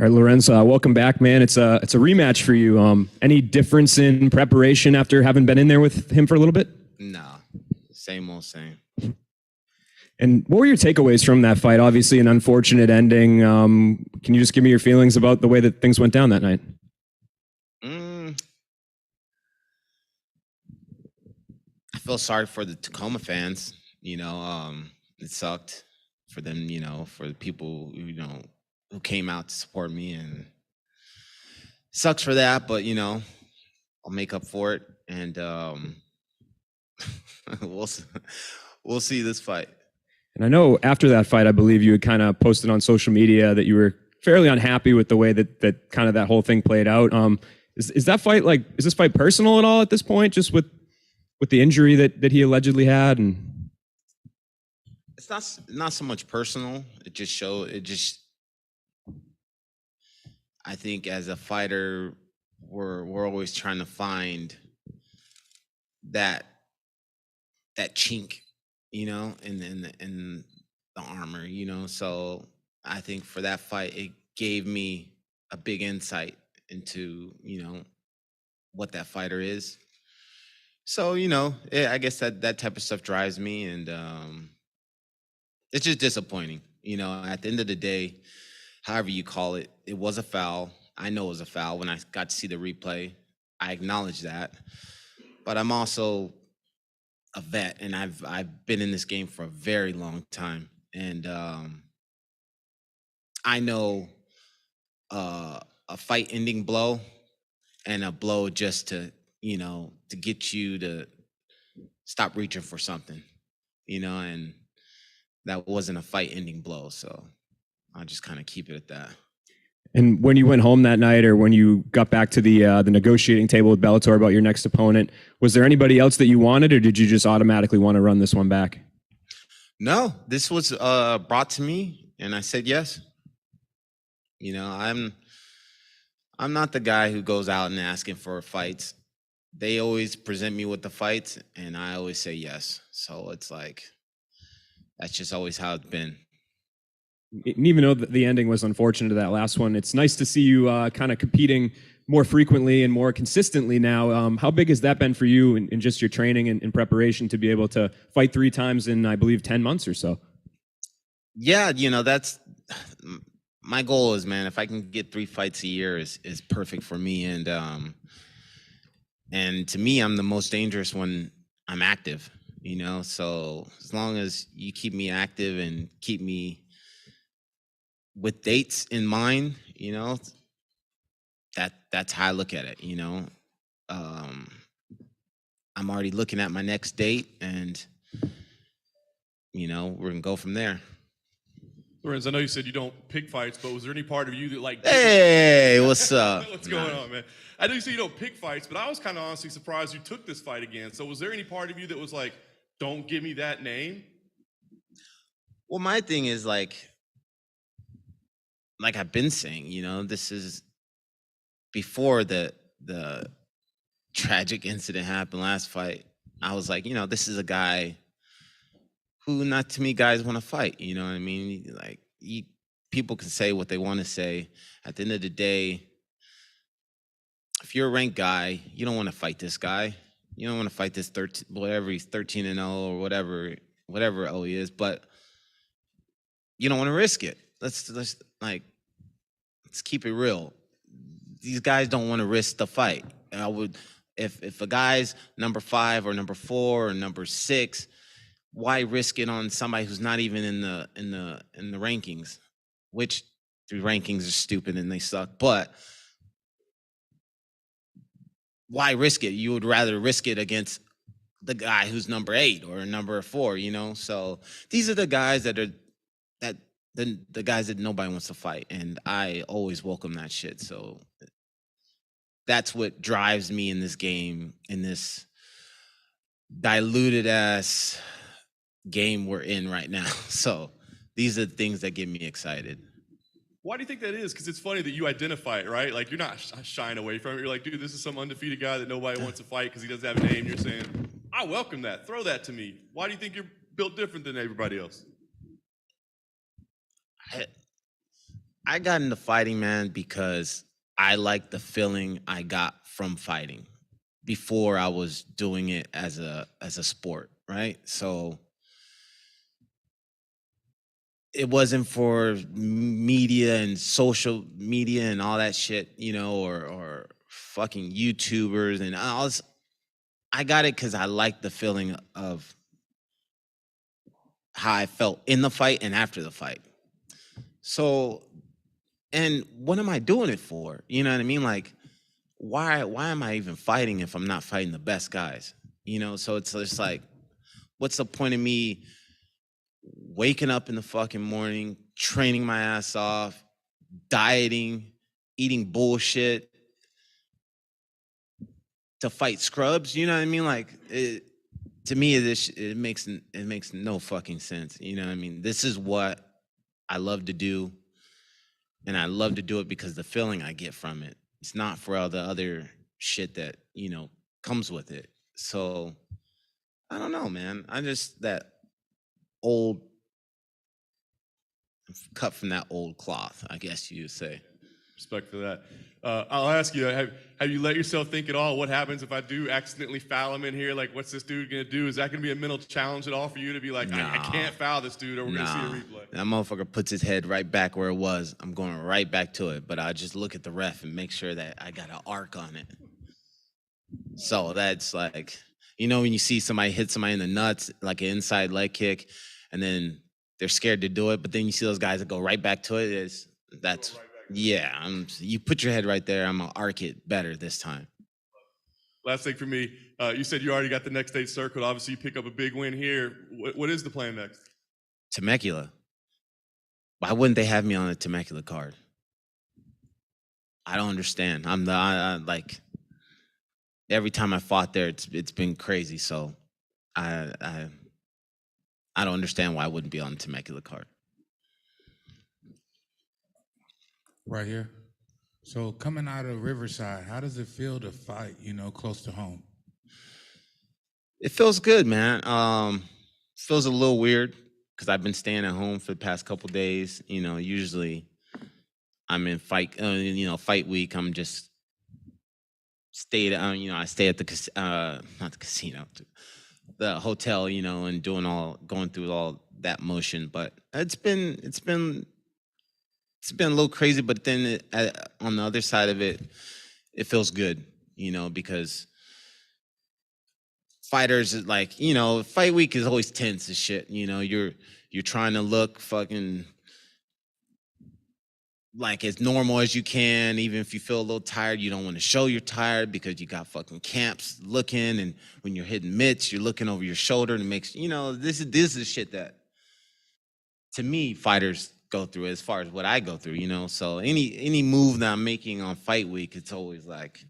All right, Lorenz, welcome back, man. It's a rematch for you. Any difference in preparation after having been in there with him for a little bit? Nah, same old same. And what were your takeaways from that fight? Obviously, an unfortunate ending. Can you just give me your feelings about the way that things went down that night? I feel sorry for the Tacoma fans. It sucked for them. For the people who came out to support me, and it sucks for that. But I'll make up for it, and we'll see this fight. And I know after that fight, I believe you had kind of posted on social media that you were fairly unhappy with the way that kind of that whole thing played out. Is that fight is this fight personal at all at this point, just with the injury that he allegedly had? And it's not so much personal. I think as a fighter, we're always trying to find that chink, in the armor, So I think for that fight, it gave me a big insight into, what that fighter is. So, I guess that type of stuff drives me, and it's just disappointing. At the end of the day, however you call it, it was a foul. I know it was a foul when I got to see the replay. I acknowledge that. But I'm also a vet, and I've been in this game for a very long time, and I know a fight-ending blow and a blow just to get you to stop reaching for something, and that wasn't a fight-ending blow, so I'll just kind of keep it at that. And when you went home that night, or when you got back to the negotiating table with Bellator about your next opponent, was there anybody else that you wanted, or did you just automatically want to run this one back? No, this was brought to me, and I said yes. I'm not the guy who goes out and asking for fights. They always present me with the fights, and I always say yes. So it's like, that's just always how it's been. And even though the ending was unfortunate to that last one, it's nice to see you kind of competing more frequently and more consistently now. How big has that been for you in just your training and preparation to be able to fight 3 times in, I believe, 10 months or so? Yeah, that's my goal is, man, if I can get 3 fights a year is perfect for me. And to me, I'm the most dangerous when I'm active, so as long as you keep me active and keep me with dates in mind, that's how I look at it. I'm already looking at my next date, and we're gonna go from there. Lorenz, I know you said you don't pick fights, but was there any part of you that Hey, what's up? What's going on, man? I know you say you don't pick fights, but I was kind of honestly surprised you took this fight again. So was there any part of you that was like, don't give me that name? Well, my thing is like I've been saying, this is before the tragic incident happened last fight. I was like, this is a guy who not too many guys want to fight. You know what I mean? Like, people can say what they want to say. At the end of the day, if you're a ranked guy, you don't want to fight this guy. You don't want to fight this 13, whatever he's 13-0 or whatever he is, but you don't want to risk it. Let's keep it real. These guys don't want to risk the fight. I would, if a guy's number 5 or number 4 or number 6, why risk it on somebody who's not even in the rankings? Which the rankings are stupid and they suck, but why risk it? You would rather risk it against the guy who's number 8 or number 4, So these are the guys the guys that nobody wants to fight, and I always welcome that shit. So that's what drives me in this game, in this diluted ass game we're in right now. So these are the things that get me excited. Why do you think that is? Because it's funny that you identify it, right? Like, you're not shying away from it. You're like, dude, this is some undefeated guy that nobody wants to fight because he doesn't have a name. You're saying, I welcome that. Throw that to me. Why do you think you're built different than everybody else? I got into fighting, man, because I liked the feeling I got from fighting before I was doing it as a sport, right? So it wasn't for media and social media and all that shit, or fucking YouTubers and all this. I got it because I liked the feeling of how I felt in the fight and after the fight. So, and what am I doing it for? You know what I mean? Like, why am I even fighting if I'm not fighting the best guys? So it's just like, what's the point of me waking up in the fucking morning, training my ass off, dieting, eating bullshit to fight scrubs? You know what I mean? Like, to me, it makes no fucking sense. You know what I mean? This is what I love to do, and I love to do it because the feeling I get from it. It's not for all the other shit that comes with it. So I don't know, man. I'm just that old, cut from that old cloth, I guess you would say. Respect for that. I'll ask you, have you let yourself think at all, what happens if I do accidentally foul him in here? Like, what's this dude going to do? Is that going to be a mental challenge at all for you to be like, I can't foul this dude or we're going to see a replay? That motherfucker puts his head right back where it was. I'm going right back to it, but I just look at the ref and make sure that I got an arc on it. So that's like, when you see somebody hit somebody in the nuts, like an inside leg kick, and then they're scared to do it, but then you see those guys that go right back to it. You put your head right there. I'm gonna arc it better this time. Last thing for me, you said you already got the next date circled. Obviously, you pick up a big win here. What is the plan next? Temecula. Why wouldn't they have me on a Temecula card? I don't understand. Like every time I fought there, it's been crazy. So I don't understand why I wouldn't be on the Temecula card. Right here. So coming out of Riverside, how does it feel to fight, close to home? It feels good, man. Feels a little weird because I've been staying at home for the past couple days. Usually I'm in fight, fight week. I'm just I stay at the not the casino, the hotel, and going through all that motion. But it's been a little crazy, but then on the other side of it, it feels good, because fighters like, fight week is always tense as shit. You're trying to look fucking like as normal as you can. Even if you feel a little tired, you don't want to show you're tired because you got fucking camps looking, and when you're hitting mitts, you're looking over your shoulder, and it makes, this is shit that, to me, fighters go through as far as what I go through, so any move that I'm making on fight week, it's always like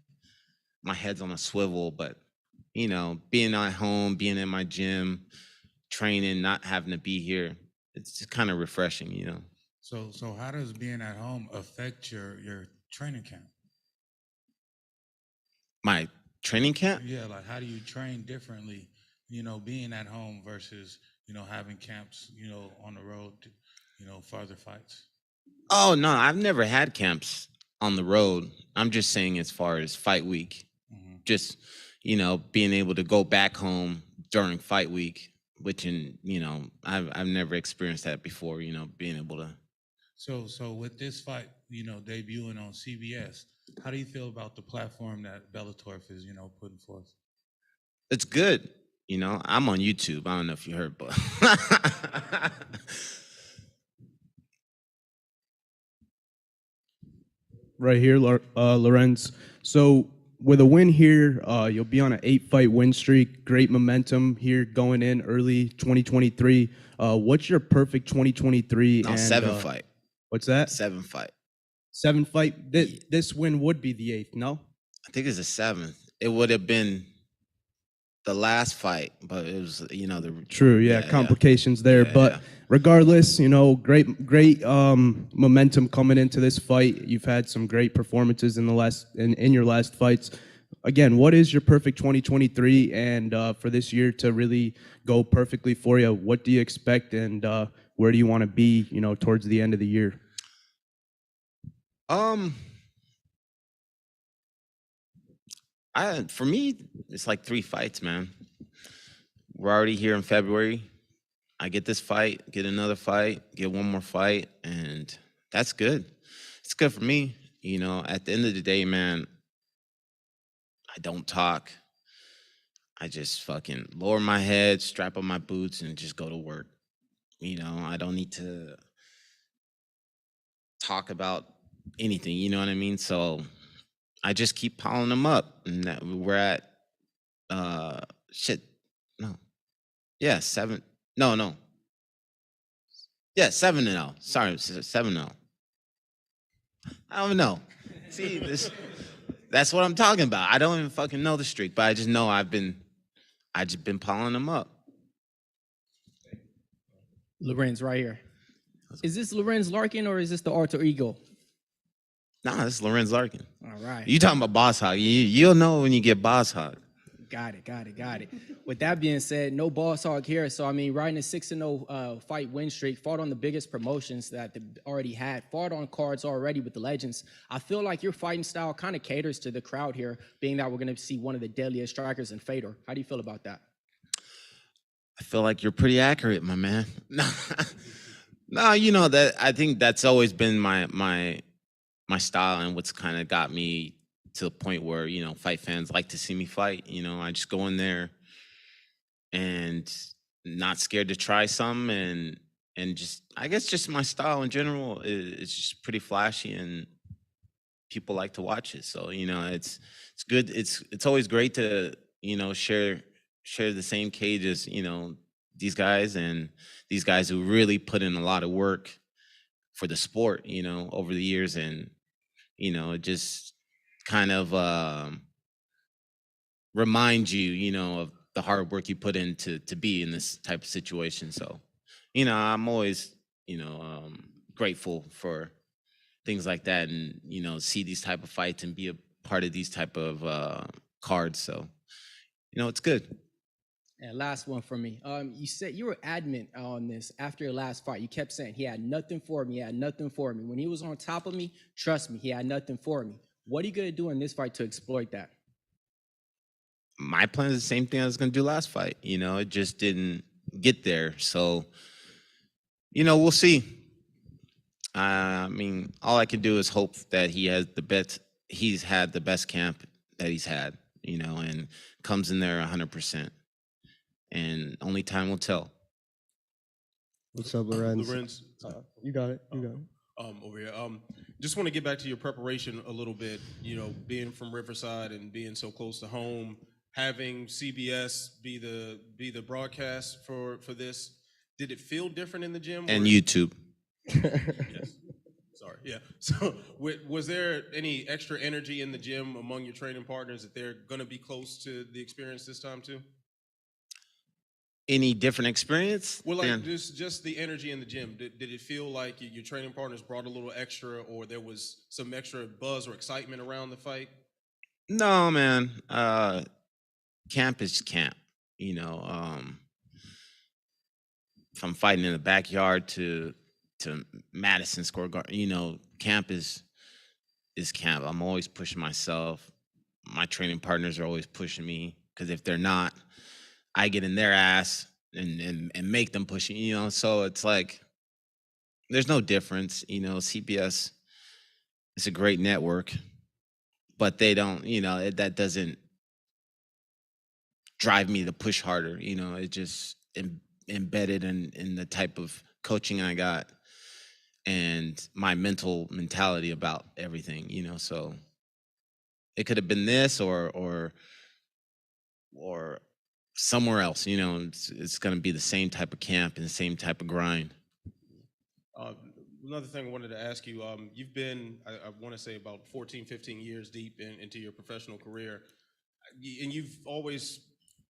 my head's on a swivel. But being at home, being in my gym, training, not having to be here, it's just kind of refreshing. So how does being at home affect your training camp? My training camp? Yeah, like how do you train differently, being at home versus having camps, on the road to, farther fights? Oh, no, I've never had camps on the road. I'm just saying as far as fight week, just, being able to go back home during fight week, which I've never experienced that before, being able to. So with this fight, debuting on CBS, how do you feel about the platform that Bellator is, putting forth? It's good. I'm on YouTube. I don't know if you heard, but Right here, Lorenz. So with a win here, you'll be on an 8-fight win streak. Great momentum here going in early 2023. What's your perfect 2023? No, 7 fight. What's that? 7 fight. 7 fight. This win would be the 8th, no? I think it's the 7th. It would have been the last fight, but it was, True, yeah, complications there. But regardless, great momentum coming into this fight. You've had some great performances in your last fights. Again, what is your perfect 2023 and for this year to really go perfectly for you? What do you expect, and where do you want to be, towards the end of the year? Um, for me, it's like 3 fights, man. We're already here in February. I get this fight, get another fight, get one more fight, and that's good. It's good for me. You know, at the end of the day, man, I don't talk. I just fucking lower my head, strap on my boots, and just go to work. You know, I don't need to talk about anything, you know what I mean? So I just keep piling them up. And we're at shit. No. Yeah, 7. No. Yeah, 7-0. Sorry, 7-0. I don't know. See, that's what I'm talking about. I don't even fucking know the streak, but I just know I just been piling them up. Lorenz right here. Is this Lorenz Larkin or is this the alter ego? Nah, this is Lorenz Larkin. All right. You talking about boss hog. You'll know when you get boss hog. Got it. With that being said, no boss hog here. So, I mean, riding a 6-0 fight win streak, fought on the biggest promotions that they already had, fought on cards already with the legends. I feel like your fighting style kind of caters to the crowd here, being that we're going to see one of the deadliest strikers in Fedor. How do you feel about that? I feel like you're pretty accurate, my man. No, you know that I think that's always been my style and what's kind of got me to the point where, you know, fight fans like to see me fight. You know, I just go in there and not scared to try some and just, I guess just my style in general is just pretty flashy and people like to watch it. So, you know, it's good. It's always great to, you know, share the same cage as, you know, these guys who really put in a lot of work for the sport, you know, over the years. And, you know, it just kind of remind you, you know, of the hard work you put in to be in this type of situation. So, you know, I'm always, you know, grateful for things like that and, you know, see these type of fights and be a part of these type of cards. So, you know, it's good. And last one for me. You said you were adamant on this after your last fight. You kept saying he had nothing for me. He had nothing for me. When he was on top of me, trust me, he had nothing for me. What are you going to do in this fight to exploit that? My plan is the same thing I was going to do last fight. You know, it just didn't get there. So, you know, we'll see. I mean, all I can do is hope that he's had the best camp that he's had, you know, and comes in there 100%. And only time will tell. What's up, Lorenz? Lorenz. You got it. Over here. Just want to get back to your preparation a little bit. You know, being from Riverside and being so close to home, having CBS be the broadcast for this. Did it feel different in the gym? And YouTube. Yes. Sorry. Yeah. So, was there any extra energy in the gym among your training partners that they're going to be close to the experience this time too? Any different experience? Well, like just the energy in the gym. Did it feel like your training partners brought a little extra, or there was some extra buzz or excitement around the fight? No, man. Camp is camp. You know, if I'm fighting in the backyard to Madison Square Garden, you know, camp is camp. I'm always pushing myself. My training partners are always pushing me because if they're not, I get in their ass and make them push me, you know. So it's like there's no difference, you know. CBS is a great network, but they don't, you know, that doesn't drive me to push harder, you know. It just embedded in the type of coaching I got and my mentality about everything, you know. So it could have been this or somewhere else, you know. It's going to be the same type of camp and the same type of grind. Another thing I wanted to ask you, you've been, I want to say about 14, 15 years deep into your professional career, and you've always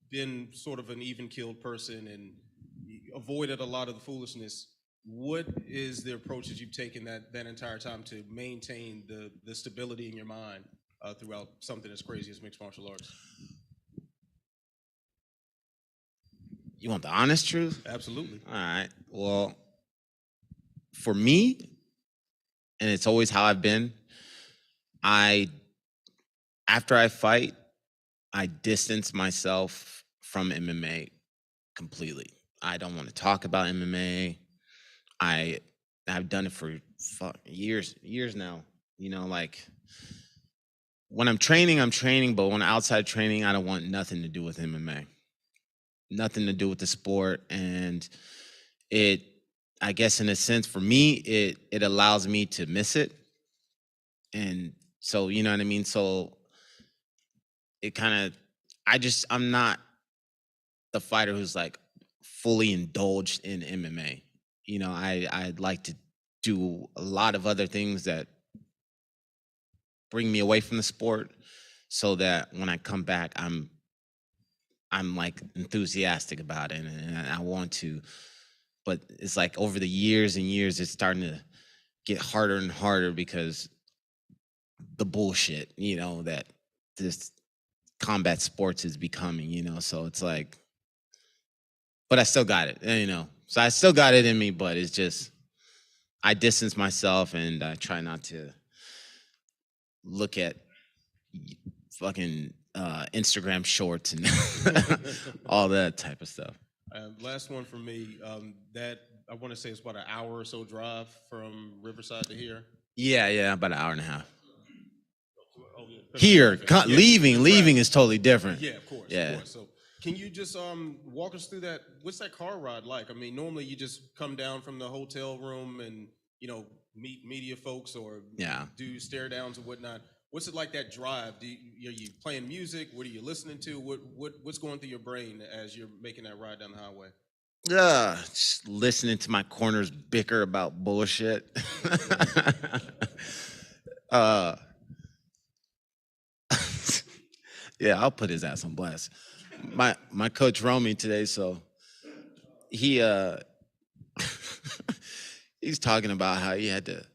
been sort of an even-keeled person and avoided a lot of the foolishness. What is the approach that you've taken that entire time to maintain the stability in your mind throughout something as crazy as mixed martial arts? You want the honest truth? Absolutely. All right. Well, for me, and it's always how I've been. After I fight, I distance myself from MMA completely. I don't want to talk about MMA. I've done it for years now. You know, like when I'm training, but when outside training, I don't want nothing to do with MMA. Nothing to do with the sport. And I guess in a sense, for me, it allows me to miss it. And so, you know what I mean? So it kind of, I'm not the fighter who's like fully indulged in MMA. You know, I'd like to do a lot of other things that bring me away from the sport, so that when I come back, I'm like enthusiastic about it, and I want to. But it's like over the years and years, it's starting to get harder and harder because the bullshit, you know, that this combat sports is becoming, you know. So it's like, but I still got it, you know. So I still got it in me, but it's just I distance myself and I try not to look at fucking Instagram shorts and all that type of stuff. Last one for me. That I want to say it's about an hour or so drive from Riverside to here. Yeah, about an hour and a half. Oh, yeah. Here, Yeah, leaving is totally different. Yeah, of course. Yeah. Of course. So, can you just walk us through that? What's that car ride like? I mean, normally you just come down from the hotel room and meet media folks or do stare downs and whatnot. What's it like, that drive? Are you playing music? What are you listening to? What's going through your brain as you're making that ride down the highway? Just listening to my corners bicker about bullshit. Yeah, I'll put his ass on blast. My coach Romy today, so he he's talking about how he had to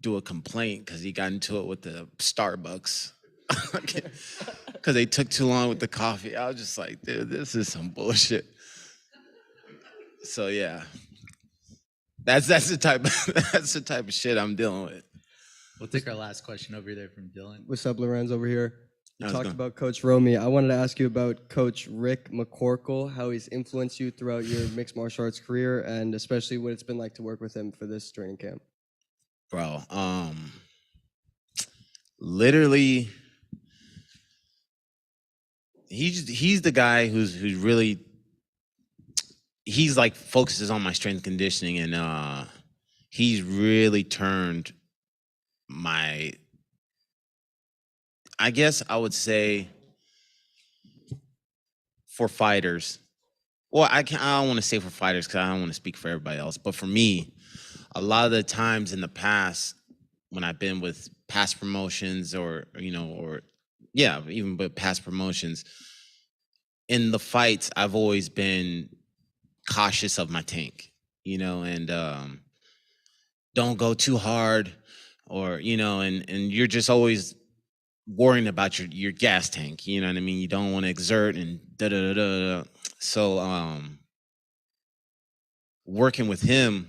do a complaint because he got into it with the Starbucks because they took too long with the coffee. I was just like, dude, this is some bullshit. So yeah, that's the type of shit I'm dealing with. We'll take our last question over there from Dylan. What's up, Lorenz over here? You How's it talked going? about Coach Romy. I wanted to ask you about Coach Rick McCorkle, how he's influenced you throughout your mixed martial arts career, and especially what it's been like to work with him for this training camp. Bro, literally, he's the guy who's really, he's like focuses on my strength and conditioning, and he's really turned my, I guess I would say, for fighters. Well, I don't want to say for fighters because I don't want to speak for everybody else, but for me, a lot of the times in the past when I've been with past promotions or even with past promotions, in the fights, I've always been cautious of my tank, and don't go too hard, or and you're just always worrying about your gas tank. You know what I mean? You don't want to exert and da da da da. So working with him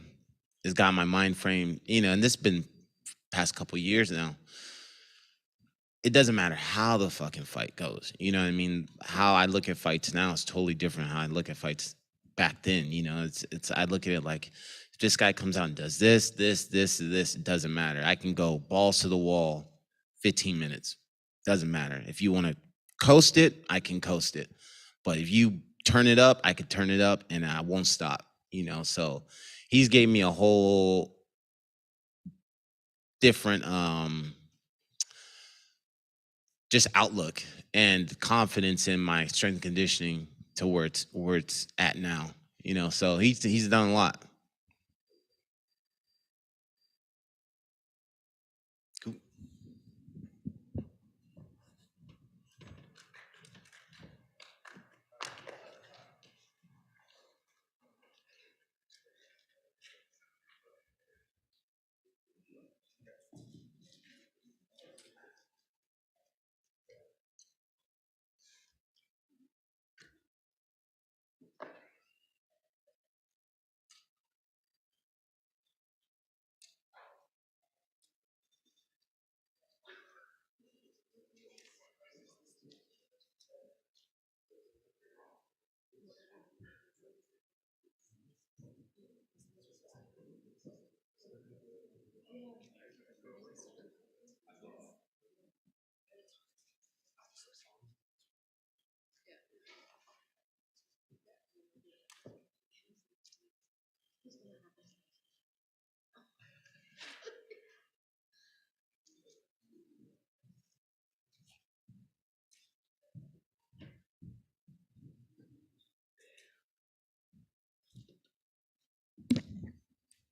has got my mind frame, and this has been past couple years now. It doesn't matter how the fucking fight goes. You know what I mean? How I look at fights now is totally different how I look at fights back then. It's I look at it like, if this guy comes out and does this, it doesn't matter. I can go balls to the wall, 15 minutes. Doesn't matter. If you want to coast it, I can coast it. But if you turn it up, I can turn it up and I won't stop. So he's gave me a whole different just outlook and confidence in my strength and conditioning to where it's at now. So he's done a lot. Cool.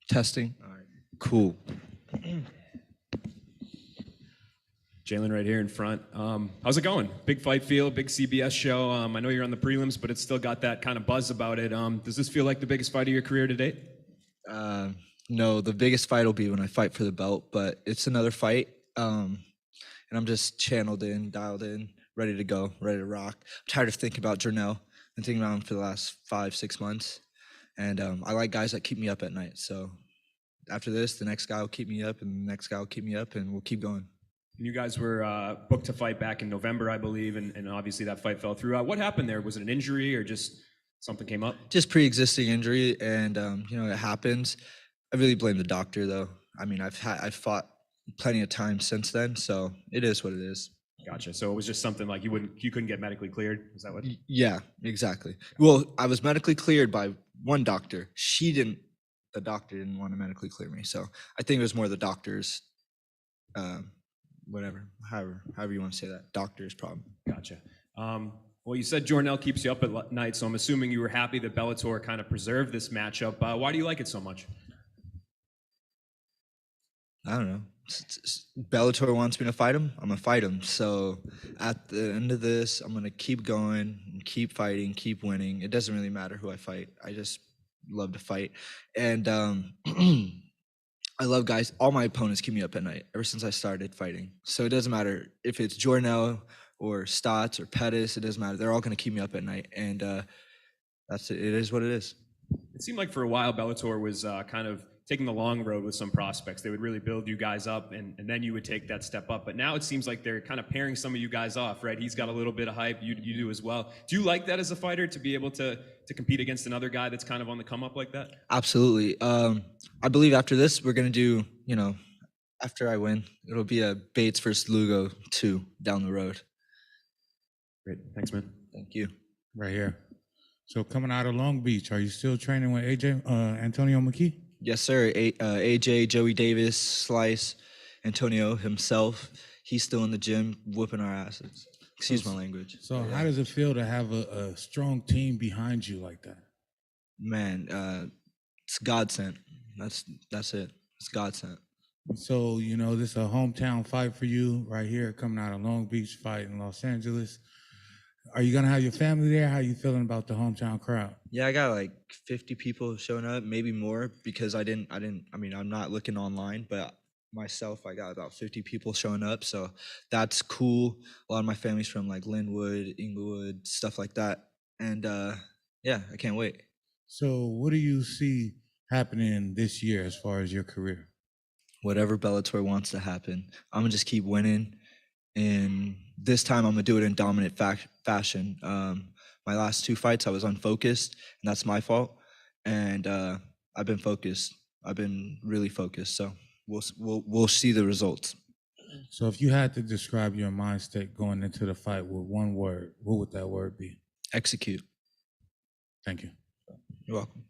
Testing. All right. Cool. Jaylon right here in front. How's it going? Big fight feel, big CBS show. I know you're on the prelims, but it's still got that kind of buzz about it. Does this feel like the biggest fight of your career to date? No, the biggest fight will be when I fight for the belt, but it's another fight. And I'm just channeled in, dialed in, ready to go, ready to rock. I'm tired of thinking about Jornel and thinking about him for the last 5-6 months. And I like guys that keep me up at night. So after this, the next guy will keep me up, and the next guy will keep me up, and we'll keep going. You guys were booked to fight back in November, I believe, and obviously that fight fell through. What happened there? Was it an injury or just something came up? Just pre-existing injury, and it happens. I really blame the doctor, though. I mean, I've fought plenty of times since then, so it is what it is. Gotcha. So it was just something like you couldn't get medically cleared. Is that what? Yeah, exactly. Well, I was medically cleared by one doctor. The doctor didn't want to medically clear me. So I think it was more the doctor's, however you want to say that, doctor's problem. Gotcha. Well, you said Jornel keeps you up at night, so I'm assuming you were happy that Bellator kind of preserved this matchup. Why do you like it so much? I don't know. Bellator wants me to fight him. I'm gonna fight him. So at the end of this, I'm gonna keep going, and keep fighting, keep winning. It doesn't really matter who I fight. I just love to fight, and I love guys. All my opponents keep me up at night ever since I started fighting. So it doesn't matter if it's Jornel or Stotts or Pettis. It doesn't matter. They're all gonna keep me up at night, and that's it. It is what it is. It seemed like for a while Bellator was kind of taking the long road with some prospects. They would really build you guys up, and then you would take that step up. But now it seems like they're kind of pairing some of you guys off, right? He's got a little bit of hype. You do as well. Do you like that as a fighter, to be able to compete against another guy that's kind of on the come up like that? Absolutely. I believe after this, we're going to do, after I win, it'll be a Bates versus Lugo 2 down the road. Great. Thanks, man. Thank you. Right here. So coming out of Long Beach, are you still training with Antonio McKee? Yes, sir. AJ, Joey Davis, Slice, Antonio himself. He's still in the gym whooping our asses. Excuse my language. So how does it feel to have a strong team behind you like that? Man, it's God sent. That's it. It's God sent. So, this is a hometown fight for you right here, coming out of Long Beach, fight in Los Angeles. Are you going to have your family there? How are you feeling about the hometown crowd? Yeah, I got like 50 people showing up, maybe more, because I'm not looking online, but myself, I got about 50 people showing up. So that's cool. A lot of my family's from like Linwood, Inglewood, stuff like that. And yeah, I can't wait. So what do you see happening this year as far as your career? Whatever Bellator wants to happen. I'm going to just keep winning. And this time I'm going to do it in dominant fashion. My last 2 fights, I was unfocused, and that's my fault. And I've been focused. I've been really focused. So we'll see the results. So if you had to describe your mind state going into the fight with one word, what would that word be? Execute. Thank you. You're welcome.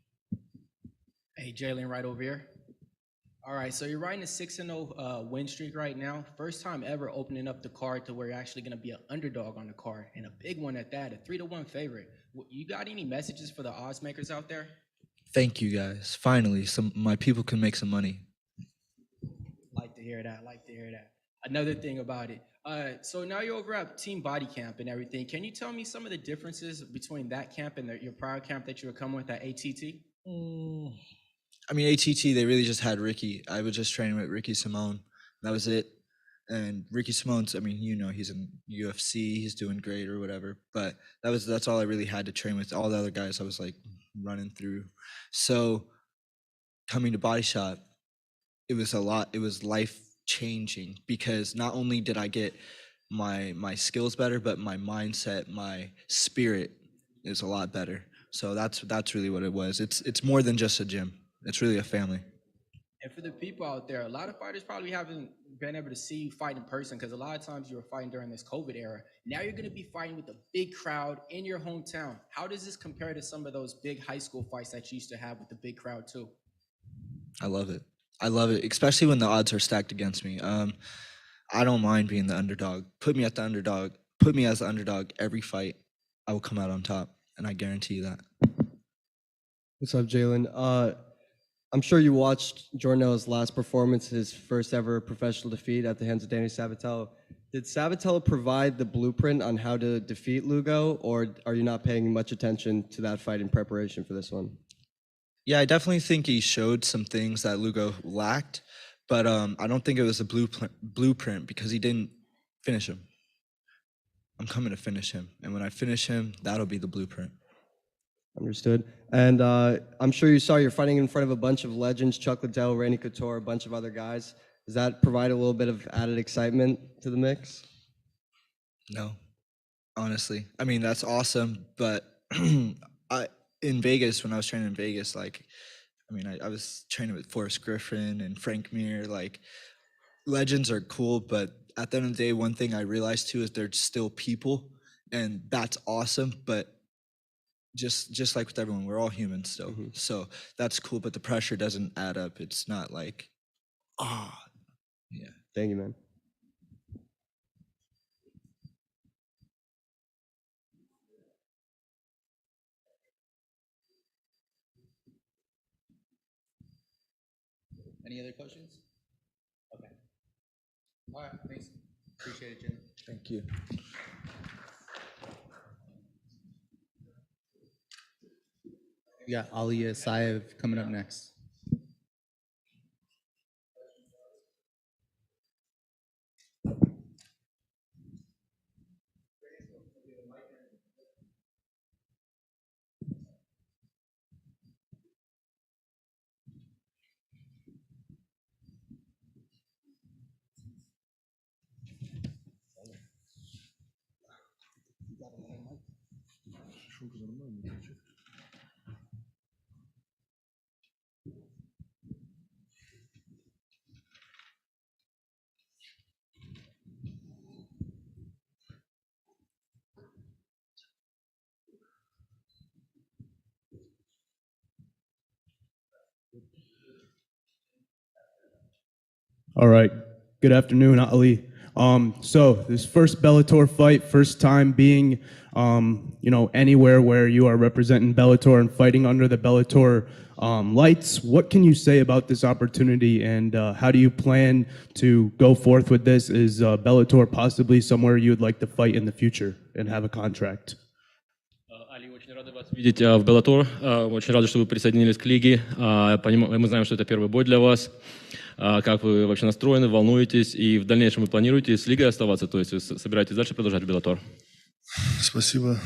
Hey, Jaylon, right over here. All right, so you're riding a 6-0 win streak right now. First time ever opening up the card to where you're actually going to be an underdog on the card, and a big one at that, a 3-1 favorite. You got any messages for the odds makers out there? Thank you, guys. Finally, my people can make some money. Like to hear that. Another thing about it. So now you're over at Team Body Camp and everything. Can you tell me some of the differences between that camp and your prior camp that you were coming with at ATT? I mean, ATT, they really just had Ricky. I was just training with Ricky Simone. That was it. And Ricky Simone's, he's in UFC. He's doing great or whatever. But that's all I really had to train with. All the other guys I was like running through. So coming to Body Shop, it was a lot. It was life-changing because not only did I get my skills better, but my mindset, my spirit is a lot better. So that's really what it was. It's more than just a gym. It's really a family. And for the people out there, a lot of fighters probably haven't been able to see you fight in person because a lot of times you were fighting during this COVID era. Now you're going to be fighting with a big crowd in your hometown. How does this compare to some of those big high school fights that you used to have with the big crowd too? I love it. I love it, especially when the odds are stacked against me. I don't mind being the underdog. Put me as the underdog every fight. I will come out on top, and I guarantee you that. What's up, Jaylon? I'm sure you watched Jornel's last performance, his first ever professional defeat at the hands of Danny Sabatello. Did Sabatello provide the blueprint on how to defeat Lugo, or are you not paying much attention to that fight in preparation for this one? Yeah, I definitely think he showed some things that Lugo lacked, but I don't think it was a blueprint because he didn't finish him. I'm coming to finish him, and when I finish him, that'll be the blueprint. Understood. And I'm sure you saw you're fighting in front of a bunch of legends, Chuck Liddell, Randy Couture, a bunch of other guys. Does that provide a little bit of added excitement to the mix? No, honestly. I mean, that's awesome, but in Vegas, when I was training in Vegas, like, I mean, I was training with Forrest Griffin and Frank Mir. Like, legends are cool, but at the end of the day, one thing I realized too is they're still people, and that's awesome, but just like with everyone, we're all humans still. Mm-hmm. So that's cool, but the pressure doesn't add up. It's not like, yeah. Thank you, man. Any other questions? Okay. All right, thanks. Appreciate it, Jim. Thank you. We got Ali Isaev coming up next. All right. Good afternoon, Ali. So this first Bellator fight, first time being, anywhere where you are representing Bellator and fighting under the Bellator lights. What can you say about this opportunity, and how do you plan to go forth with this? Is Bellator possibly somewhere you would like to fight in the future and have a contract? Али, очень рады вас видеть в Bellator. Очень рады, что вы присоединились к лиге. Мы знаем, что это первый бой для вас. Как вы вообще настроены, волнуетесь, и в дальнейшем вы планируете с лигой оставаться, то есть вы собираетесь дальше продолжать Bellator? Спасибо.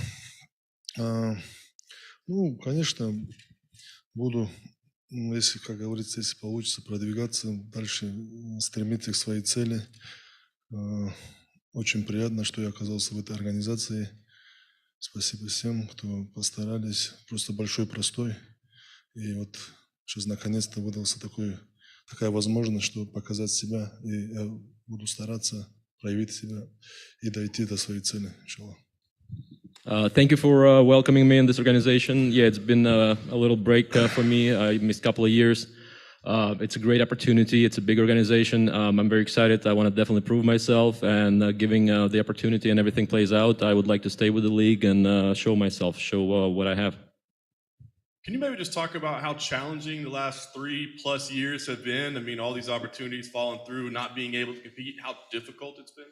Конечно, буду, если, как говорится, если получится продвигаться дальше, стремиться к своей цели. Очень приятно, что я оказался в этой организации. Спасибо всем, кто постарались. Просто большой простой. И вот сейчас наконец-то выдался такая возможность, чтобы показать себя. И я буду стараться проявить себя и дойти до своей цели, иншаллах. Thank you for welcoming me in this organization. Yeah, it's been a little break for me. I missed a couple of years. It's a great opportunity. It's a big organization. I'm very excited. I want to definitely prove myself, and giving the opportunity and everything plays out, I would like to stay with the league and show myself, show what I have. Can you maybe just talk about how challenging the last 3+ years have been? I mean, all these opportunities falling through, not being able to compete, how difficult it's been?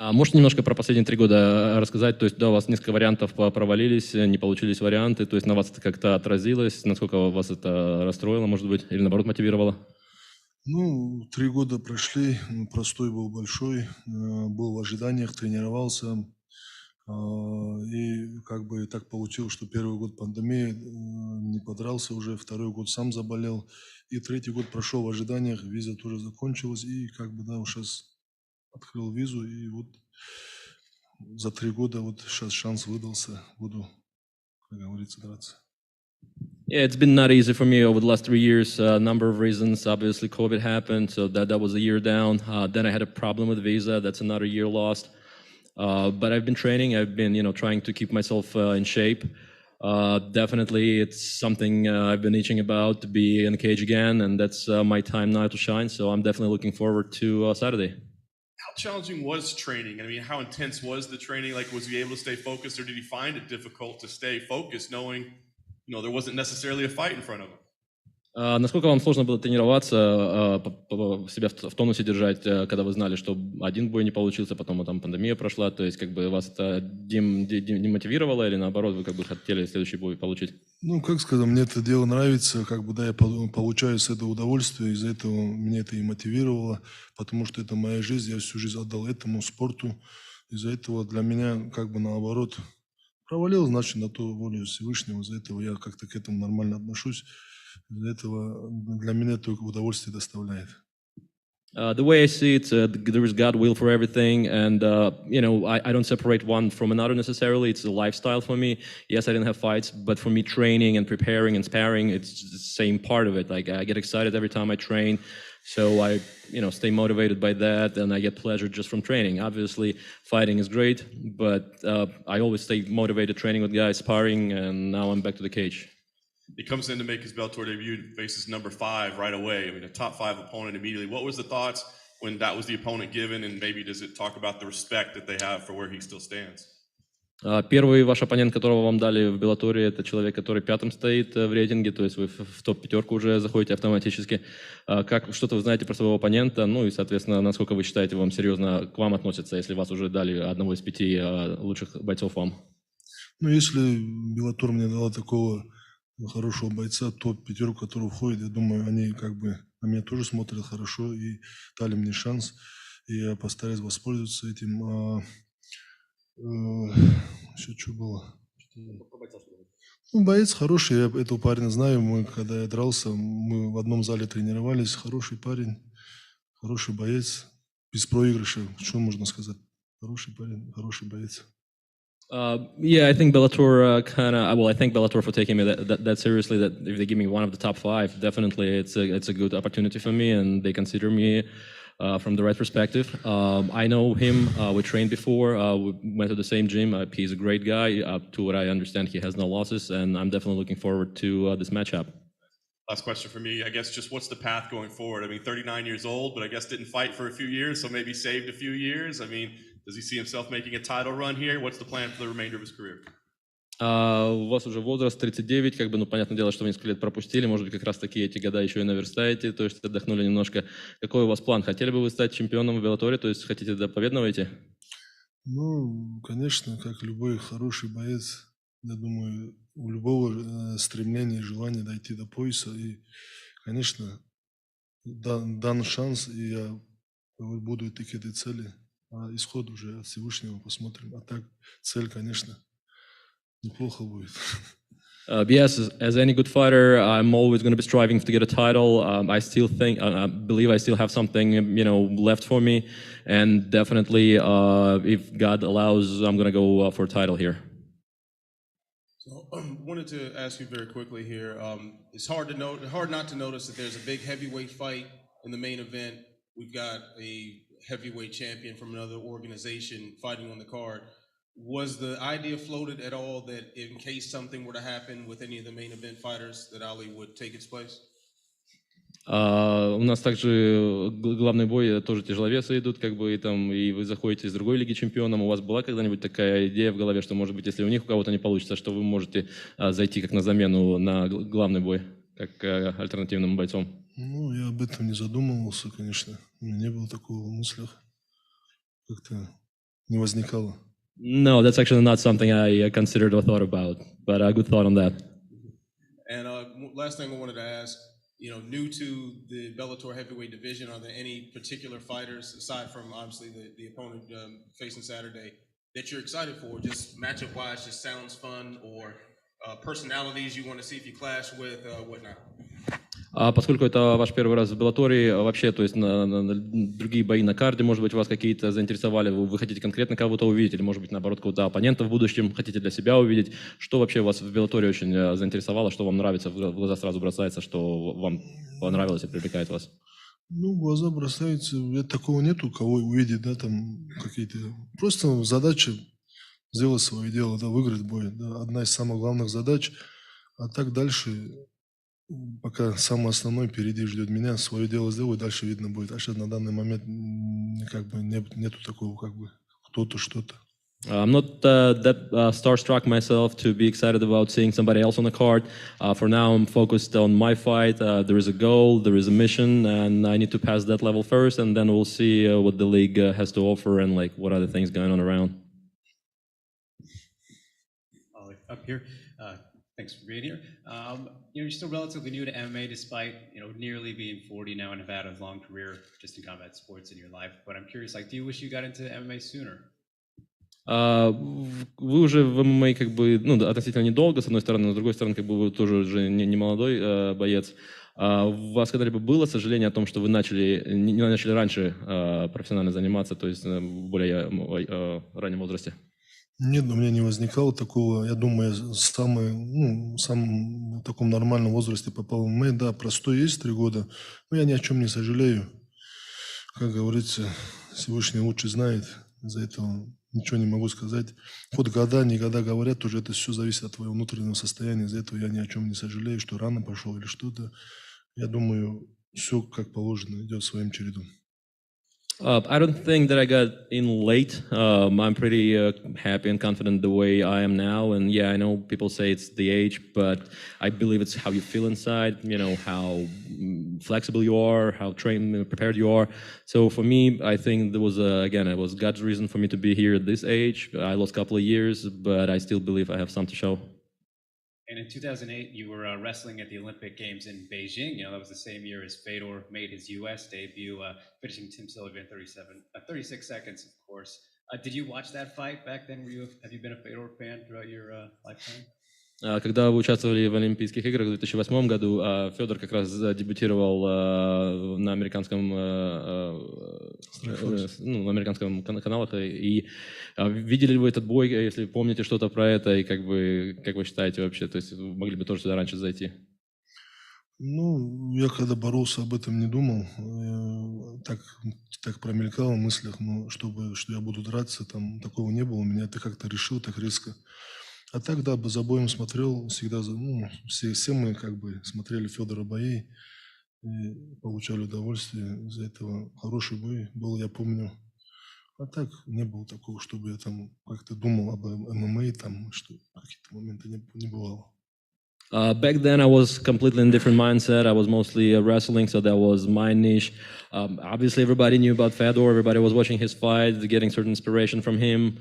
Можете немножко про последние 3 года рассказать? То есть, да, у вас несколько вариантов провалились, не получились варианты. То есть на вас это как-то отразилось? Насколько вас это расстроило, может быть, или наоборот мотивировало? 3 года прошли, простой был большой, был в ожиданиях, тренировался. И как бы так получилось, что первый год пандемии, не подрался уже, второй год сам заболел. И третий год прошел в ожиданиях, виза тоже закончилась. И как бы, да, сейчас открыл визу, и вот за 3 года вот сейчас шанс выдался, буду, как говорится, драться. Yeah, it's been not easy for me over the last 3 years. A number of reasons. Obviously, COVID happened, so that was a year down. Then I had a problem with visa. That's another year lost. But I've been training. I've been, trying to keep myself in shape. Definitely, it's something I've been itching about, to be in the cage again, and that's my time now to shine. So I'm definitely looking forward to Saturday. How challenging was training? I mean, how intense was the training? Like, was he able to stay focused, or did he find it difficult to stay focused, knowing, there wasn't necessarily a fight in front of him? Насколько вам сложно было тренироваться, себя в тонусе держать, когда вы знали, что один бой не получился, потом там пандемия прошла, то есть как бы вас это демотивировало или наоборот вы как бы хотели следующий бой получить? Ну, как сказать, мне это дело нравится, как бы, да, я получаю с этого удовольствие, из-за этого меня это и мотивировало, потому что это моя жизнь, я всю жизнь отдал этому спорту, из-за этого для меня как бы наоборот провалил, значит, на ту волю Всевышнего, из-за этого я как-то к этому нормально отношусь. Из-за этого для меня только удовольствие доставляет. The way I see it, there is God will for everything, and I don't separate one from another necessarily. It's a lifestyle for me. Yes, I didn't have fights, but for me, training and preparing and sparring, it's the same part of it. Like I get excited every time I train, so I stay motivated by that, and I get pleasure just from training. Obviously, fighting is great, but I always stay motivated training with guys, sparring, and now I'm back to the cage. He comes in to make his Bellator debut, faces number 5 right away. I mean, a top 5 opponent immediately. What was the thoughts when that was the opponent given, and maybe does it talk about the respect that they have for where he still stands? Первый ваш оппонент, которого вам дали в Беллаторе, это человек, который 5-м стоит в рейтинге, то есть вы в топ-5 уже заходите автоматически. Что-то вы знаете про своего оппонента, ну и, соответственно, насколько вы считаете, вам серьезно к вам относятся, если вас уже дали одного из 5 лучших бойцов вам? Ну, если Bellator мне дала такого хорошего бойца, топ-5, который входит, я думаю, они как бы на меня тоже смотрят хорошо и дали мне шанс, и я постараюсь воспользоваться этим. Еще что было? Ну, боец хороший, я этого парня знаю, когда я дрался, мы в одном зале тренировались, хороший парень, хороший боец, без проигрыша, что можно сказать? Хороший парень, хороший боец. Yeah, I think Bellator I thank Bellator for taking me that seriously. That if they give me one of the top 5, definitely it's a good opportunity for me, and they consider me from the right perspective. I know him. We trained before. We went to the same gym. He's a great guy. To what I understand, he has no losses, and I'm definitely looking forward to this matchup. Last question for me, I guess, just what's the path going forward? I mean, 39 years old, but I guess didn't fight for a few years, so maybe saved a few years. I mean, does he see himself making a title run here? What's the plan for the remainder of his career? У вас уже возраст 39, как бы, понятное дело, что вы несколько лет пропустили, может быть, как раз-таки эти года еще и наверстаете, то есть отдохнули немножко. Какой у вас план? Хотели бы вы стать чемпионом в Беллаторе, то есть хотите до победного идти? Ну, конечно, как любой хороший боец, я думаю, у любого стремления и желания дойти до пояса, и, конечно, дан шанс, и я буду идти к этой цели. А исход уже от Всевышнего посмотрим. А так, цель, конечно, неплохо будет. Yes, as any good fighter, I'm always going to be striving to get a title. I still believe I still have something, left for me, and definitely, if God allows, I'm going to go for a title here. So, wanted to ask you very quickly here. It's hard not to notice that there's a big heavyweight fight in the main event. We've got a heavyweight champion from another organization fighting on the card. Was the idea floated at all that in case something were to happen with any of the main event fighters, that Ali would take its place? У нас также главный бой, тоже тяжеловесы идут, как бы, и вы заходите из другой лиги чемпионом. У вас была когда-нибудь такая идея в голове, что, может быть, если у них у кого-то не получится, что вы можете зайти как на замену на главный бой, как альтернативным бойцом? Ну, я об этом не задумывался, конечно. У меня не было такого в мыслях. Как-то не возникало. No, that's actually not something I considered or thought about, but a good thought on that. And last thing I wanted to ask, new to the Bellator heavyweight division, are there any particular fighters, aside from obviously the opponent facing Saturday, that you're excited for, just matchup-wise, just sounds fun, or personalities you want to see if you clash with, whatnot? Поскольку это ваш первый раз в Беллаторе, вообще, то есть на другие бои на карде, может быть, вас какие-то заинтересовали, вы хотите конкретно кого-то увидеть, или, может быть, наоборот, какого-то оппонента в будущем хотите для себя увидеть? Что вообще вас в Беллаторе очень заинтересовало, что вам нравится, в глаза сразу бросается, что вам понравилось и привлекает вас? Ну, в глаза бросается, такого нету, кого увидеть, да, там какие-то... Просто задача сделать свое дело, да, выиграть бой, да, одна из самых главных задач. А так дальше, пока самый основной впереди ждет меня, свое дело сделаю, дальше видно будет. А сейчас на данный момент как бы нету такого, как бы, кто-то, что-то. I'm not that starstruck myself to be excited about seeing somebody else on the card. For now, I'm focused on my fight. There is a goal, there is a mission, and I need to pass that level first, and then we'll see what the league has to offer and like what other things going on around. Up here. Thanks for being here. You're still relatively new to MMA, despite nearly being 40 now and have had a long career just in combat sports in your life. But I'm curious, do you wish you got into MMA sooner? Вы уже в ММА как бы, относительно недолго, с одной стороны, но с другой стороны, как бы вы тоже уже не молодой боец. У вас когда-либо было сожаление о том, что вы не начали раньше профессионально заниматься, то есть в более раннем возрасте? Нет, у меня не возникало такого. Я думаю, я в самом таком нормальном возрасте попал в ММА. Да, простой есть 3 года, но я ни о чем не сожалею. Как говорится, Всевышний лучше знает, из-за этого ничего не могу сказать. Вот года, не года говорят, уже это все зависит от твоего внутреннего состояния. Из-за этого я ни о чем не сожалею, что рано пошел или что-то. Я думаю, все как положено, идет своим чередом. I don't think that I got in late. I'm pretty happy and confident the way I am now. And yeah, I know people say it's the age, but I believe it's how you feel inside, how flexible you are, how trained and prepared you are. So for me, I think there was, it was God's reason for me to be here at this age. I lost a couple of years, but I still believe I have some to show. And in 2008, you were wrestling at the Olympic Games in Beijing. That was the same year as Fedor made his U.S. debut, finishing Tim Sylvia in 36 seconds, of course. Did you watch that fight back then? Have you been a Fedor fan throughout your lifetime? Когда вы участвовали в Олимпийских играх в 2008 году, Федор как раз дебютировал на американском каналах. И видели ли вы этот бой, если помните что-то про это, и как вы считаете вообще, то есть вы могли бы тоже сюда раньше зайти? Я когда боролся, об этом не думал. Так промелькало в мыслях, но что я буду драться, там такого не было. У меня это как-то решил так резко. А так, да, за боем смотрел, всегда, все мы как бы смотрели Федора бои и получали удовольствие. Из-за этого хороший бой был, я помню. А так, не было такого, чтобы я там как-то думал об ММА, там, что какие-то моменты не бывало. Back then, I was completely in a different mindset. I was mostly wrestling, so that was my niche. Obviously, everybody knew about Fedor. Everybody was watching his fights, getting certain inspiration from him.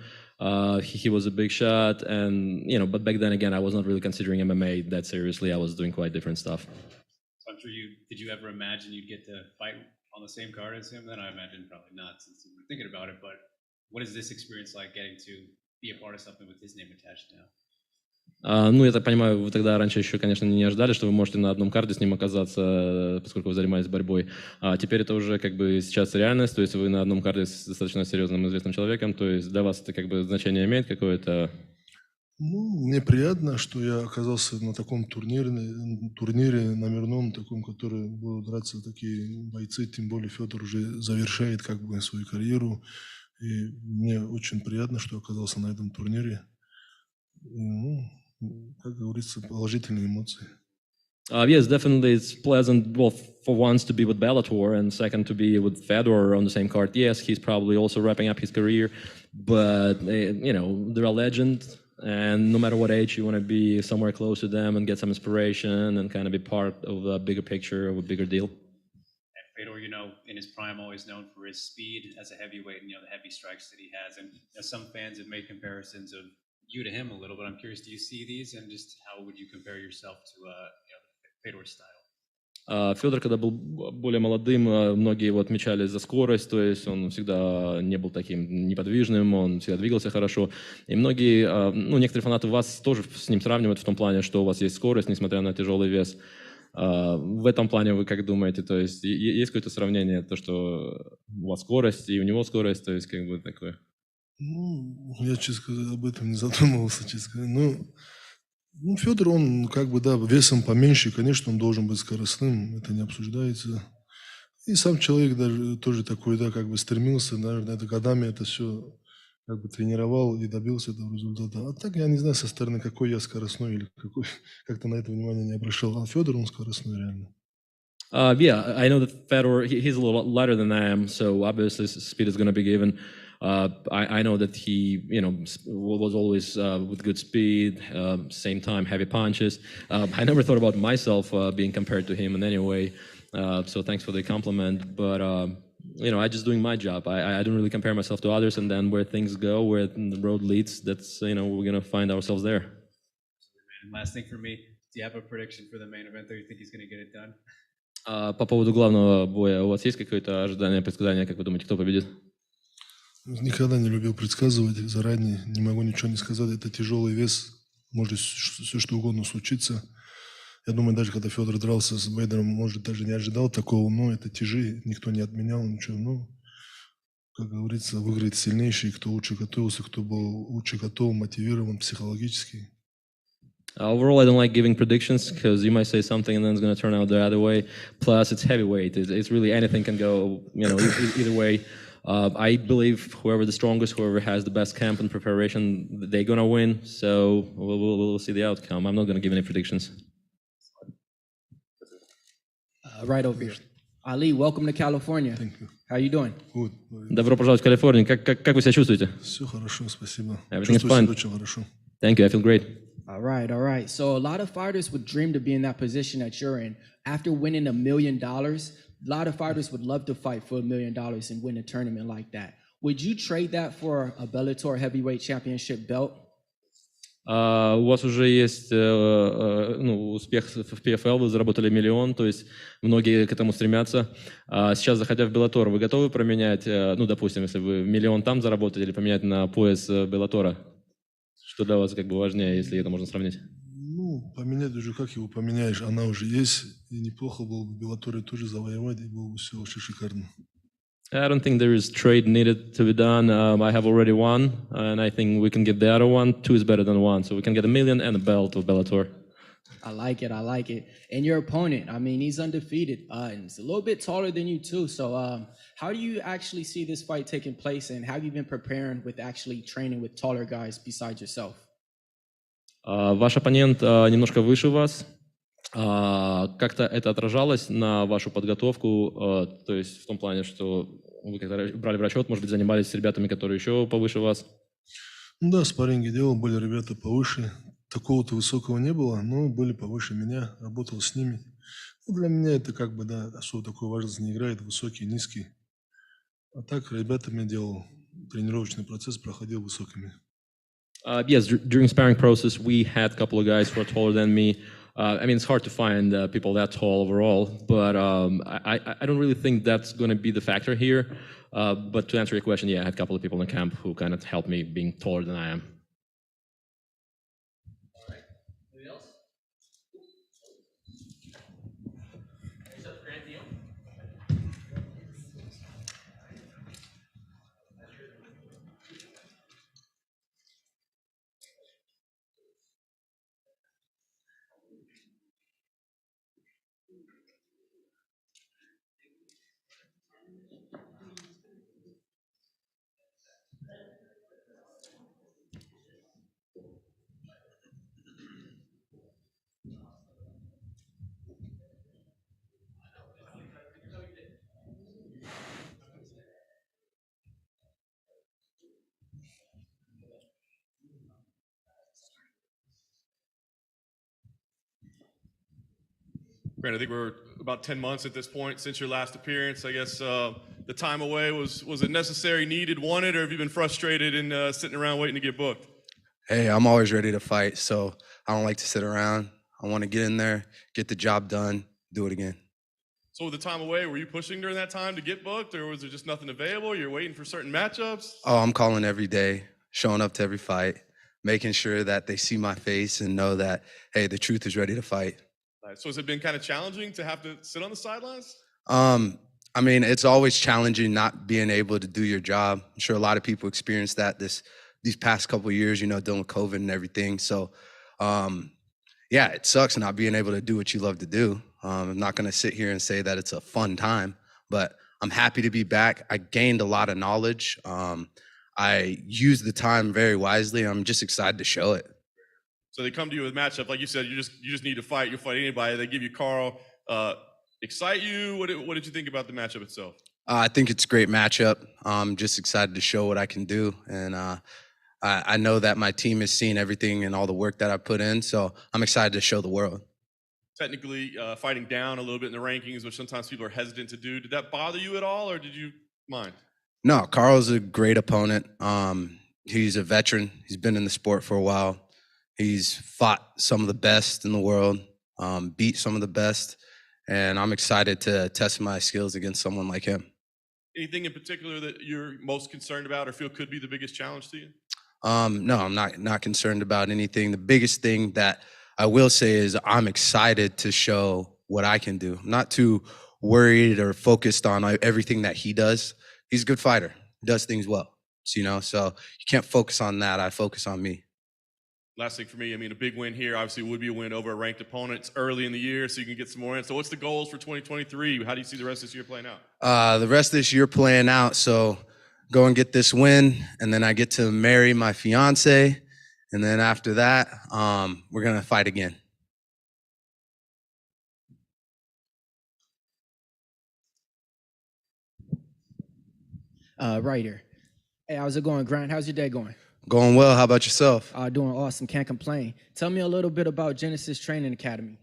He was a big shot, and but back then again, I was not really considering MMA that seriously. I was doing quite different stuff. So I'm sure did you ever imagine you'd get to fight on the same card as him? Then I imagine probably not, since you were thinking about it. But what is this experience like, getting to be a part of something with his name attached now? Я так понимаю, вы тогда раньше еще, конечно, не ожидали, что вы можете на одном карде с ним оказаться, поскольку вы занимаетесь борьбой. А теперь это уже как бы сейчас реальность, то есть вы на одном карде с достаточно серьезным известным человеком, то есть для вас это как бы значение имеет какое-то? Мне приятно, что я оказался на таком турнире номерном, таком, который будут драться такие бойцы, тем более Федор уже завершает как бы свою карьеру. И мне очень приятно, что оказался на этом турнире. И, как говорится, положительные эмоции. Yes, definitely it's pleasant, well, for once to be with Bellator and second to be with Fedor on the same card. Yes, he's probably also wrapping up his career, but they're a legend, and no matter what age, you want to be somewhere close to them and get some inspiration and kind of be part of a bigger picture, of a bigger deal. And Fedor, in his prime, always known for his speed as a heavyweight and the heavy strikes that he has. And some fans have made comparisons of you to him a little, but I'm curious, do you see these, and just how would you compare yourself to Fedor's style? Федор, когда был более молодым, многие его отмечали за скорость, то есть он всегда не был таким неподвижным, он всегда двигался хорошо. И многие, некоторые фанаты вас тоже с ним сравнивают в том плане, что у вас есть скорость, несмотря на тяжелый вес. В этом плане вы как думаете? То есть есть какое-то сравнение, то, что у вас скорость и у него скорость, то есть как бы такое? Ну, я, честно сказать, об этом не задумывался, честно сказать. Ну, Федор, он как бы, да, весом поменьше, конечно, он должен быть скоростным, это не обсуждается. И сам человек даже тоже такой, да, как бы стремился, наверное, это годами это все как бы тренировал и добился этого результата. А так я не знаю со стороны, какой я скоростной или какой, как-то на это внимание не обращал. А Федор, он скоростной реально. Yeah, I know that Fedor, he's a little lighter than I am, so obviously speed is going to be given. I know that he, was always with good speed, same time heavy punches. I never thought about myself being compared to him in any way, so thanks for the compliment. But I just doing my job. I don't really compare myself to others, and then where things go, where the road leads, that's we're going to find ourselves there. And last thing for me, do you have a prediction for the main event that you think he's going to get it done? По поводу главного боя, у вас есть какое-то ожидание, предсказание, как вы думаете, кто победит? Никогда не любил предсказывать заранее, не могу ничего не сказать. Это тяжелый вес, может все что угодно случиться. Я думаю, даже когда Федор дрался с Бейдером, может, даже не ожидал такого, но это тяжи, никто не отменял ничего. Ну, как говорится, выиграет сильнейший, кто лучше готовился, кто был лучше готов, мотивирован психологически. Overall, I don't like giving predictions because you might say something and then it's going to turn out the other way. Plus, it's heavyweight. It's really anything can go, either way. I believe whoever the strongest, whoever has the best camp and preparation, they're going to win. So we'll see the outcome. I'm not going to give any predictions. Right over here. Ali, welcome to California. Thank you. How you doing? Good. Добро пожаловать в Калифорнию. Как вы себя чувствуете? Все хорошо, спасибо. Everything is Чувствую fine. себя очень хорошо. Thank you. I feel great. All right. So a lot of fighters would dream to be in that position that you're in. After winning $1 million, a lot of fighters would love to fight for $1 million and win a tournament like that. Would you trade that for a Bellator heavyweight championship belt? У вас уже есть успех в PFL, вы заработали $1 миллион, то есть многие к этому стремятся. Сейчас, заходя в Bellator, вы готовы променять, допустим, если вы $1 миллион там заработаете, или поменять на пояс Bellator? Что для вас как бы важнее, если это можно сравнить? Ну, поменять уже, как его поменяешь, она уже есть, и неплохо было бы в Беллаторе тоже завоевать, и было бы все вообще шикарно. I don't think there is trade needed to be done. I have already one, and I think we can get the other one. Two is better than one, so we can get $1 million and a belt of Bellator. I like it. And your opponent, I mean, he's undefeated. And he's a little bit taller than you too. So how do you actually see this fight taking place, and how have you been preparing with actually training with taller guys besides yourself? Ваш оппонент немножко выше вас. Как-то это отражалось на вашу подготовку, то есть в том плане, что вы как-то брали в расчет, может быть, занимались с ребятами, которые еще повыше вас? Ну да, спарринги делал, были ребята повыше. Такого-то высокого не было, но были повыше меня, работал с ними. Ну, для меня это как бы, да, особо такой важности не играет, высокий, низкий. А так ребятами делал, тренировочный процесс проходил высокими. Yes, during sparring process, we had a couple of guys who are taller than me. I mean, it's hard to find people that tall overall, but I don't really think that's going to be the factor here. But to answer your question, yeah, I had a couple of people in the camp who kind of helped me being taller than I am. All right. Anybody else? Next up, Grant Neal. Grant, I think we're about 10 months at this point since your last appearance. I guess the time away, was it necessary, needed, wanted, or have you been frustrated and sitting around waiting to get booked? Hey, I'm always ready to fight, so I don't like to sit around. I want to get in there, get the job done, do it again. So with the time away, were you pushing during that time to get booked, or was there just nothing available? You're waiting for certain matchups? Oh, I'm calling every day, showing up to every fight, making sure that they see my face and know that, hey, the truth is ready to fight. So has it been kind of challenging to have to sit on the sidelines? I mean, it's always challenging not being able to do your job. I'm sure a lot of people experience that these past couple of years, dealing with COVID and everything. So, yeah, it sucks not being able to do what you love to do. I'm not going to sit here and say that it's a fun time, but I'm happy to be back. I gained a lot of knowledge. I used the time very wisely. I'm just excited to show it. So they come to you with a matchup, like you said, you just need to fight. You'll fight anybody. They give you Karl. Excite you? What did you think about the matchup itself? I think it's a great matchup. I'm just excited to show what I can do, and I know that my team has seen everything and all the work that I put in, so I'm excited to show the world. Technically, fighting down a little bit in the rankings, which sometimes people are hesitant to do. Did that bother you at all, or did you mind? No, Karl's a great opponent. He's a veteran. He's been in the sport for a while. He's fought some of the best in the world, beat some of the best, and I'm excited to test my skills against someone like him. Anything in particular that you're most concerned about or feel could be the biggest challenge to you? No, I'm not concerned about anything. The biggest thing that I will say is I'm excited to show what I can do. I'm not too worried or focused on everything that he does. He's a good fighter. He does things well, so you can't focus on that. I focus on me. Last thing for me, I mean, a big win here obviously would be a win over a ranked opponent. It's early in the year, so you can get some more in. So what's the goals for 2023? How do you see the rest of this year playing out? The rest of this year playing out, so go and get this win, and then I get to marry my fiance, and then after that, we're going to fight again. Right here. Hey, how's it going, Grant? How's your day going? Going well. How about yourself? Doing awesome. Can't complain. Tell me a little bit about Genesis Training Academy.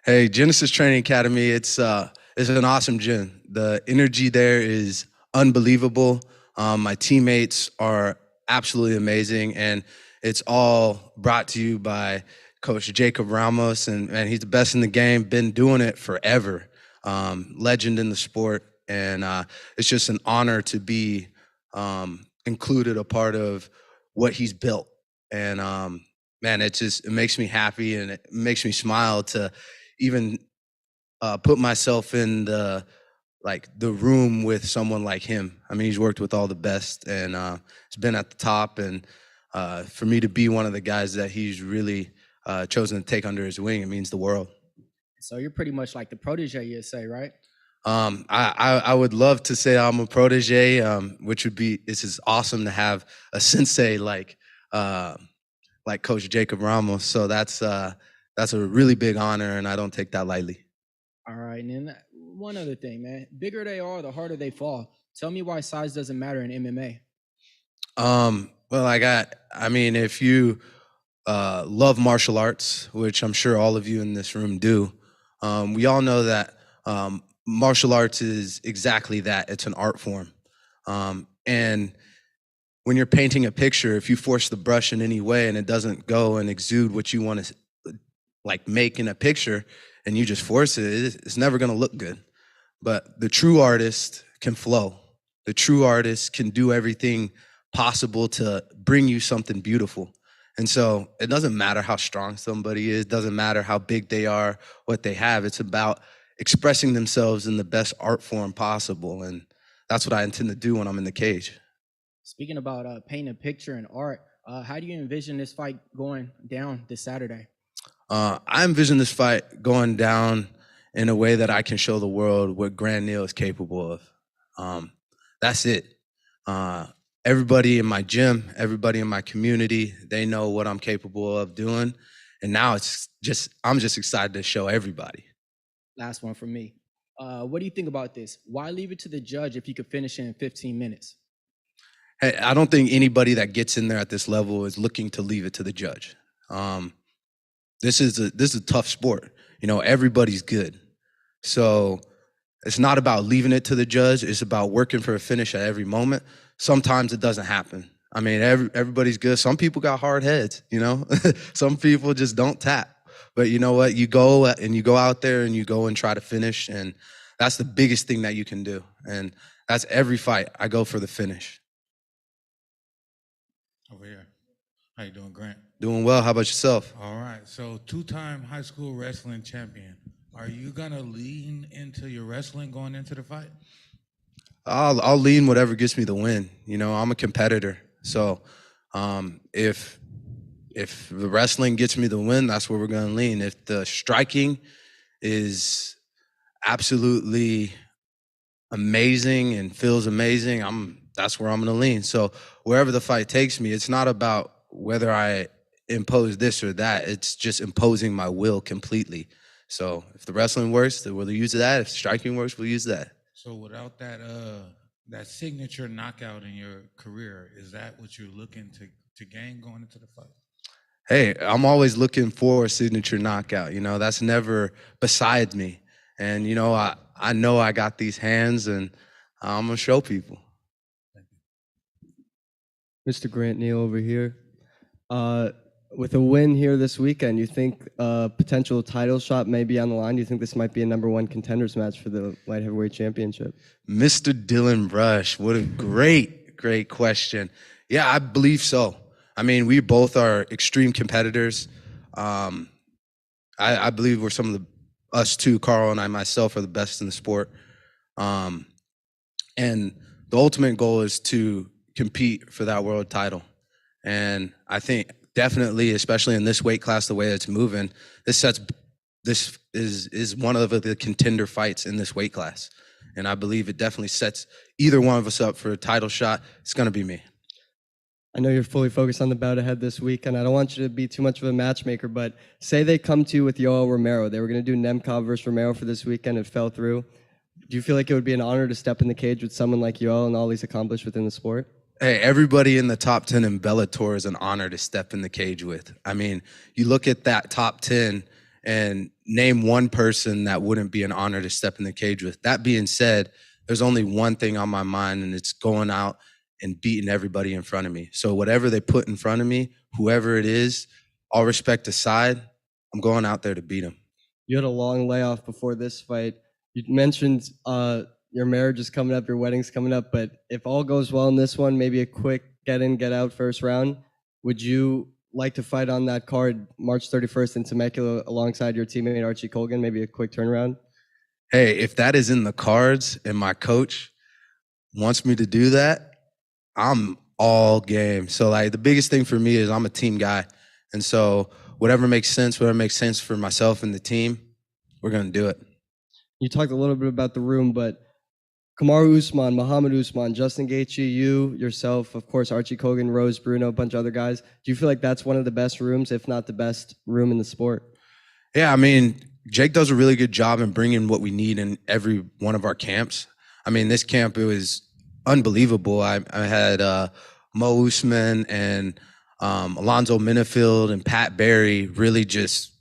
Hey, Genesis Training Academy, it's an awesome gym. The energy there is unbelievable. My teammates are absolutely amazing, and it's all brought to you by Coach Jacob Ramos, and he's the best in the game, been doing it forever. Legend in the sport, and it's just an honor to be included a part of what he's built. And man, it makes me happy, and it makes me smile to even put myself in the room with someone like him. I mean, he's worked with all the best, and he's been at the top. And for me to be one of the guys that he's really chosen to take under his wing, it means the world. So you're pretty much like the protege, you'd say, right? I would love to say I'm a protege, which would be, it's just awesome to have a sensei like Coach Jacob Ramos. So that's a really big honor, and I don't take that lightly. All right, and then one other thing, man. Bigger they are, the harder they fall. Tell me why size doesn't matter in MMA. Well, I mean, if you love martial arts, which I'm sure all of you in this room do, we all know that martial arts is exactly that. It's an art form. And when you're painting a picture, if you force the brush in any way and it doesn't go and exude what you want to make in a picture, and you just force it, it's never going to look good. But the true artist can flow. The true artist can do everything possible to bring you something beautiful. And so it doesn't matter how strong somebody is, doesn't matter how big they are, what they have. It's about expressing themselves in the best art form possible. And that's what I intend to do when I'm in the cage. Speaking about painting a picture and art, how do you envision this fight going down this Saturday? I envision this fight going down in a way that I can show the world what Neal is capable of. That's it. Everybody in my gym, everybody in my community, they know what I'm capable of doing. And now I'm just excited to show everybody. Last one from me. What do you think about this? Why leave it to the judge if you could finish in 15 minutes? Hey, I don't think anybody that gets in there at this level is looking to leave it to the judge. This is a tough sport. Everybody's good. So it's not about leaving it to the judge. It's about working for a finish at every moment. Sometimes it doesn't happen. I mean, everybody's good. Some people got hard heads, Some people just don't tap. But you know what? You go out there and you go and try to finish, and that's the biggest thing that you can do. And that's every fight. I go for the finish. Over here. How you doing, Grant? Doing well. How about yourself? All right. So 2-time high school wrestling champion. Are you gonna lean into your wrestling going into the fight? I'll lean whatever gets me the win. You know, I'm a competitor, so if the wrestling gets me the win, that's where we're gonna lean. If the striking is absolutely amazing and feels amazing, that's where I'm gonna lean. So wherever the fight takes me, it's not about whether I impose this or that. It's just imposing my will completely. So if the wrestling works, then we'll use that. If striking works, we'll use that. So without that signature knockout in your career, is that what you're looking to gain going into the fight? Hey, I'm always looking for a signature knockout. You know, that's never beside me. And, you know I got these hands, and I'm going to show people. Mr. Grant Neal over here. With a win here this weekend, you think a potential title shot may be on the line? Do you think this might be a #1 contenders match for the light heavyweight championship? Mr. Dylan Brush, what a great question. Yeah, I believe so. I mean, we both are extreme competitors. I believe we're us two, Karl and I myself, are the best in the sport. And the ultimate goal is to compete for that world title. And I think definitely, especially in this weight class, the way it's moving, this is one of the contender fights in this weight class. And I believe it definitely sets either one of us up for a title shot. It's going to be me. I know you're fully focused on the bout ahead this week, and I don't want you to be too much of a matchmaker, but say they come to you with Yoel Romero. They were going to do Nemkov versus Romero for this weekend. It fell through. Do you feel like it would be an honor to step in the cage with someone like Yoel and all he's accomplished within the sport? Hey, everybody in the top 10 in Bellator is an honor to step in the cage with. I mean, you look at that top 10 and name one person that wouldn't be an honor to step in the cage with. That being said, there's only one thing on my mind, and it's going out and beating everybody in front of me. So whatever they put in front of me, whoever it is, all respect aside, I'm going out there to beat them. You had a long layoff before this fight. You mentioned your marriage is coming up, your wedding's coming up, but if all goes well in this one, maybe a quick get in, get out first round, would you like to fight on that card March 31st in Temecula alongside your teammate Archie Colgan, maybe a quick turnaround? Hey, if that is in the cards and my coach wants me to do that, I'm all game. So like the biggest thing for me is I'm a team guy. And so whatever makes sense for myself and the team, we're going to do it. You talked a little bit about the room, but Kamaru Usman, Muhammad Usman, Justin Gaethje, you, yourself, of course, Archie Colgan, Rose Bruno, a bunch of other guys. Do you feel like that's one of the best rooms, if not the best room in the sport? Yeah, I mean, Jake does a really good job in bringing what we need in every one of our camps. I mean, this camp, it was unbelievable. I had Mo Usman and Alonzo Minifield and Pat Barry really just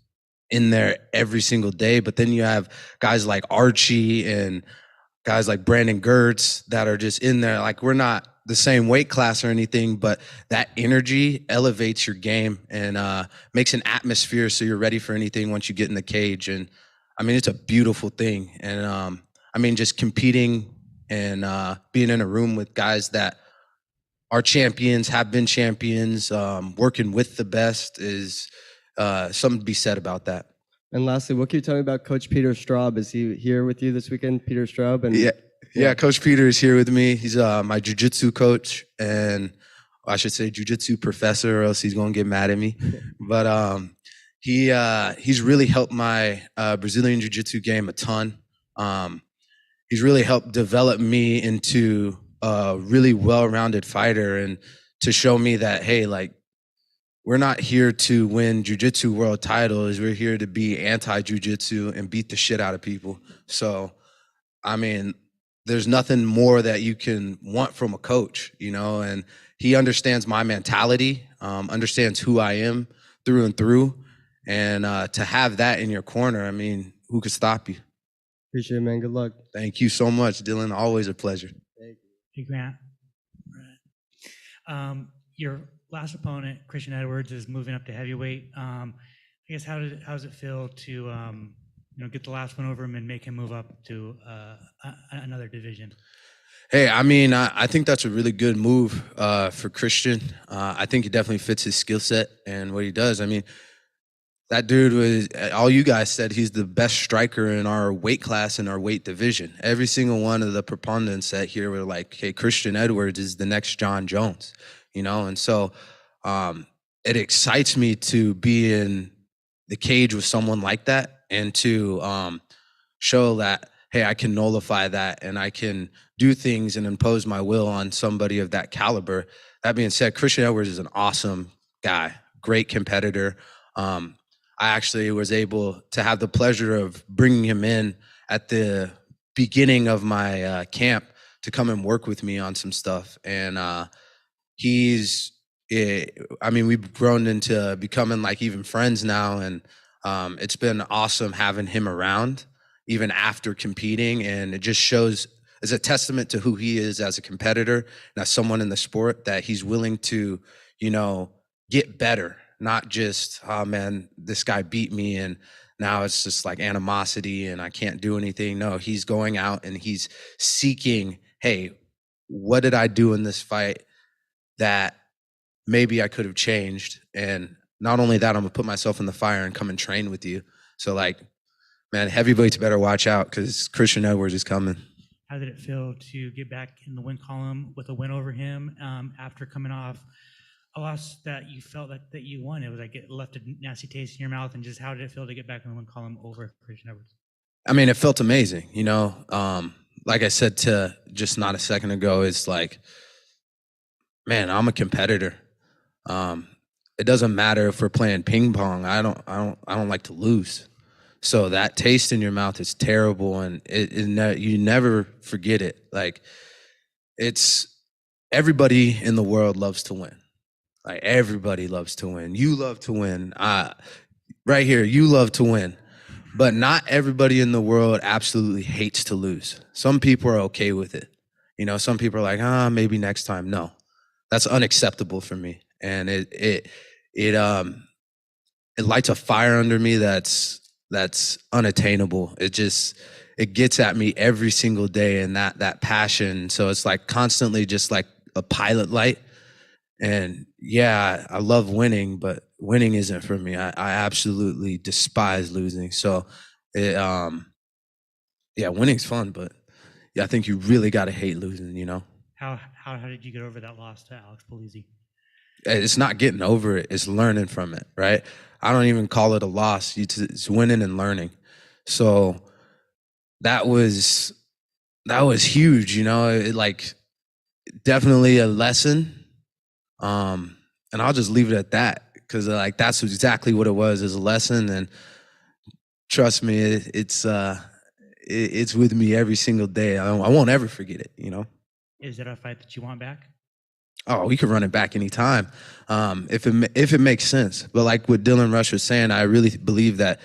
in there every single day. But then you have guys like Archie and guys like Brandon Gertz that are just in there. Like, we're not the same weight class or anything, but that energy elevates your game and makes an atmosphere so you're ready for anything once you get in the cage. And I mean, it's a beautiful thing. And I mean, just competing and being in a room with guys that are champions, have been champions, working with the best is something to be said about that. And lastly, what can you tell me about Coach Peter Straub? Is he here with you this weekend, Peter Straub? And yeah, Coach Peter is here with me. He's my jiu-jitsu coach, and I should say jiu-jitsu professor, or else he's going to get mad at me. But he's really helped my Brazilian jiu-jitsu game a ton. He's really helped develop me into a really well-rounded fighter, and to show me that, hey, like, we're not here to win jiu-jitsu world titles. We're here to be anti-jiu-jitsu and beat the shit out of people. So, I mean, there's nothing more that you can want from a coach, you know, and he understands my mentality, understands who I am through and through. And to have that in your corner, I mean, who could stop you? Appreciate it, man. Good luck. Thank you so much, Dylan. Always a pleasure. Thank you. Hey, Grant. Your last opponent, Christian Edwards, is moving up to heavyweight. I guess how does it feel to get the last one over him and make him move up to another division? Hey, I mean, I think that's a really good move for Christian. I think it definitely fits his skill set and what he does. I mean, That dude was, all you guys said, he's the best striker in our weight class, in our weight division. Every single one of the proponents that here were like, hey, Christian Edwards is the next John Jones, you know? And so it excites me to be in the cage with someone like that and to show that, hey, I can nullify that and I can do things and impose my will on somebody of that caliber. That being said, Christian Edwards is an awesome guy, great competitor. I actually was able to have the pleasure of bringing him in at the beginning of my camp to come and work with me on some stuff. And we've grown into becoming like even friends now. And it's been awesome having him around even after competing. And it just shows, as a testament to who he is as a competitor and as someone in the sport, that he's willing to, you know, get better. Not just, oh man, this guy beat me and now it's just like animosity and I can't do anything. No, he's going out and he's seeking, hey, what did I do in this fight that maybe I could have changed? And not only that, I'm gonna put myself in the fire and come and train with you. So like, man, heavyweights better watch out because Christian Edwards is coming. How did it feel to get back in the win column with a win over him after coming off a loss that you felt that you won? It was like it left a nasty taste in your mouth, and just how did it feel to get back in the win column over Christian Edwards? I mean, it felt amazing, you know. Like I said to just not a second ago, it's like, man, I'm a competitor. It doesn't matter if we're playing ping pong. I don't like to lose. So that taste in your mouth is terrible, and you never forget it. Like, it's everybody in the world loves to win. Like everybody loves to win. You love to win. Right here, you love to win. But not everybody in the world absolutely hates to lose. Some people are okay with it. You know, some people are like, maybe next time. No, that's unacceptable for me. And it lights a fire under me that's unattainable. It gets at me every single day, and that passion. So it's like constantly just like a pilot light. And yeah, I love winning, but winning isn't for me. I absolutely despise losing. So winning's fun, but yeah, I think you really got to hate losing, you know? How did you get over that loss to Alex Polizzi? It's not getting over it. It's learning from it, right? I don't even call it a loss. It's winning and learning. So that was huge, you know? It like definitely a lesson. And I'll just leave it at that because like that's exactly what it was, is a lesson. And trust me, it's with me every single day. I won't ever forget it, you know? Is it a fight that you want back? Oh, we could run it back anytime, if it makes sense. But like what Dylan Rush was saying, I really believe that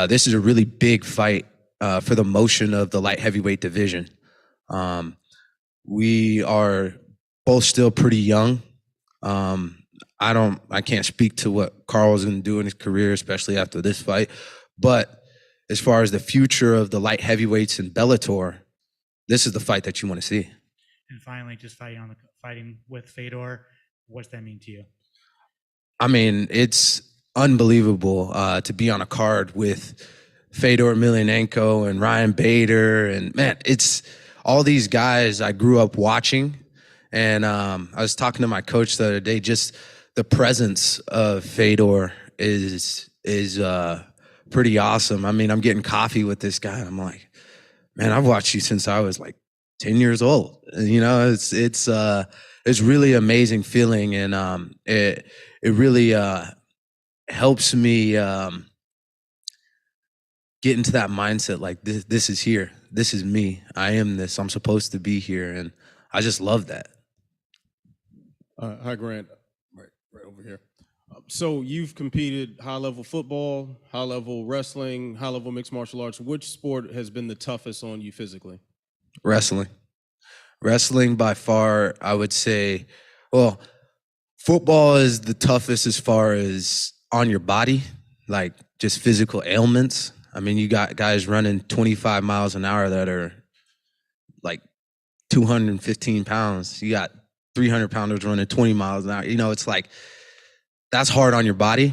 this is a really big fight for the motion of the light heavyweight division. We are both still pretty young. I can't speak to what Karl is going to do in his career, especially after this fight. But as far as the future of the light heavyweights in Bellator, this is the fight that you want to see. And finally, just fighting with Fedor, what's that mean to you? I mean, it's unbelievable to be on a card with Fedor Emelianenko and Ryan Bader, and man, it's all these guys I grew up watching. And I was talking to my coach the other day, just the presence of Fedor is pretty awesome. I mean, I'm getting coffee with this guy. I'm like, man, I've watched you since I was like 10 years old. You know, it's really amazing feeling. And it really helps me get into that mindset. Like this is here. This is me. I am this. I'm supposed to be here. And I just love that. Hi, Grant. Right over here. So you've competed high-level football, high-level wrestling, high-level mixed martial arts. Which sport has been the toughest on you physically? Wrestling. Wrestling by far, I would say. Well, football is the toughest as far as on your body, like just physical ailments. I mean, you got guys running 25 miles an hour that are like 215 pounds. You got 300-pounders running 20 miles an hour. You know, it's like, that's hard on your body.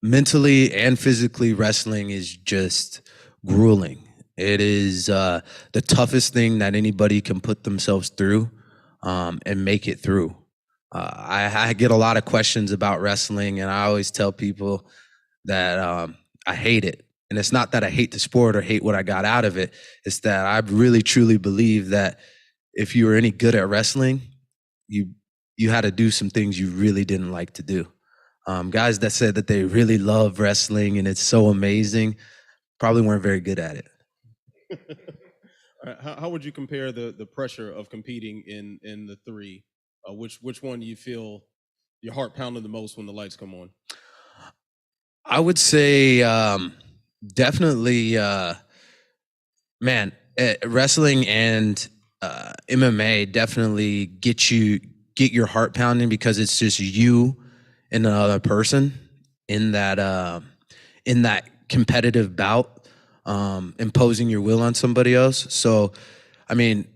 mentally and physically, wrestling is just grueling. It is the toughest thing that anybody can put themselves through and make it through. I get a lot of questions about wrestling, and I always tell people that I hate it. And it's not that I hate the sport or hate what I got out of it. It's that I really, truly believe that if you were any good at wrestling, you had to do some things you really didn't like to do. Guys that said that they really love wrestling and it's so amazing probably weren't very good at it. How would you compare the pressure of competing in the three? Which one do you feel your heart pounding the most when the lights come on? I would say definitely, wrestling and MMA definitely get your heart pounding because it's just you and another person in that competitive bout, imposing your will on somebody else. So, I mean,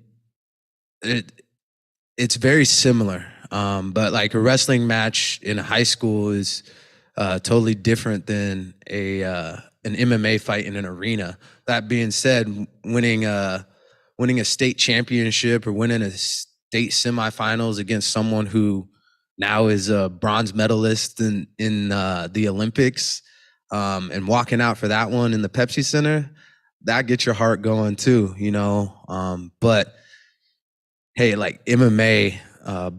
it's very similar, but like a wrestling match in high school is totally different than an MMA fight in an arena. That being said, winning a state championship or winning a state semifinals against someone who now is a bronze medalist in the Olympics, and walking out for that one in the Pepsi Center, that gets your heart going too, you know. But hey, like MMA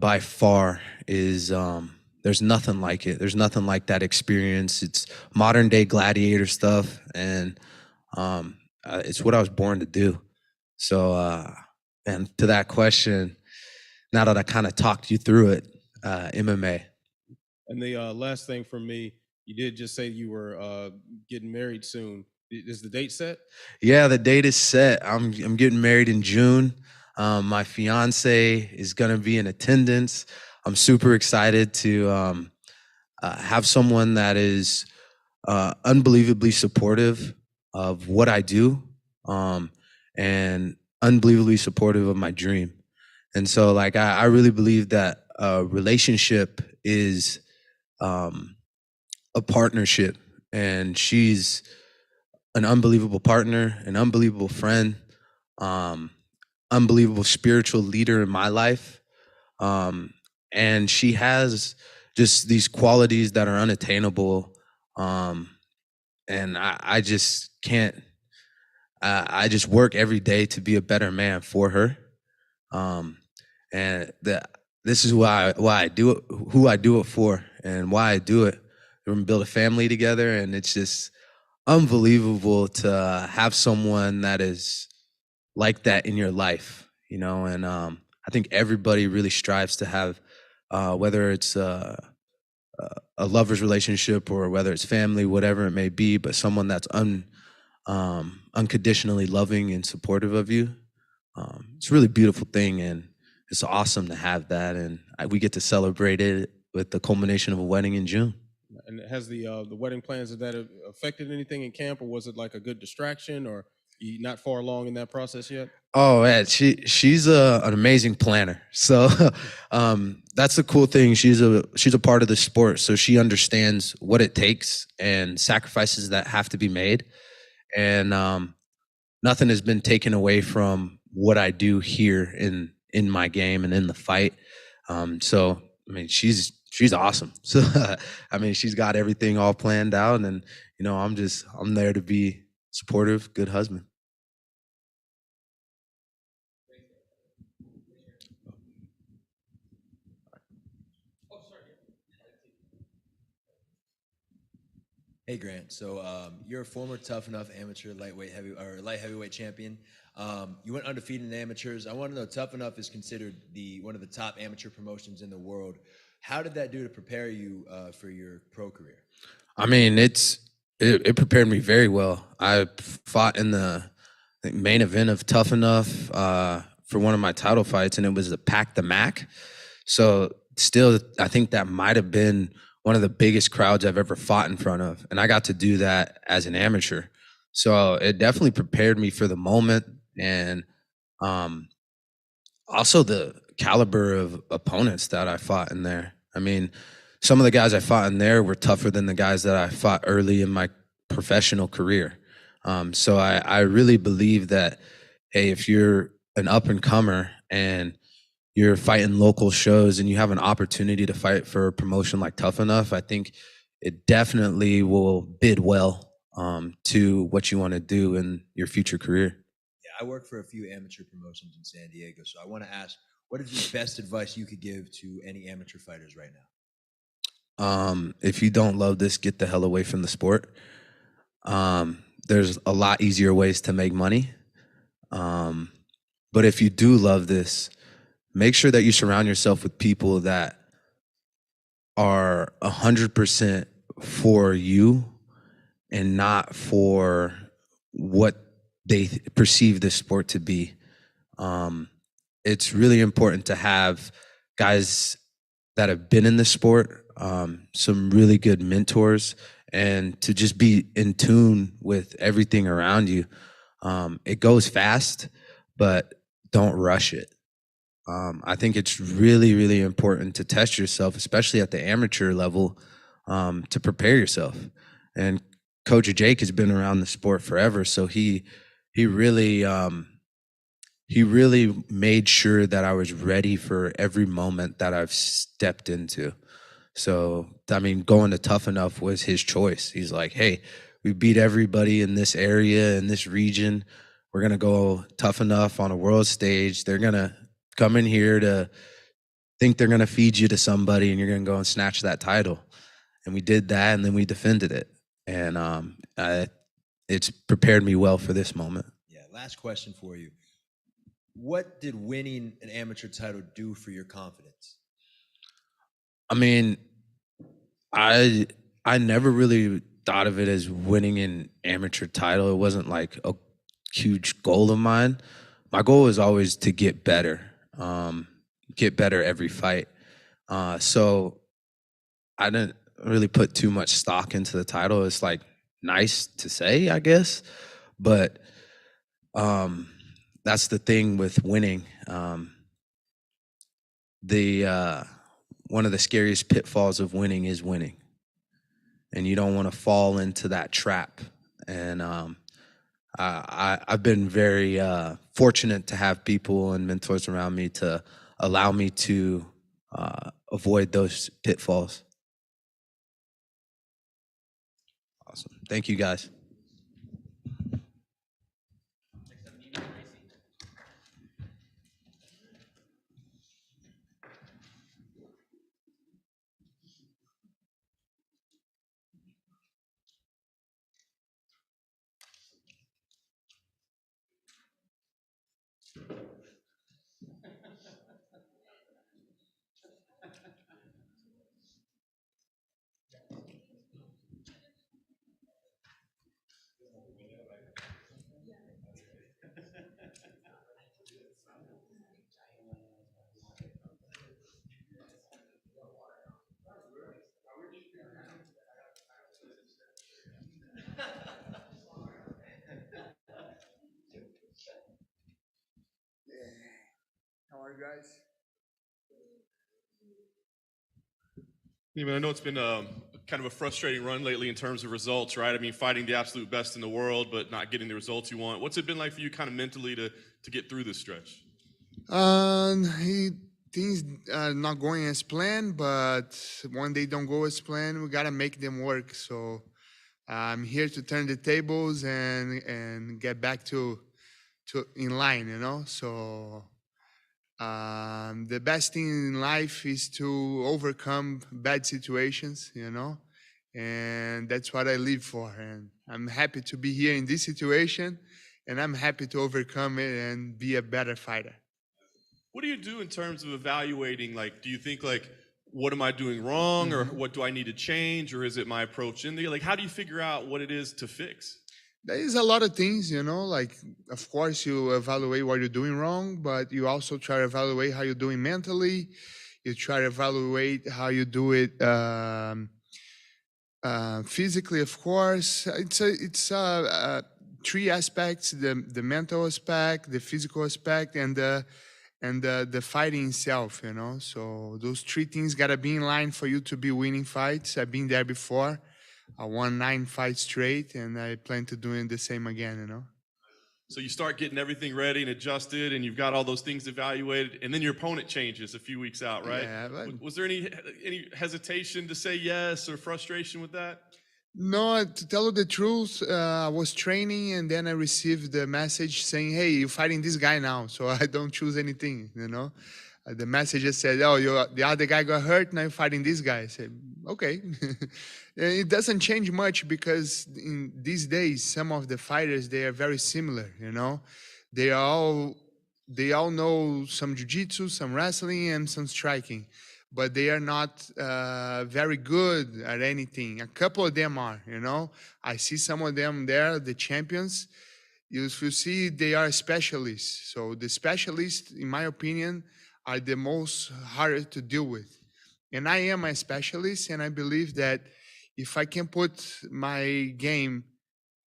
by far is there's nothing like it. There's nothing like that experience. It's modern day gladiator stuff, and it's what I was born to do. So, and to that question, now that I kind of talked you through it, MMA. And the last thing for me, you did just say you were getting married soon. Is the date set? Yeah, the date is set. I'm getting married in June. My fiance is gonna be in attendance. I'm super excited to have someone that is unbelievably supportive of what I do, and unbelievably supportive of my dream. And so, like, I really believe that a relationship is a partnership, and she's an unbelievable partner, an unbelievable friend, unbelievable spiritual leader in my life. And she has just these qualities that are unattainable. And I just can't, I just work every day to be a better man for her. And this is why I do it, who I do it for, and why I do it. We're gonna build a family together, and it's just unbelievable to have someone that is like that in your life, you know. And I think everybody really strives to have, whether it's a lover's relationship or whether it's family, whatever it may be, but someone that's unconditionally loving and supportive of you. It's a really beautiful thing, and it's awesome to have that, and we get to celebrate it with the culmination of a wedding in June. And has the wedding plans, has that affected anything in camp, or was it like a good distraction, or you not far along in that process yet? Oh, yeah, she's an amazing planner. So that's the cool thing. She's a part of the sport, so she understands what it takes and sacrifices that have to be made. And nothing has been taken away from what I do here in my game and in the fight. So I mean, she's awesome. So I mean, she's got everything all planned out, and you know, I'm there to be supportive, good husband. Hey Grant, so you're a former Tough Enough amateur light heavyweight champion. You went undefeated in amateurs. I want to know, Tough Enough is considered one of the top amateur promotions in the world. How did that do to prepare you for your pro career? I mean, it prepared me very well. I fought in the main event of Tough Enough for one of my title fights, and it was the Pack the Mac. So still, I think that might have been one of the biggest crowds I've ever fought in front of. And I got to do that as an amateur. So it definitely prepared me for the moment. And also the caliber of opponents that I fought in there. I mean, some of the guys I fought in there were tougher than the guys that I fought early in my professional career. So I really believe that, hey, if you're an up and comer and you're fighting local shows and you have an opportunity to fight for a promotion like Tough Enough, I think it definitely will bid well to what you want to do in your future career. Yeah, I work for a few amateur promotions in San Diego, so I want to ask, what is the best advice you could give to any amateur fighters right now? If you don't love this, get the hell away from the sport. There's a lot easier ways to make money. But if you do love this, make sure that you surround yourself with people that are 100% for you and not for what they perceive the sport to be. It's really important to have guys that have been in the sport, some really good mentors, and to just be in tune with everything around you. It goes fast, but don't rush it. I think it's really, really important to test yourself, especially at the amateur level, to prepare yourself. And Coach Jake has been around the sport forever, so he really made sure that I was ready for every moment that I've stepped into. So, I mean, going to Tough Enough was his choice. He's like, hey, we beat everybody in this area, in this region. We're going to go Tough Enough on a world stage. They're going to come in here to think they're going to feed you to somebody, and you're going to go and snatch that title. And we did that, and then we defended it. And it's prepared me well for this moment. Yeah, last question for you. What did winning an amateur title do for your confidence? I mean, I never really thought of it as winning an amateur title. It wasn't like a huge goal of mine. My goal was always to get better every fight. So I didn't really put too much stock into the title. It's like nice to say, I guess, but that's the thing with winning. One of the scariest pitfalls of winning is winning, and you don't want to fall into that trap. And I've been very fortunate to have people and mentors around me to allow me to avoid those pitfalls. Awesome. Thank you, guys. How are you guys? Neiman, I know it's been kind of a frustrating run lately in terms of results, right? I mean, fighting the absolute best in the world, but not getting the results you want. What's it been like for you kind of mentally to get through this stretch? Things are not going as planned, but when they don't go as planned, we got to make them work. So I'm here to turn the tables and get back to in line, you know? So the best thing in life is to overcome bad situations, you know? And that's what I live for. And I'm happy to be here in this situation, and I'm happy to overcome it and be a better fighter. What do you do in terms of evaluating, like, do you think, like, what am I doing wrong, or what do I need to change, or is it my approach in there? Like, how do you figure out what it is to fix? There is a lot of things, you know, like, of course, you evaluate what you're doing wrong, but you also try to evaluate how you're doing mentally. You try to evaluate how you do it physically, of course. It's three aspects: the mental aspect, the physical aspect, and the and the fighting itself, you know. So those three things gotta be in line for you to be winning fights. I've been there before. I won 9 fights straight, and I plan to doing the same again, you know. So you start getting everything ready and adjusted, and you've got all those things evaluated, and then your opponent changes a few weeks out, right? Yeah, Was there any hesitation to say yes or frustration with that? No, to tell you the truth, I was training and then I received the message saying, hey, you're fighting this guy now. So I don't choose anything, you know. The message just said, oh, the other guy got hurt, now you're fighting this guy. I said, okay. It doesn't change much because in these days, some of the fighters, they are very similar, you know. They all know some jiu-jitsu, some wrestling, and some striking. But they are not very good at anything. A couple of them are, you know. I see some of them there, the champions. If you see, they are specialists. So the specialists, in my opinion, are the most harder to deal with. And I am a specialist, and I believe that if I can put my game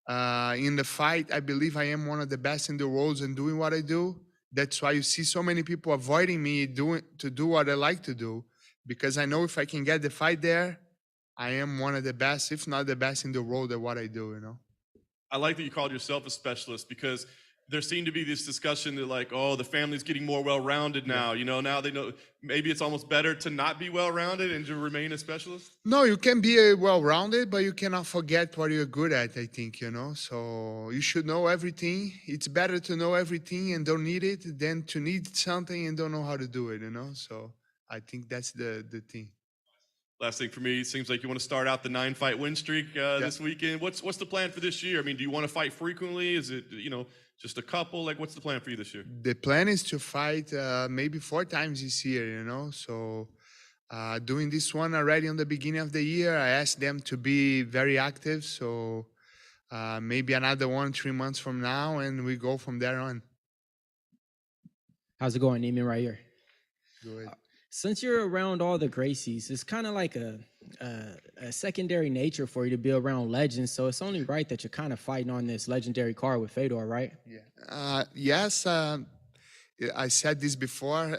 in the fight, I believe I am one of the best in the world in doing what I do. That's why you see so many people avoiding me to do what I like to do. Because I know if I can get the fight there, I am one of the best, if not the best in the world at what I do, you know. I like that you called yourself a specialist because there seemed to be this discussion that like, oh, the family's getting more well-rounded now. You know, now they know maybe it's almost better to not be well-rounded and to remain a specialist. No, you can be well-rounded, but you cannot forget what you're good at, I think, you know. So you should know everything. It's better to know everything and don't need it than to need something and don't know how to do it, you know. So I think that's the thing. Last thing for me, it seems like you want to start out the 9-fight win streak this weekend. What's the plan for this year? I mean, do you want to fight frequently? Is it, you know, just a couple? Like, what's the plan for you this year? The plan is to fight maybe 4 times this year, you know. So doing this one already on the beginning of the year, I asked them to be very active. So maybe another 1-3 months from now, and we go from there on. How's it going, Neiman, right here? Good. Since you're around all the Gracies, it's kind of like a secondary nature for you to be around legends. So it's only right that you're kind of fighting on this legendary card with Fedor, right? Yeah. Yes. I said this before.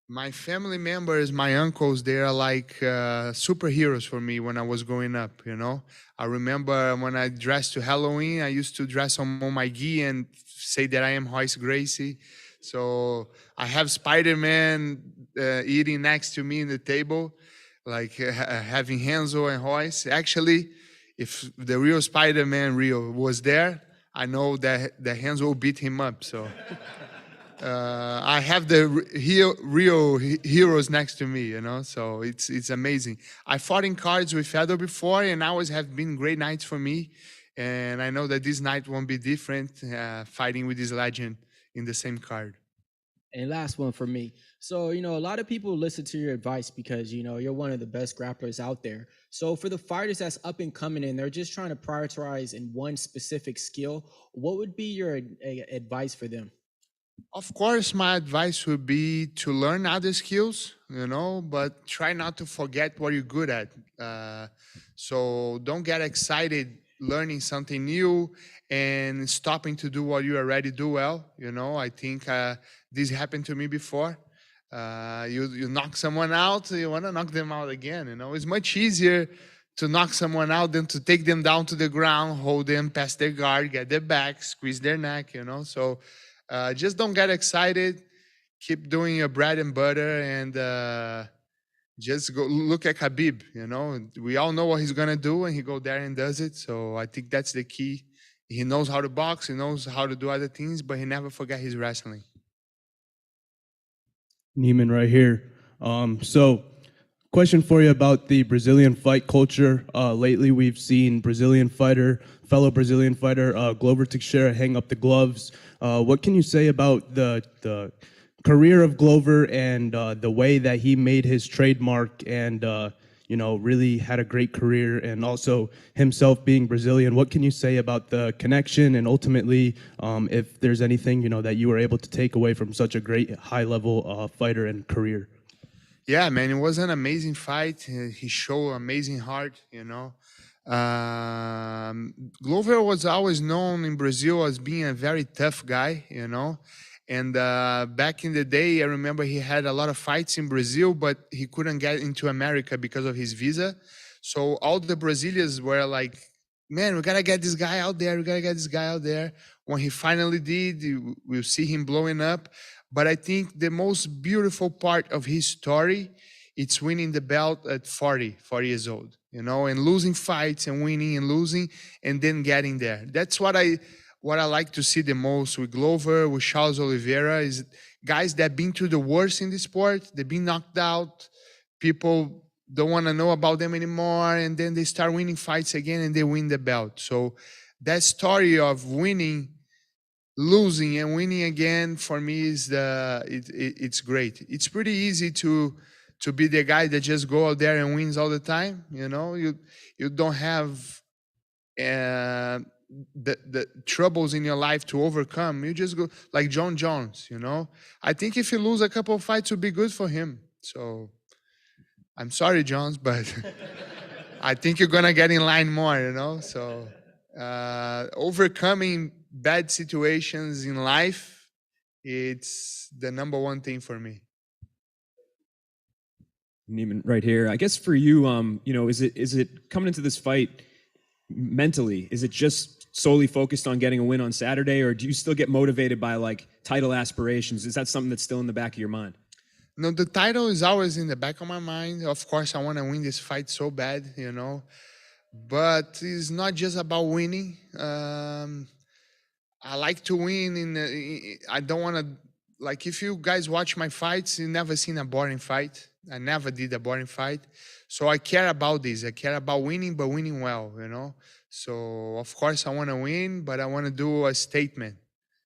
My family members, my uncles, they are like superheroes for me when I was growing up, you know. I remember when I dressed to Halloween, I used to dress on my gi and say that I am Royce Gracie. So I have Spider-Man eating next to me in the table, like having Hanzo and Royce. Actually, if the real Spider-Man was there, I know that Hanzo will beat him up. So I have the real heroes next to me, you know. So it's amazing. I fought in cards with Fedor before, and always have been great nights for me. And I know that this night won't be different, fighting with this legend in the same card. And last one for me. So, you know, a lot of people listen to your advice because, you know, you're one of the best grapplers out there. So for the fighters that's up and coming in, they're just trying to prioritize in one specific skill. What would be your advice for them? Of course, my advice would be to learn other skills, you know, but try not to forget what you're good at. So don't get excited learning something new and stopping to do what you already do well. You know, I think this happened to me before. You knock someone out, you want to knock them out again. You know, it's much easier to knock someone out than to take them down to the ground, hold them past their guard, get their back, squeeze their neck, you know. So just don't get excited. Keep doing your bread and butter, and just go look at Khabib. You know, we all know what he's gonna do, and he go there and does it. So I think that's the key. He knows how to box, he knows how to do other things, but he never forget his wrestling. Neiman right here. So question for you about the Brazilian fight culture. Lately we've seen fellow Brazilian fighter, Glover Teixeira hang up the gloves. What can you say about the career of Glover and the way that he made his trademark and you know, really had a great career, and also himself being Brazilian? What can you say about the connection, and ultimately if there's anything, you know, that you were able to take away from such a great high-level fighter and career? Yeah, man, it was an amazing fight. He showed amazing heart, you know. Glover was always known in Brazil as being a very tough guy, you know. And back in the day, I remember he had a lot of fights in Brazil, but he couldn't get into America because of his visa. So all the Brazilians were like, man, we got to get this guy out there. We got to get this guy out there. When he finally did, we'll see him blowing up. But I think the most beautiful part of his story, it's winning the belt at 40 years old, you know, and losing fights and winning and losing and then getting there. That's what I like to see the most with Glover, with Charles Oliveira, is guys that been through the worst in the sport. They've been knocked out. People don't want to know about them anymore, and then they start winning fights again and they win the belt. So that story of winning, losing and winning again, for me is it's great. It's pretty easy to be the guy that just go out there and wins all the time. You know, you don't have the troubles in your life to overcome. You just go like John Jones. You know, I think if you lose a couple of fights, it would be good for him. So I'm sorry, Jones, but I think you're gonna get in line more. You know, so overcoming bad situations in life, it's the number one thing for me. Neiman, right here. I guess for you, you know, is it coming into this fight mentally? Is it just solely focused on getting a win on Saturday, or do you still get motivated by like title aspirations? Is that something that's still in the back of your mind? No, the title is always in the back of my mind. Of course, I want to win this fight so bad, you know, but it's not just about winning. I like to win. I don't want to, like, if you guys watch my fights, you never seen a boring fight. I never did a boring fight. So I care about this. I care about winning, but winning well, you know. So, of course, I want to win, but I want to do a statement.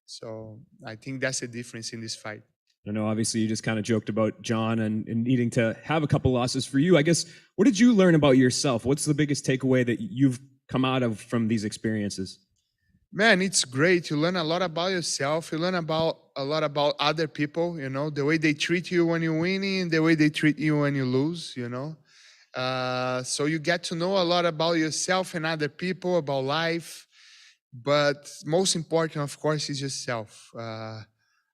So I think that's the difference in this fight. I know, obviously, you just kind of joked about John and needing to have a couple losses for you. I guess, what did you learn about yourself? What's the biggest takeaway that you've come out of from these experiences? Man, it's great. You learn a lot about yourself. You learn a lot about other people, you know, the way they treat you when you're winning and the way they treat you when you lose, you know. So you get to know a lot about yourself and other people, about life. But most important, of course, is yourself.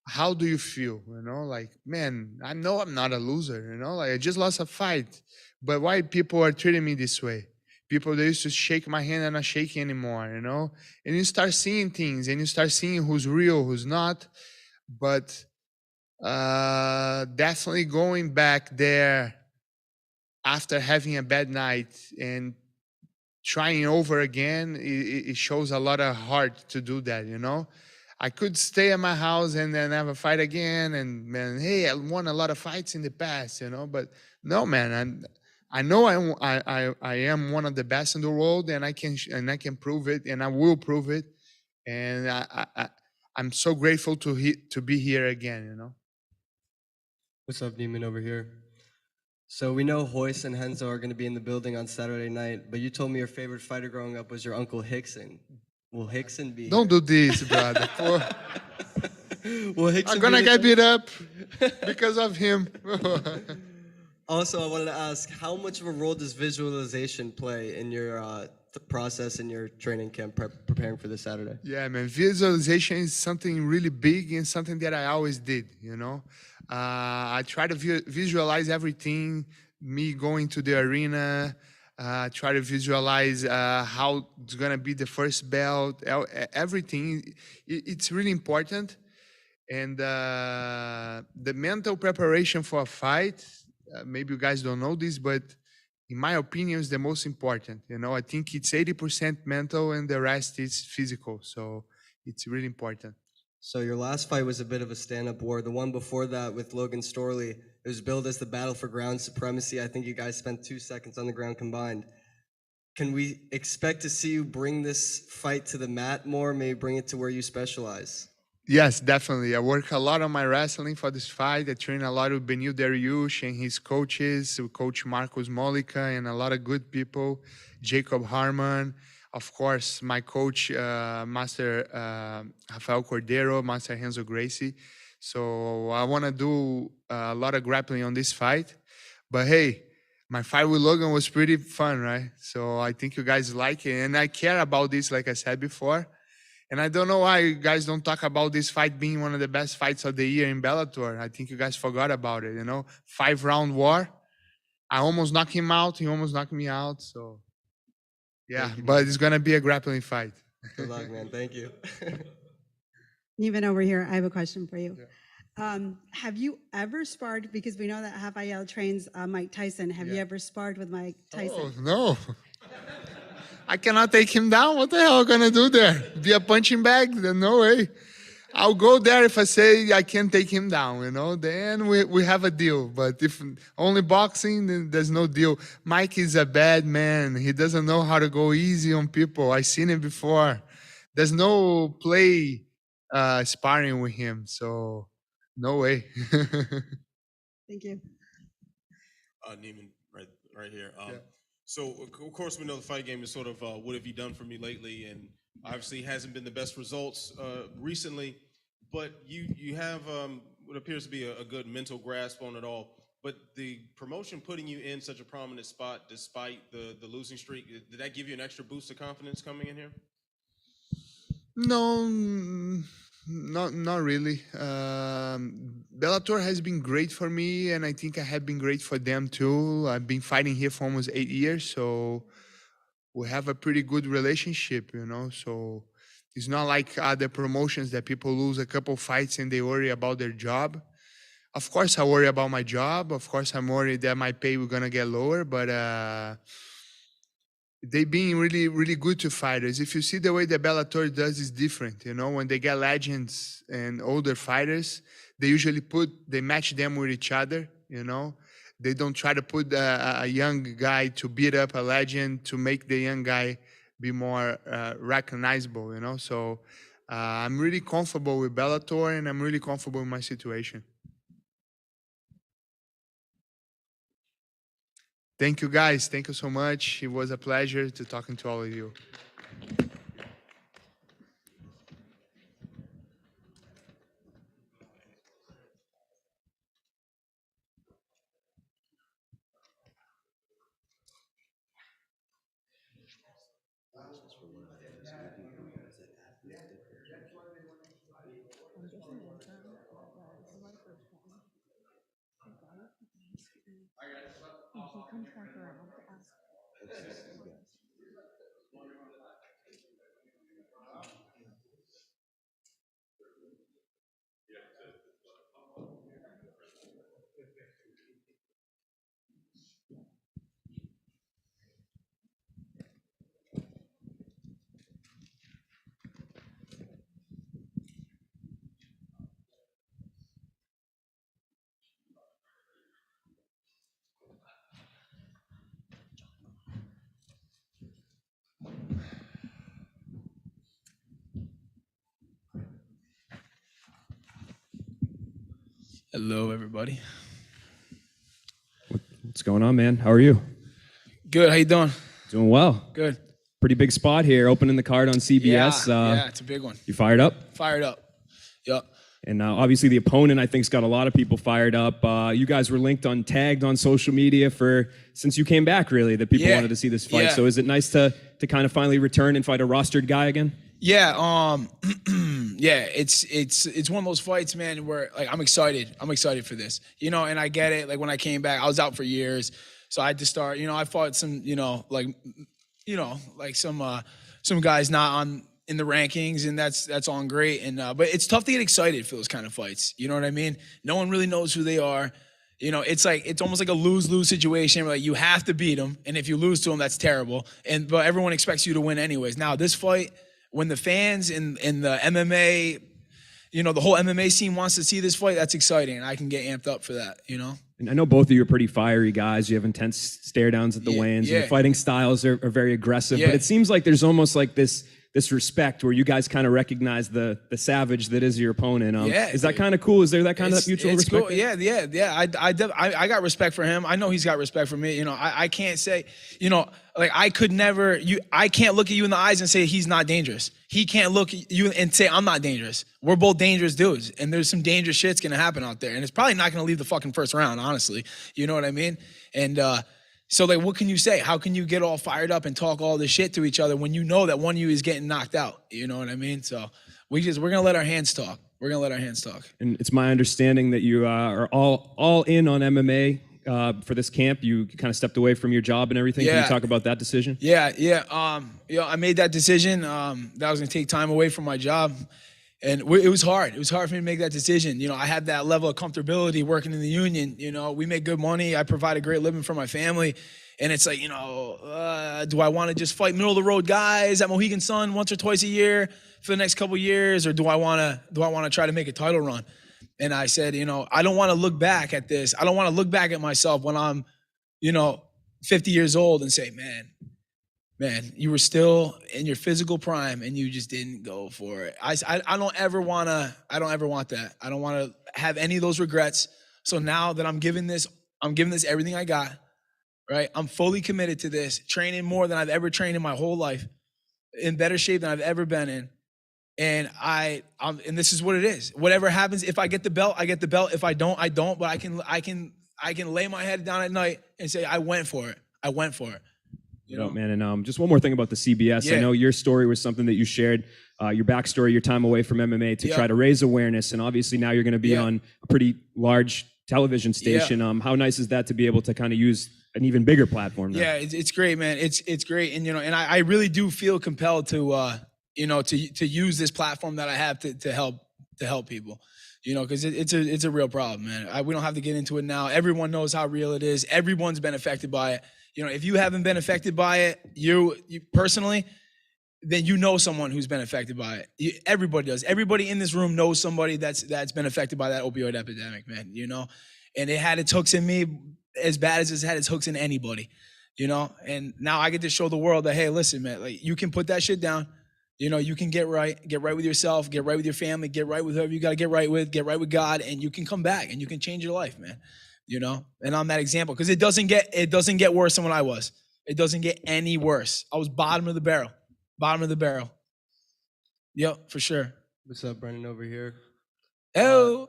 How do you feel? You know, like, man, I know I'm not a loser, you know, like I just lost a fight. But why people are treating me this way? People that used to shake my hand are not shaking anymore, you know? And you start seeing things and you start seeing who's real, who's not. But definitely going back there after having a bad night and trying over again, it shows a lot of heart to do that, you know? I could stay at my house and then have a fight again and, man, hey, I won a lot of fights in the past, you know? But no, man, I know I am one of the best in the world, and I can prove it, and I will prove it. And I'm so grateful to be here again, you know. What's up, Neiman, over here? So we know Royce and Renzo are going to be in the building on Saturday night, but you told me your favorite fighter growing up was your uncle Rickson. Will Rickson be Don't here? do this, brother. Will Rickson I'm gonna be get here? beat up because of him. Also, I wanted to ask, how much of a role does visualization play in your process in your training camp preparing for this Saturday? Yeah, man, visualization is something really big and something that I always did, you know. I try to visualize everything, me going to the arena, try to visualize how it's gonna be the first belt, everything. It's really important. And the mental preparation for a fight, maybe you guys don't know this, but in my opinion, is the most important. You know, I think it's 80% mental and the rest is physical. So it's really important. So your last fight was a bit of a stand-up war. The one before that with Logan Storley, it was billed as the battle for ground supremacy. I think you guys spent 2 seconds on the ground combined. Can we expect to see you bring this fight to the mat more, maybe bring it to where you specialize? Yes, definitely. I work a lot on my wrestling for this fight. I train a lot with Benil Dariush and his coaches, Coach Marcos Mollica, and a lot of good people, Jacob Harmon. Of course, my coach, Master Rafael Cordeiro, Master Neiman Gracie. So I want to do a lot of grappling on this fight. But hey, my fight with Logan was pretty fun, right? So I think you guys like it. And I care about this, like I said before. And I don't know why you guys don't talk about this fight being one of the best fights of the year in Bellator. I think you guys forgot about it, 5-round war. I almost knocked him out. He almost knocked me out. So, yeah, but it's going to be a grappling fight. Good luck, man. Thank you. Neiman over here, I have a question for you. Have you ever sparred, because we know that Rafael trains Mike Tyson, have you ever sparred with Mike Tyson? Oh, no. I cannot take him down. What the hell am I going to do there? Be a punching bag? No way. I'll go there if I say I can't take him down, then we have a deal. But if only boxing, then there's no deal. Mike is a bad man. He doesn't know how to go easy on people. I've seen it before. There's no play sparring with him, so no way. Thank you. Neiman, right here. So, of course, we know the fight game is sort of what have you done for me lately, and obviously hasn't been the best results recently, but you have what appears to be a good mental grasp on it all. But the promotion putting you in such a prominent spot despite the losing streak, did that give you an extra boost of confidence coming in here? No, not really. Bellator has been great for me, and I think I have been great for them too. I've been fighting here for almost 8 years, so we have a pretty good relationship, So it's not like other promotions that people lose a couple fights and they worry about their job. Of course, I worry about my job. Of course, I'm worried that my pay will gonna get lower, but they've been really, really good to fighters. If you see the way that Bellator does is different, when they get legends and older fighters, they usually match them with each other, They don't try to put a young guy to beat up a legend to make the young guy be more recognizable, So I'm really comfortable with Bellator, and I'm really comfortable with my situation. Thank you, guys. Thank you so much. It was a pleasure to talking to all of you. Hello, everybody. What's going on, man? How are you? Good. How you doing? Doing well. Good. Pretty big spot here, opening the card on CBS. Yeah, it's a big one. You fired up? Fired up. Yep. And obviously the opponent, I think, has got a lot of people fired up. You guys were tagged on social media since you came back, really, that people wanted to see this fight. Yeah. So is it nice to kind of finally return and fight a rostered guy again? Yeah, yeah, it's one of those fights, man, where like I'm excited for this, and I get it. Like when I came back, I was out for years, so I had to start. I fought some, some guys not on in the rankings, and that's all great. And but it's tough to get excited for those kind of fights. You know what I mean? No one really knows who they are. It's almost like a lose-lose situation where like you have to beat them, and if you lose to them, that's terrible. But everyone expects you to win anyways. Now this fight, when the fans in the MMA, the whole MMA scene wants to see this fight, that's exciting, and I can get amped up for that, And I know both of you are pretty fiery guys. You have intense stare downs at the weigh-ins. yeah. Your fighting styles are very aggressive, Yeah. but it seems like there's almost like this respect where you guys kind of recognize the savage that is your opponent. Is that kind of cool? Is there that kind of mutual respect? Cool. Yeah. I got respect for him. I know he's got respect for me. I can't say, like I could never. I can't look at you in the eyes and say he's not dangerous. He can't look at you and say I'm not dangerous. We're both dangerous dudes, and there's some dangerous shit's gonna happen out there, and it's probably not gonna leave the fucking first round, honestly. You know what I mean? And So like, what can you say? How can you get all fired up and talk all this shit to each other when you know that one of you is getting knocked out? You know what I mean? So we're gonna let our hands talk. We're gonna let our hands talk. And it's my understanding that you are all in on MMA for this camp. You kind of stepped away from your job and everything. Can Yeah. you talk about that decision? Yeah. I made that decision. That I was gonna take time away from my job, and it was hard. It was hard for me to make that decision. You know, I had that level of comfortability working in the union. You know, we make good money. I provide a great living for my family, and it's like, you know, do I want to just fight middle of the road guys at Mohegan Sun once or twice a year for the next couple of years, or do I want to try to make a title run? And I said, you know, I don't want to look back at this. I don't want to look back at myself when I'm, you know, 50 years old and say, man, you were still in your physical prime and you just didn't go for it. I don't ever want that. I don't want to have any of those regrets. So now that I'm giving this everything I got, right? I'm fully committed to this, training more than I've ever trained in my whole life, in better shape than I've ever been in. And and this is what it is. Whatever happens, if I get the belt, I get the belt. If I don't, I don't. But I can lay my head down at night and say, I went for it. I went for it. You know, man. And just one more thing about the CBS. Yeah. I know your story was something that you shared, your backstory, your time away from MMA to try to raise awareness. And obviously now you're going to be on a pretty large television station. How nice is that to be able to kind of use an even bigger platform now? Yeah, it's great, man. It's great. And, you know, and I really do feel compelled to, you know, to use this platform that I have to help people, you know, because it's a real problem, man. We don't have to get into it now. Everyone knows how real it is. Everyone's been affected by it. You know, if you haven't been affected by it, you personally, then you know someone who's been affected by it. Everybody does. Everybody in this room knows somebody that's been affected by that opioid epidemic, man, you know? And it had its hooks in me as bad as it's had its hooks in anybody, you know? And now I get to show the world that, hey, listen, man, like, you can put that shit down. You know, you can get right with yourself, get right with your family, get right with whoever you got to get right with God, and you can come back and you can change your life, man. You know, and I'm that example because it doesn't get worse than when I was. It doesn't get any worse. I was bottom of the barrel. Yep, for sure. What's up, Brennan over here? Oh.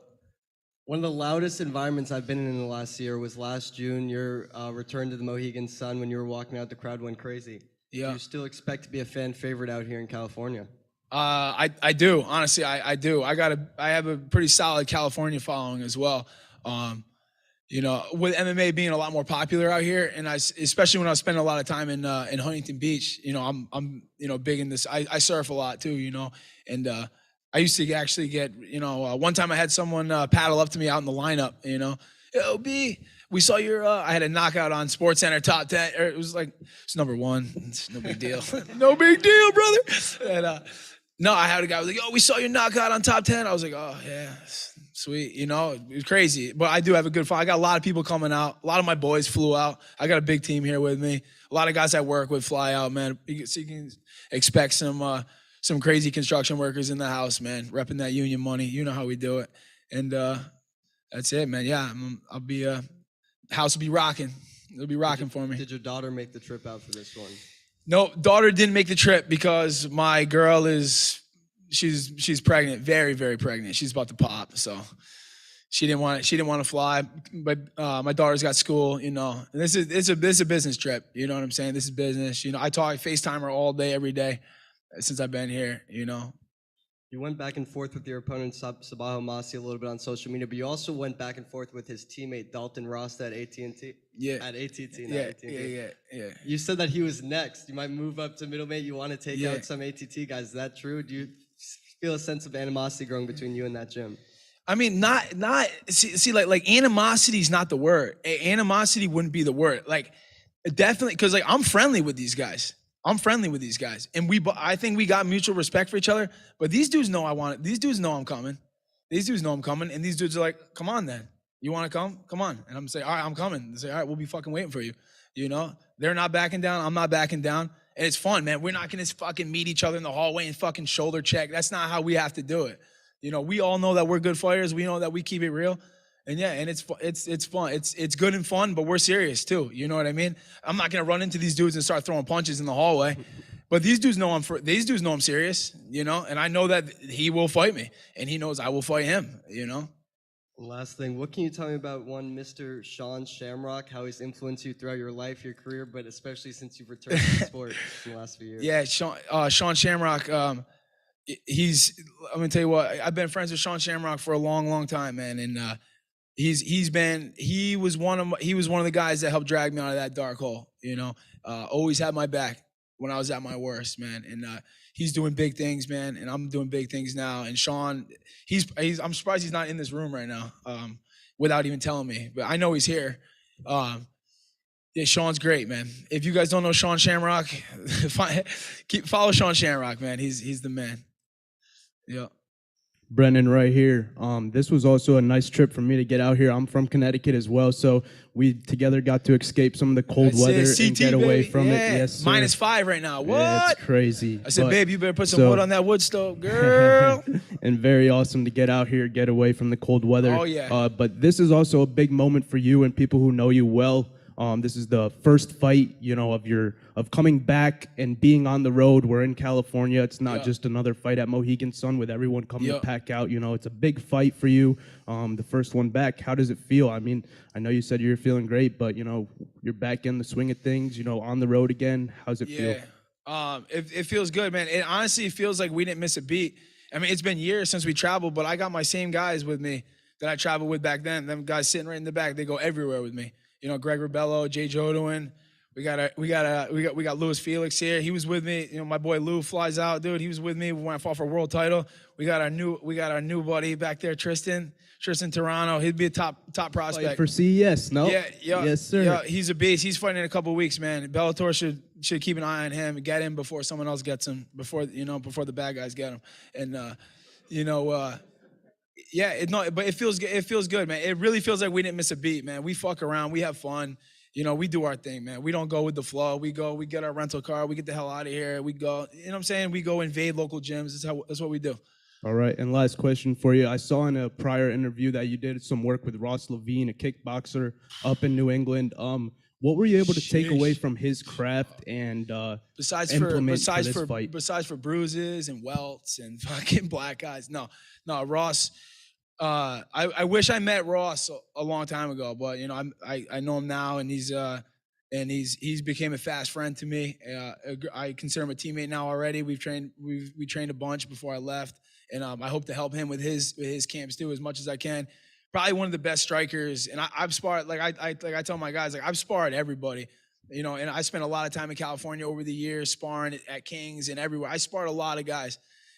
One of the loudest environments I've been in the last year was last June. Your return to the Mohegan Sun when you were walking out, the crowd went crazy. Yeah. Do you still expect to be a fan favorite out here in California? I do. Honestly, I do. I have a pretty solid California following as well. You know, with MMA being a lot more popular out here, and especially when I was spending a lot of time in Huntington Beach, you know, I'm you know, big in this. I surf a lot too, you know, and I used to actually get, you know, one time I had someone paddle up to me out in the lineup, you know, yo, B, we saw your, I had a knockout on SportsCenter top 10. It was like, it's number 1. It's no big deal. No big deal, brother. And no, I had a guy who was like, yo, we saw your knockout on top 10. I was like, oh, yeah, sweet. You know, it was crazy. But I do have a good fight. I got a lot of people coming out. A lot of my boys flew out. I got a big team here with me. A lot of guys I work with fly out, man. So you can expect some crazy construction workers in the house, man, repping that union money. You know how we do it. And that's it, man. Yeah, I'll be, house will be rocking. It'll be rocking for me. Did your daughter make the trip out for this one? No, daughter didn't make the trip because my girl she's pregnant, very, very pregnant. She's about to pop, so she didn't want to fly. But my daughter's got school, you know. And this is a business trip, you know what I'm saying? This is business. You know, I FaceTime her all day, every day since I've been here, you know. You went back and forth with your opponent, Sabah Homasi, a little bit on social media, but you also went back and forth with his teammate, Dalton Ross, at AT&T. Yeah. At AT&T, not Yeah, AT&T. yeah. You said that he was next. You might move up to middleweight. You want to take Yeah. out some ATT guys. Is that true? Do you feel a sense of animosity growing between you and that gym? I mean, see, like animosity is not the word. Animosity wouldn't be the word. Like, definitely, because like I'm friendly with these guys. And I think we got mutual respect for each other. But these dudes know I want it. These dudes know I'm coming. And these dudes are like, come on, then. You want to come? Come on. And I'm saying, all right, I'm coming. They say, all right, we'll be fucking waiting for you. You know, they're not backing down. I'm not backing down. And it's fun, man. We're not going to fucking meet each other in the hallway and fucking shoulder check. That's not how we have to do it. You know, we all know that we're good fighters. We know that we keep it real. And yeah, and it's fun. It's good and fun, but we're serious too. You know what I mean? I'm not going to run into these dudes and start throwing punches in the hallway. But these dudes know I'm serious, you know? And I know that he will fight me. And he knows I will fight him, you know? Last thing, what can you tell me about one Mr. Sean Shamrock, how he's influenced you throughout your life, your career, but especially since you've returned to the sport in the last few years? Yeah, Sean Shamrock. I'm gonna tell you what. I've been friends with Sean Shamrock for a long time, man, and he was one of the guys that helped drag me out of that dark hole. You know, always had my back when I was at my worst, man, and he's doing big things, man, and I'm doing big things now. And Sean, I'm surprised he's not in this room right now, without even telling me, but I know he's here. Yeah, Sean's great, man. If you guys don't know Sean Shamrock, follow Sean Shamrock, man. He's the man. Yeah. Brennan right here. This was also a nice trip for me to get out here. I'm from Connecticut as well, so we together got to escape some of the cold weather and get away from it. Yes, sir. -5 right now. What? Yeah, it's crazy. I said, babe, you better put some wood on that wood stove, girl. And very awesome to get out here, get away from the cold weather. Oh, yeah. But this is also a big moment for you and people who know you well. This is the first fight, you know, of coming back and being on the road. We're in California. It's not just another fight at Mohegan Sun with everyone coming to pack out. You know, it's a big fight for you. The first one back. How does it feel? I mean, I know you said you're feeling great, but you know, you're back in the swing of things. You know, on the road again. How's it feel? It feels good, man. It honestly feels like we didn't miss a beat. I mean, it's been years since we traveled, but I got my same guys with me that I traveled with back then. Them guys sitting right in the back. They go everywhere with me. You know, Greg Rebello, Jay Jodoin. We got Louis Felix here. He was with me. You know, my boy Lou flies out, dude. He was with me when I fought for a world title. We got our new buddy back there, Tristan Toronto. He'd be a top prospect. Fight for CES, no? Yeah, yes, sir. Yeah, he's a beast. He's fighting in a couple of weeks, man. Bellator should keep an eye on him and get him before someone else gets him. Before the bad guys get him. And but it feels good. It feels good, man. It really feels like we didn't miss a beat, man. We fuck around, we have fun. You know, we do our thing, man. We don't go with the flow. We get our rental car, we get the hell out of here. We go, you know what I'm saying? We go invade local gyms. That's what we do. All right, and last question for you. I saw in a prior interview that you did some work with Ross Levine, a kickboxer up in New England. What were you able to take away from his craft and besides for bruises and welts and fucking black eyes? No, Ross. I wish I met Ross a long time ago, but you know I know him now, and he's became a fast friend to me. I consider him a teammate now already. We trained a bunch before I left, and I hope to help him with his camps too as much as I can. Probably one of the best strikers, and I've sparred like I tell my guys, like I've sparred everybody, you know, and I spent a lot of time in California over the years sparring at Kings and everywhere. I sparred a lot of guys,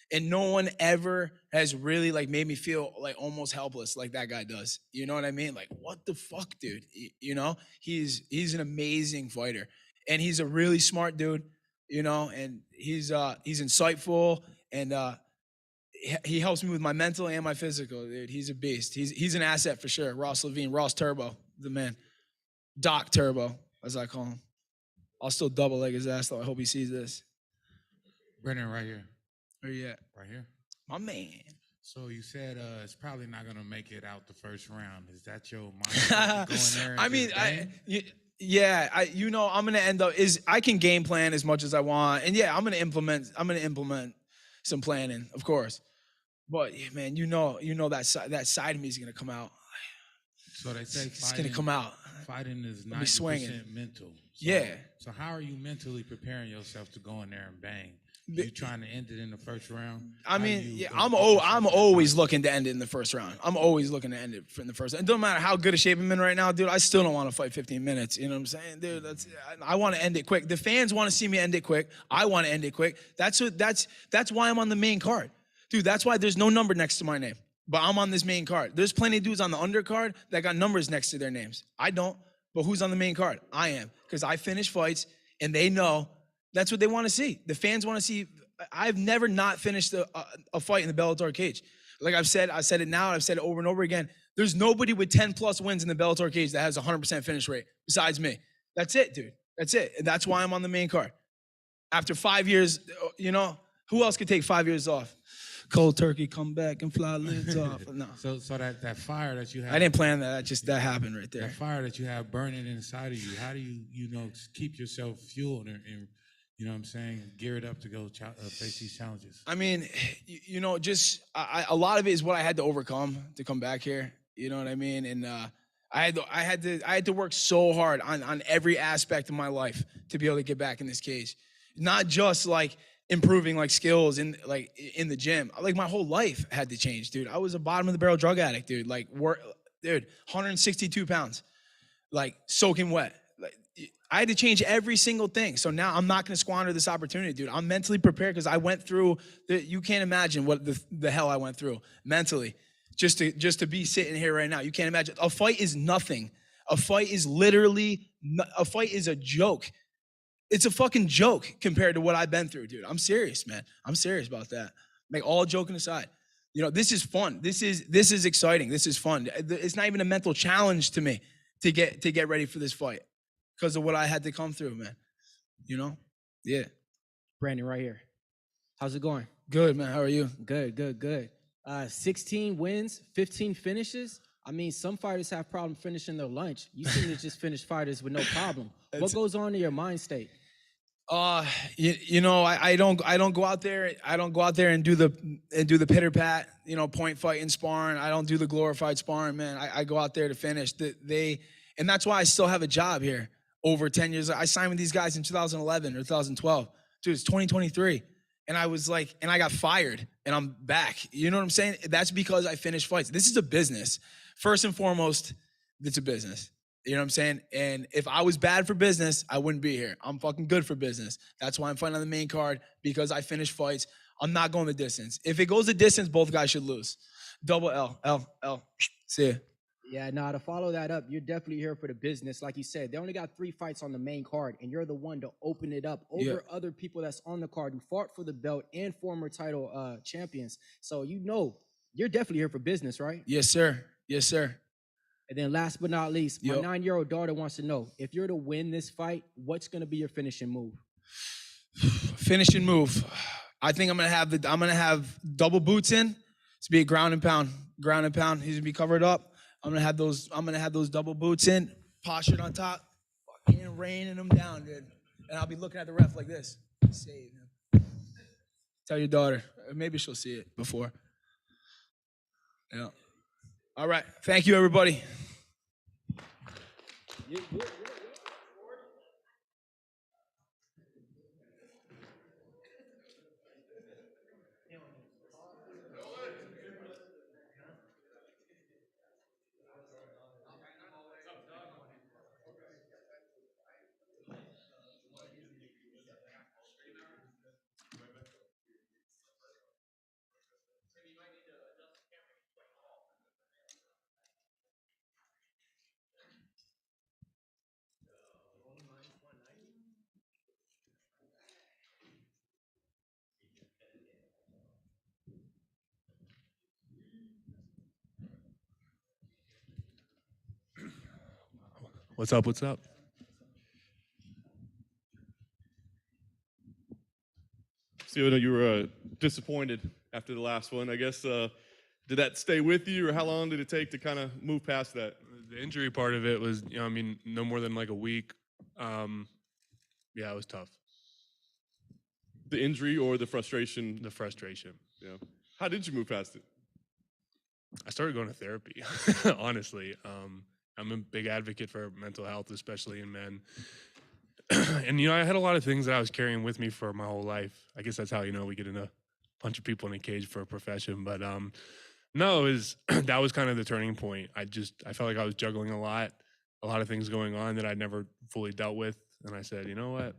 and no one ever has really like made me feel like almost helpless like that guy does. You know what I mean? Like, what the fuck, dude? You know, he's an amazing fighter, and he's a really smart dude, you know, and he's insightful, and he helps me with my mental and my physical, dude. He's a beast. He's an asset for sure. Ross Levine, Ross Turbo, the man. Doc Turbo, as I call him. I'll still double leg his ass though. I hope he sees this. Brennan, right here. Where you at? Right here. My man. So you said it's probably not gonna make it out the first round. Is that your mindset going there? I mean, I'm gonna end up I can game plan as much as I want, and yeah, I'm gonna implement some planning, of course. But yeah, man, you know that side of me is gonna come out. So they say it's gonna come out. Fighting is 90% mental. So, So how are you mentally preparing yourself to go in there and bang? You trying to end it in the first round? I mean, I'm always looking to end it in the first round. I'm always looking to end it in the first round. It doesn't matter how good a shape I'm in right now, dude. I still don't want to fight 15 minutes. You know what I'm saying, dude? I want to end it quick. The fans want to see me end it quick. I want to end it quick. That's why I'm on the main card. Dude, that's why there's no number next to my name. But I'm on this main card. There's plenty of dudes on the undercard that got numbers next to their names. I don't. But who's on the main card? I am. Because I finish fights, and they know that's what they want to see. The fans want to see. I've never not finished a fight in the Bellator cage. Like I said it now, I've said it over and over again. There's nobody with 10+ wins in the Bellator cage that has a 100% finish rate besides me. That's it, dude. That's it. And that's why I'm on the main card. After 5 years, you know, who else could take 5 years off? Cold turkey, come back and fly lids off. No. So that fire that you have. I didn't plan that. That happened right there. That fire that you have burning inside of you. How do you keep yourself fueled and you know what I'm saying, geared up to go face these challenges? I mean, just a lot of it is what I had to overcome to come back here. You know what I mean? And I had to work so hard on every aspect of my life to be able to get back in this cage. Not just like improving like skills in the gym. Like my whole life had to change, dude. I was a bottom of the barrel drug addict, dude. Like 162 pounds, like soaking wet. Like I had to change every single thing. So now I'm not going to squander this opportunity, dude. I'm mentally prepared because I went through you can't imagine what the hell I went through mentally just to be sitting here right now. You can't imagine. A fight is nothing. A fight is literally a fight is a joke. It's a fucking joke compared to what I've been through, dude. I'm serious, man. I'm serious about that. Like all joking aside, you know, this is fun. This is exciting. This is fun. It's not even a mental challenge to me to get ready for this fight because of what I had to come through, man. You know? Yeah. Brandon, right here. How's it going? Good, man. How are you? Good. 16 wins, 15 finishes. I mean, some fighters have problem finishing their lunch. You seem to just finish fighters with no problem. What goes on in your mind state? You know, I don't go out there. I don't go out there and do the pitter pat, you know, point fight and sparring. I don't do the glorified sparring, man. I go out there to finish. And that's why I still have a job here over 10 years. I signed with these guys in 2011 or 2012. Dude, it's 2023. And I was like, and I got fired and I'm back. You know what I'm saying? That's because I finished fights. This is a business. First and foremost, it's a business. You know what I'm saying? And if I was bad for business, I wouldn't be here. I'm fucking good for business. That's why I'm fighting on the main card, because I finish fights. I'm not going the distance. If it goes the distance, both guys should lose. Double L. See ya. Yeah, to follow that up, you're definitely here for the business. Like you said, they only got 3 fights on the main card, and you're the one to open it up over other people that's on the card who fought for the belt and former title champions. So you know, you're definitely here for business, right? Yes, sir. Yes, sir. And then last but not least, my 9-year-old daughter wants to know, if you're to win this fight, what's going to be your finishing move? Finishing move. I think I'm gonna have double boots in. It's be a ground and pound. He's gonna be covered up. I'm gonna have those double boots in, postured on top, fucking raining them down, dude. And I'll be looking at the ref like this. Save him. Tell your daughter. Maybe she'll see it before. Yeah. All right. Thank you, everybody. What's up? What's up? So, you were disappointed after the last one. I guess, did that stay with you, or how long did it take to kind of move past that? The injury part of it was, I mean, no more than like a week. Yeah, it was tough. The injury or the frustration? The frustration. Yeah. How did you move past it? I started going to therapy, honestly. I'm a big advocate for mental health, especially in men. And, I had a lot of things that I was carrying with me for my whole life. I guess that's how, we get in a bunch of people in a cage for a profession. But no, that was kind of the turning point. I felt like I was juggling a lot of things going on that I'd never fully dealt with. And I said, you know what?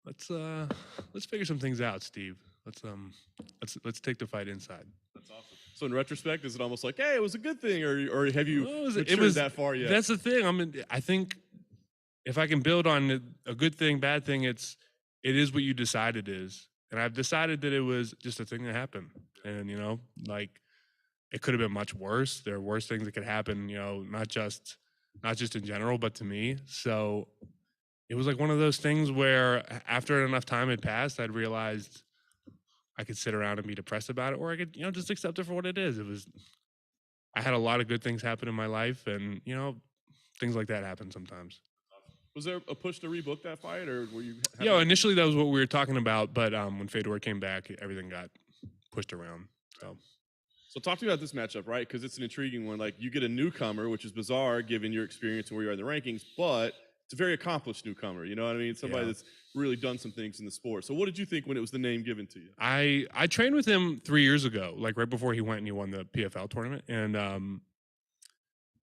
Let's figure some things out, Steve. Let's take the fight inside. That's awesome. So in retrospect, is it almost like, hey, it was a good thing, or have you it was that far yet? That's the thing. I think if I can build on a good thing, bad thing, it is what you decide it is. And I've decided that it was just a thing that happened. And, it could have been much worse. There are worse things that could happen, not just in general, but to me. So it was like one of those things where after enough time had passed, I'd realized I could sit around and be depressed about it, or I could, just accept it for what it is. I had a lot of good things happen in my life, and, things like that happen sometimes. Was there a push to rebook that fight, or were you? Initially that was what we were talking about, but when Fedor came back, everything got pushed around. So So talk to me about this matchup, right? Because it's an intriguing one. Like, you get a newcomer, which is bizarre given your experience and where you are in the rankings, but it's a very accomplished newcomer. You know what I mean? Somebody that's really done some things in the sport. So what did you think when it was the name given to you? I trained with him 3 years ago, like right before he went and he won the PFL tournament. And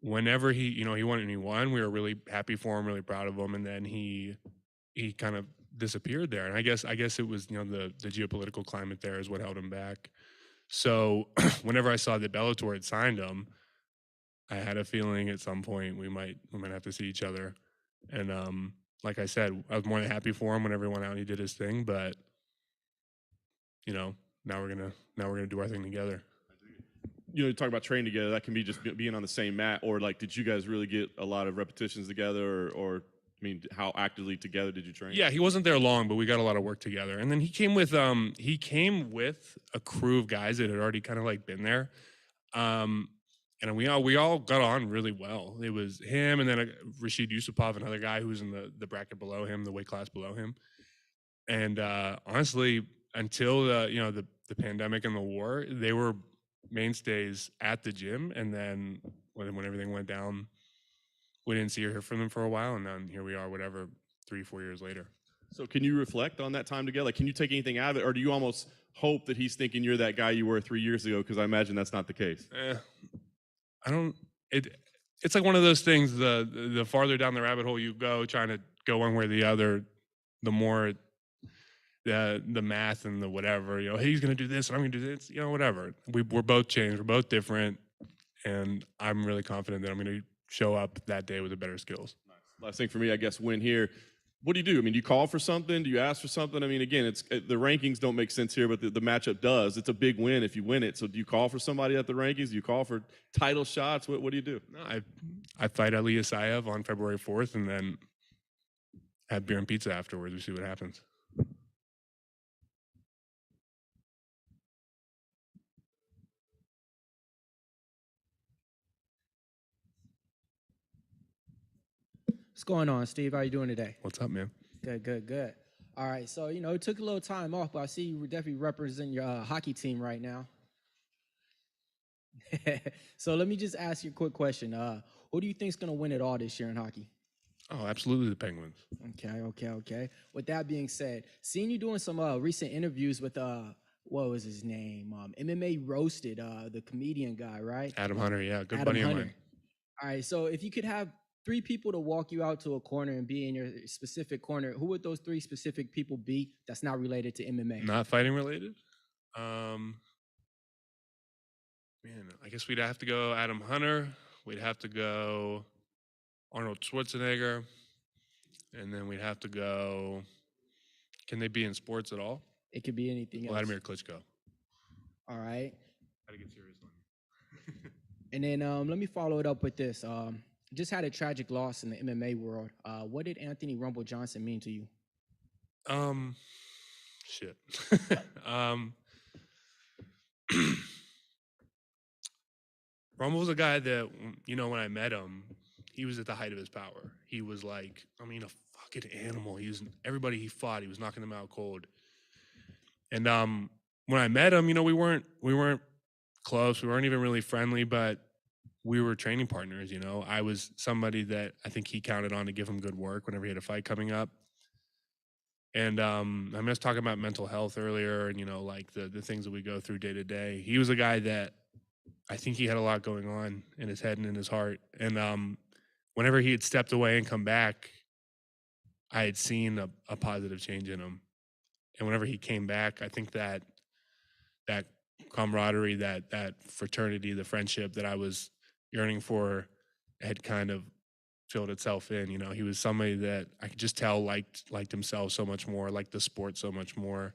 whenever he won and he won, we were really happy for him, really proud of him. And then he kind of disappeared there. And I guess it was, the geopolitical climate there is what held him back. So whenever I saw that Bellator had signed him, I had a feeling at some point we might have to see each other. And like I said, I was more than happy for him whenever he went out and he did his thing. But now we're gonna do our thing together. You talk about training together. That can be just being on the same mat, or like, did you guys really get a lot of repetitions together, or I mean, how actively together did you train? Yeah, he wasn't there long, but we got a lot of work together. And then he came with a crew of guys that had already kind of like been there. And we all got on really well. It was him, and then Rashid Yusupov, another guy who was in the bracket below him, the weight class below him. And honestly, until the pandemic and the war, they were mainstays at the gym. And then when everything went down, we didn't see or hear from them for a while, and then here we are, 3-4 years later. So can you reflect on that time together? Like, can you take anything out of it, or do you almost hope that he's thinking you're that guy you were 3 years ago? Because I imagine that's not the case. I don't. It's like one of those things. The farther down the rabbit hole you go, trying to go one way or the other, the more the math and the whatever. Hey, he's gonna do this, and I'm gonna do this. Whatever. We're both changed. We're both different, and I'm really confident that I'm gonna show up that day with the better skills. Nice. Last thing for me, I guess, win here. What do you do? I mean, do you call for something? Do you ask for something? I mean, again, the rankings don't make sense here, but the matchup does. It's a big win if you win it. So do you call for somebody at the rankings? Do you call for title shots? What do you do? No, I fight Ali Isaev on February 4th, and then have beer and pizza afterwards. We see what happens. What's going on, Steve? How you doing today? What's up, man? Good. All right, so it took a little time off, but I see you definitely represent your hockey team right now. So let me just ask you a quick question. Who do you think is going to win it all this year in hockey? Oh, absolutely the Penguins. Okay. With that being said, seeing you doing some recent interviews with what was his name? MMA Roasted, the comedian guy, right? Adam Hunter, yeah, good Adam buddy of Hunter. mine. All right, so if you could have 3 people to walk you out to a corner and be in your specific corner, who would those 3 specific people be that's not related to MMA? Not fighting related? Man, I guess we'd have to go Adam Hunter. We'd have to go Arnold Schwarzenegger. And then we'd have to go, can they be in sports at all? It could be anything else. Vladimir Klitschko. All right. Gotta get serious on you. And then let me follow it up with this. Just had a tragic loss in the MMA world. What did Anthony Rumble Johnson mean to you? Shit. Rumble was a guy that, when I met him, he was at the height of his power. He was like, a fucking animal. Everybody he fought, he was knocking them out cold. And when I met him, we weren't close. We weren't even really friendly, but we were training partners. I was somebody that I think he counted on to give him good work whenever he had a fight coming up. And I was talking about mental health earlier, and like the things that we go through day to day. He was a guy that I think he had a lot going on in his head and in his heart. And whenever he had stepped away and come back, I had seen a positive change in him. And whenever he came back, I think that camaraderie, that fraternity, the friendship that I was yearning for had kind of filled itself in. He was somebody that I could just tell liked himself so much more, liked the sport so much more.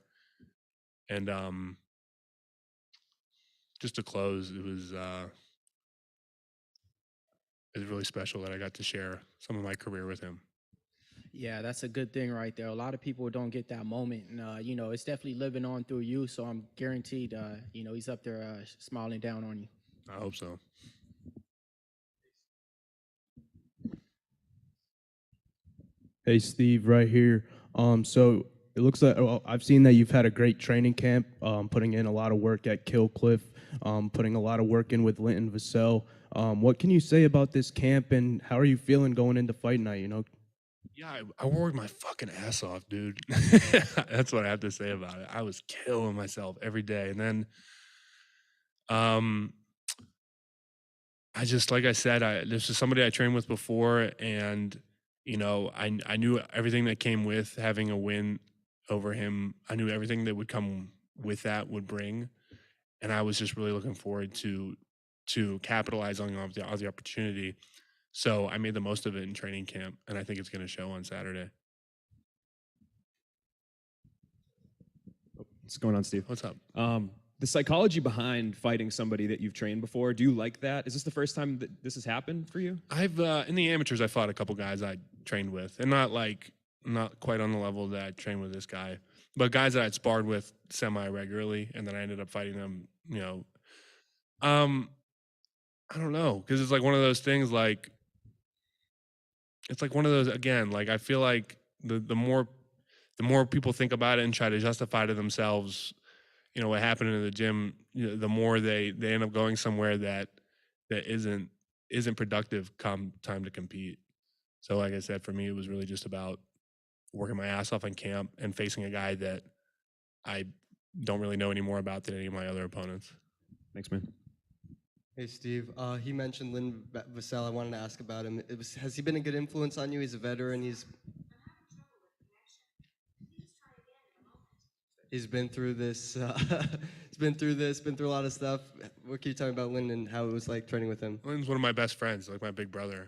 And just to close, it was really special that I got to share some of my career with him. Yeah, that's a good thing right there. A lot of people don't get that moment, and it's definitely living on through you. So I'm guaranteed, he's up there smiling down on you. I hope so. Hey, Steve, right here. So it looks like I've seen that you've had a great training camp, putting in a lot of work at Kill Cliff. putting a lot of work in with Linton Vassell. What can you say about this camp, and how are you feeling going into fight night? Yeah, I worked my fucking ass off, dude. That's what I have to say about it. I was killing myself every day. And then I just, like I said, this is somebody I trained with before, and I knew everything that came with having a win over him. I knew everything that would come with that would bring, and I was just really looking forward to capitalizing on the opportunity. So I made the most of it in training camp, and I think it's going to show on Saturday. What's going on, Steve? What's up? The psychology behind fighting somebody that you've trained before, do you like that? Is this the first time that this has happened for you? I've in the amateurs, I fought a couple guys I trained with, and not quite on the level that I trained with this guy, but guys that I'd sparred with semi-regularly, and then I ended up fighting them. I don't know, because it's like one of those things. Like, it's like one of those, again. Like, I feel like the more people think about it and try to justify to themselves, what happened in the gym, the more they end up going somewhere that isn't productive come time to compete. So like I said, for me, it was really just about working my ass off in camp and facing a guy that I don't really know any more about than any of my other opponents. Thanks, man. Hey, Steve. He mentioned Lynn Vassell. I wanted to ask about him. Has he been a good influence on you? He's a veteran. He's been through this. Been through a lot of stuff. What can you tell me about Lynn and how it was like training with him? Lynn's one of my best friends, like my big brother.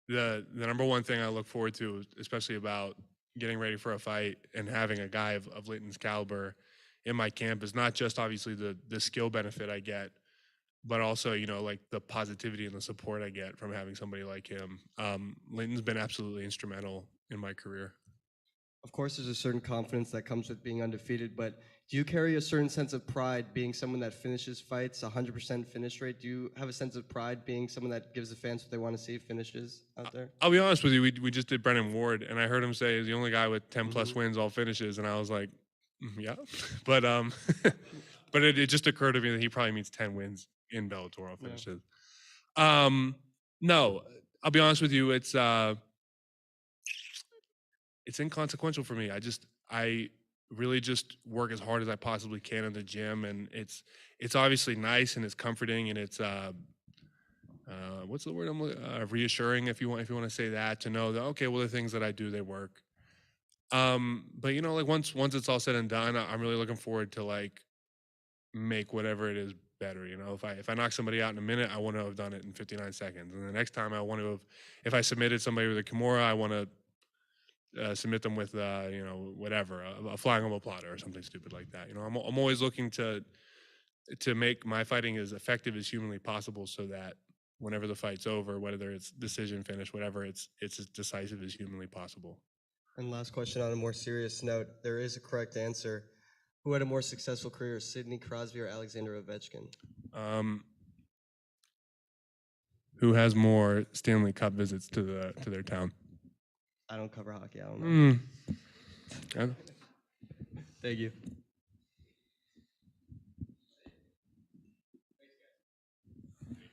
The number one thing I look forward to, especially about getting ready for a fight and having a guy of Linton's caliber in my camp, is not just obviously the skill benefit I get, but also, like the positivity and the support I get from having somebody like him. Linton's been absolutely instrumental in my career. Of course, there's a certain confidence that comes with being undefeated, but do you carry a certain sense of pride being someone that finishes fights, 100% finish rate? Do you have a sense of pride being someone that gives the fans what they want to see, finishes out there? I'll be honest with you, we just did Brennan Ward, and I heard him say he's the only guy with 10 plus wins, all finishes, and I was like, yeah. But but it just occurred to me that he probably means 10 wins in Bellator, all finishes. Yeah. No, I'll be honest with you, it's inconsequential for me. I really just work as hard as I possibly can in the gym, and it's obviously nice and it's comforting, and it's what's the word reassuring, if you want to say that, to know that, okay, well, the things that I do, they work. But like once it's all said and done, I'm really looking forward to like make whatever it is better. If I knock somebody out in a minute, I want to have done it in 59 seconds, and the next time I want to have, if I submitted somebody with a Kimura, I want to submit them with whatever, a flying omoplata or something stupid like that. I'm always looking to make my fighting as effective as humanly possible, so that whenever the fight's over, whether it's decision, finish, whatever, it's as decisive as humanly possible. And last question on a more serious note, there is a correct answer. Who had a more successful career, Sidney Crosby or Alexander Ovechkin? Who has more Stanley Cup visits to their town? I don't cover hockey. I don't know. Thank you.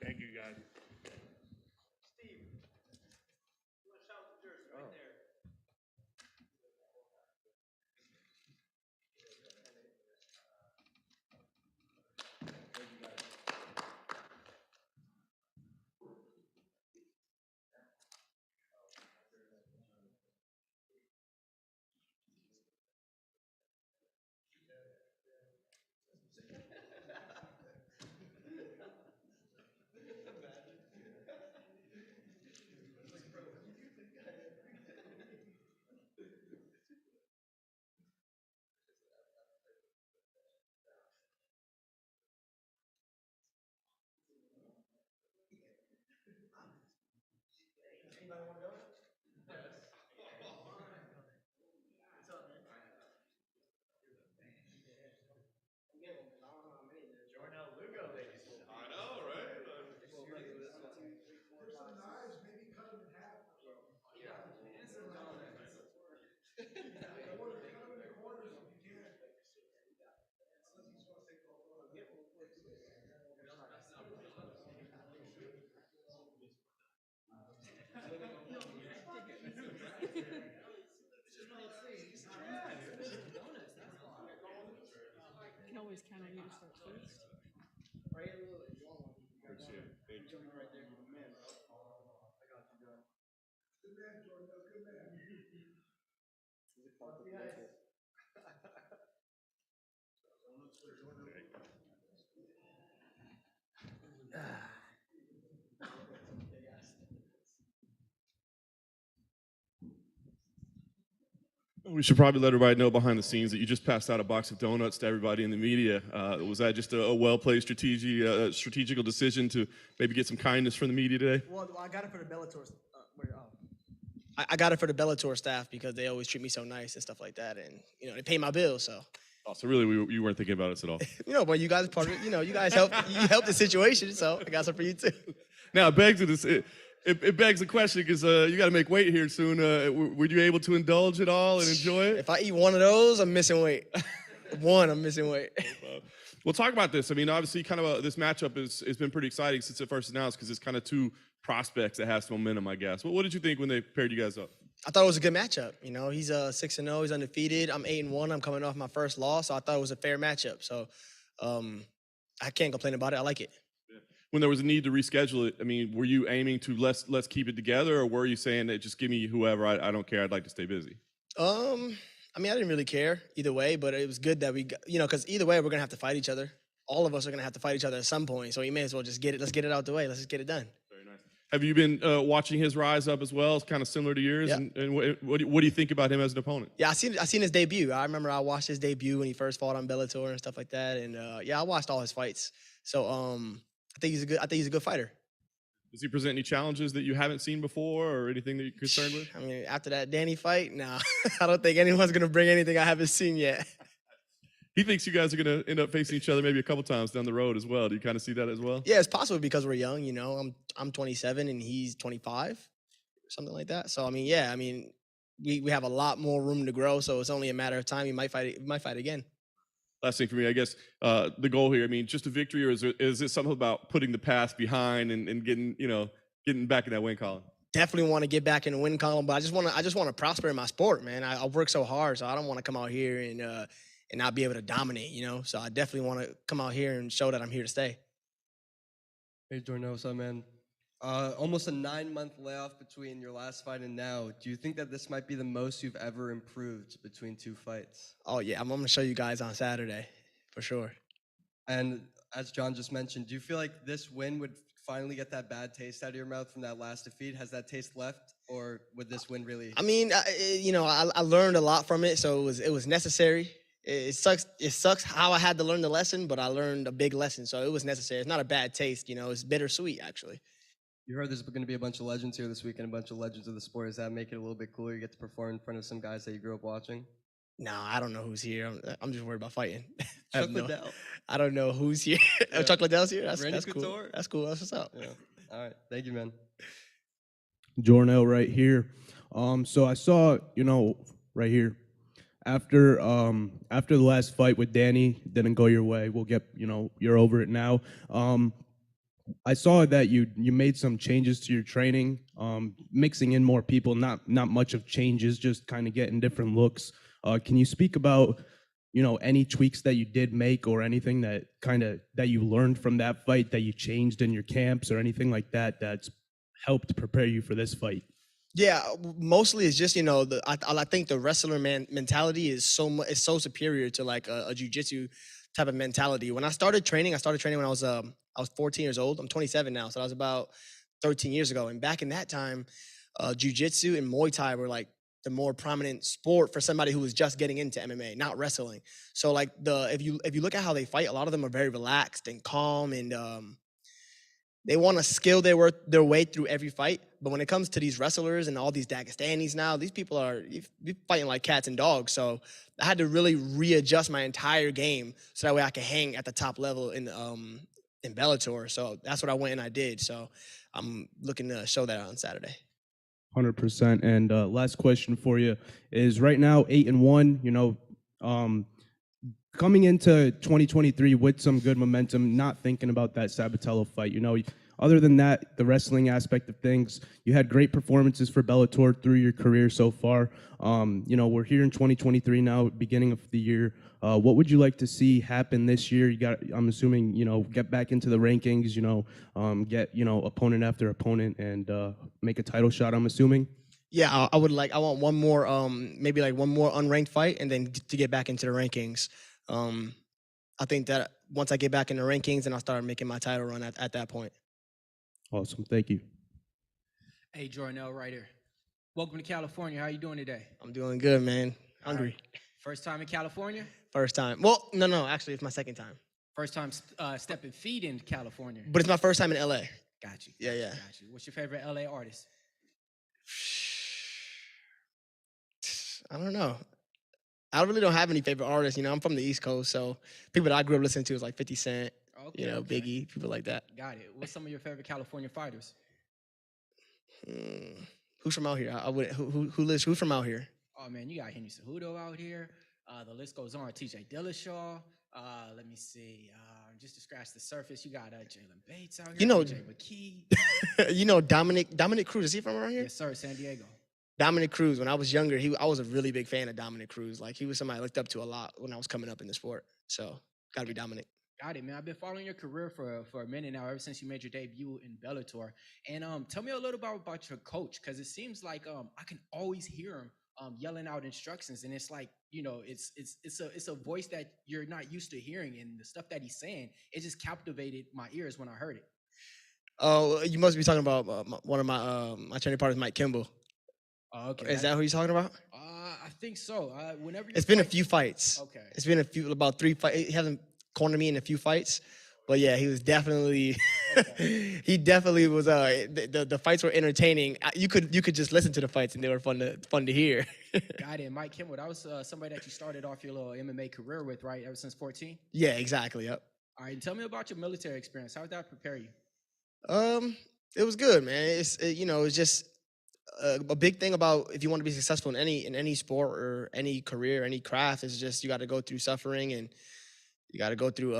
Thank you, guys. Jornel Lugo, ladies. I know, right? We should probably let everybody know behind the scenes that you just passed out a box of donuts to everybody in the media. Was that just a well-played strategical decision to maybe get some kindness from the media today? Well, I got it for the Bellator. I got it for the Bellator staff because they always treat me so nice and stuff like that, and they pay my bills. So. Oh, so really, you weren't thinking about us at all. But you guys are part of it. You guys help the situation, so I got some for you too. Now, it begs the question because you got to make weight here soon. Were you able to indulge at all and enjoy it? If I eat one of those, I'm missing weight. I'm missing weight. Well, talk about this. I mean, obviously, kind of this matchup has been pretty exciting since it first announced because it's kind of two prospects that have some momentum, I guess. What did you think when they paired you guys up? I thought it was a good matchup. He's 6-0. He's undefeated. I'm 8-1. I'm coming off my first loss, so I thought it was a fair matchup. So I can't complain about it. I like it. When there was a need to reschedule it, I mean, were you aiming to let's keep it together, or were you saying that just give me whoever? I don't care. I'd like to stay busy. I didn't really care either way, but it was good that we got, because either way we're gonna have to fight each other. All of us are gonna have to fight each other at some point, so you may as well just get it. Let's get it out the way. Let's just get it done. Very nice. Have you been watching his rise up as well? It's kind of similar to yours. Yeah. And what do you think about him as an opponent? Yeah, I seen his debut. I remember I watched his debut when he first fought on Bellator and stuff like that. And I watched all his fights. So I think he's a good fighter. Does he present any challenges that you haven't seen before or anything that you're concerned with? I mean, after that Danny fight, nah, I don't think anyone's going to bring anything I haven't seen yet. He thinks you guys are going to end up facing each other maybe a couple times down the road as well. Do you kind of see that as well? Yeah, it's possible because we're young, I'm 27 and he's 25, something like that. So, we have a lot more room to grow, so it's only a matter of time. We might fight again. Last thing for me, I guess, the goal here, just a victory, or is it something about putting the past behind and getting back in that win column? Definitely want to get back in the win column, but I just want to prosper in my sport, man. I work so hard, so I don't want to come out here and not be able to dominate, So I definitely want to come out here and show that I'm here to stay. Hey, Jornel, what's up, man? Almost a 9-month layoff between your last fight and now. Do you think that this might be the most you've ever improved between two fights? Oh, yeah. I'm going to show you guys on Saturday, for sure. And as John just mentioned, do you feel like this win would finally get that bad taste out of your mouth from that last defeat? Has that taste left, or would this win really? I learned a lot from it, so it was necessary. It sucks how I had to learn the lesson, but I learned a big lesson, so it was necessary. It's not a bad taste, it's bittersweet, actually. You heard there's going to be a bunch of legends here this weekend, a bunch of legends of the sport. Does that make it a little bit cooler? You get to perform in front of some guys that you grew up watching? No, I don't know who's here. I'm just worried about fighting. Chuck Liddell. I don't know who's here. Yeah. Chuck Liddell's here? That's Randy cool. Couture? That's cool. That's what's up. Yeah. All right. Thank you, man. Jornel right here. So I saw, right here, after the last fight with Danny, didn't go your way. We'll get, you're over it now. I saw that you made some changes to your training, mixing in more people, not much of changes, just kind of getting different looks. Can you speak about, any tweaks that you did make or anything that you learned from that fight that you changed in your camps or anything like that that's helped prepare you for this fight? Yeah, mostly it's just I think the wrestler mentality is so superior to like a jiu-jitsu type of mentality. When I started training when I was 14 years old. I'm 27 now, so that was about 13 years ago. And back in that time, jiu-jitsu and Muay Thai were like the more prominent sport for somebody who was just getting into MMA, not wrestling. So like if you look at how they fight, a lot of them are very relaxed and calm, and they want to skill their way through every fight. But when it comes to these wrestlers and all these Dagestanis now, these people are fighting like cats and dogs. So I had to really readjust my entire game so that way I could hang at the top level in Bellator. So that's what I went and I did. So I'm looking to show that on Saturday. 100%. And last question for you is right now 8-1, coming into 2023 with some good momentum, not thinking about that Sabatello fight, other than that, the wrestling aspect of things, you had great performances for Bellator through your career so far. We're here in 2023 now, beginning of the year. What would you like to see happen this year? I'm assuming, get back into the rankings, get, opponent after opponent and make a title shot, I'm assuming. Yeah, I want one more, maybe like one more unranked fight, and then to get back into the rankings. I think that once I get back in the rankings, then I'll start making my title run at that point. Awesome, thank you. Hey, Jornel, right here. Welcome to California. How you doing today? I'm doing good, man. Hungry. Right. First time in California? First time. Well, no, actually, it's my second time. First time stepping feet in California. But it's my first time in LA. Got you. Yeah. Got you. What's your favorite LA artist? I don't know. I really don't have any favorite artists. I'm from the East Coast, so people that I grew up listening to is like 50 Cent, Biggie, people like that. Got it. What's some of your favorite California fighters? Who's from out here? Who's from out here? Oh man, you got Henry Cejudo out here. The list goes on. TJ Dillashaw. Let me see. Just to scratch the surface, you got Jaylon Bates out here. Jay McKee. Dominic Cruz. Is he from around here? Yes, sir. San Diego. Dominic Cruz. When I was younger, I was a really big fan of Dominic Cruz. Like, he was somebody I looked up to a lot when I was coming up in the sport. So, gotta be Dominic. Got it, man. I've been following your career for a minute now, ever since you made your debut in Bellator. And tell me a little about your coach, because it seems like I can always hear him yelling out instructions, and it's like, it's a voice that you're not used to hearing, and the stuff that he's saying, it just captivated my ears when I heard it. Oh, you must be talking about one of my training partners, Mike Kimball. Oh, okay. Is that who you're talking about? I think so. Whenever it's been a few fights. Okay. It's been about 3 fights. He hasn't cornered me in a few fights, but yeah, he was definitely. Okay. He definitely was. The fights were entertaining. You could just listen to the fights, and they were fun to hear. Got it. Mike Kimball, that was somebody that you started off your little MMA career with, right? Ever since 14. Yeah, exactly. Yep. All right, and tell me about your military experience. How did that prepare you? It was good, man. It's just. A big thing about if you want to be successful in any sport or any career, any craft, is just you got to go through suffering, and you got to go through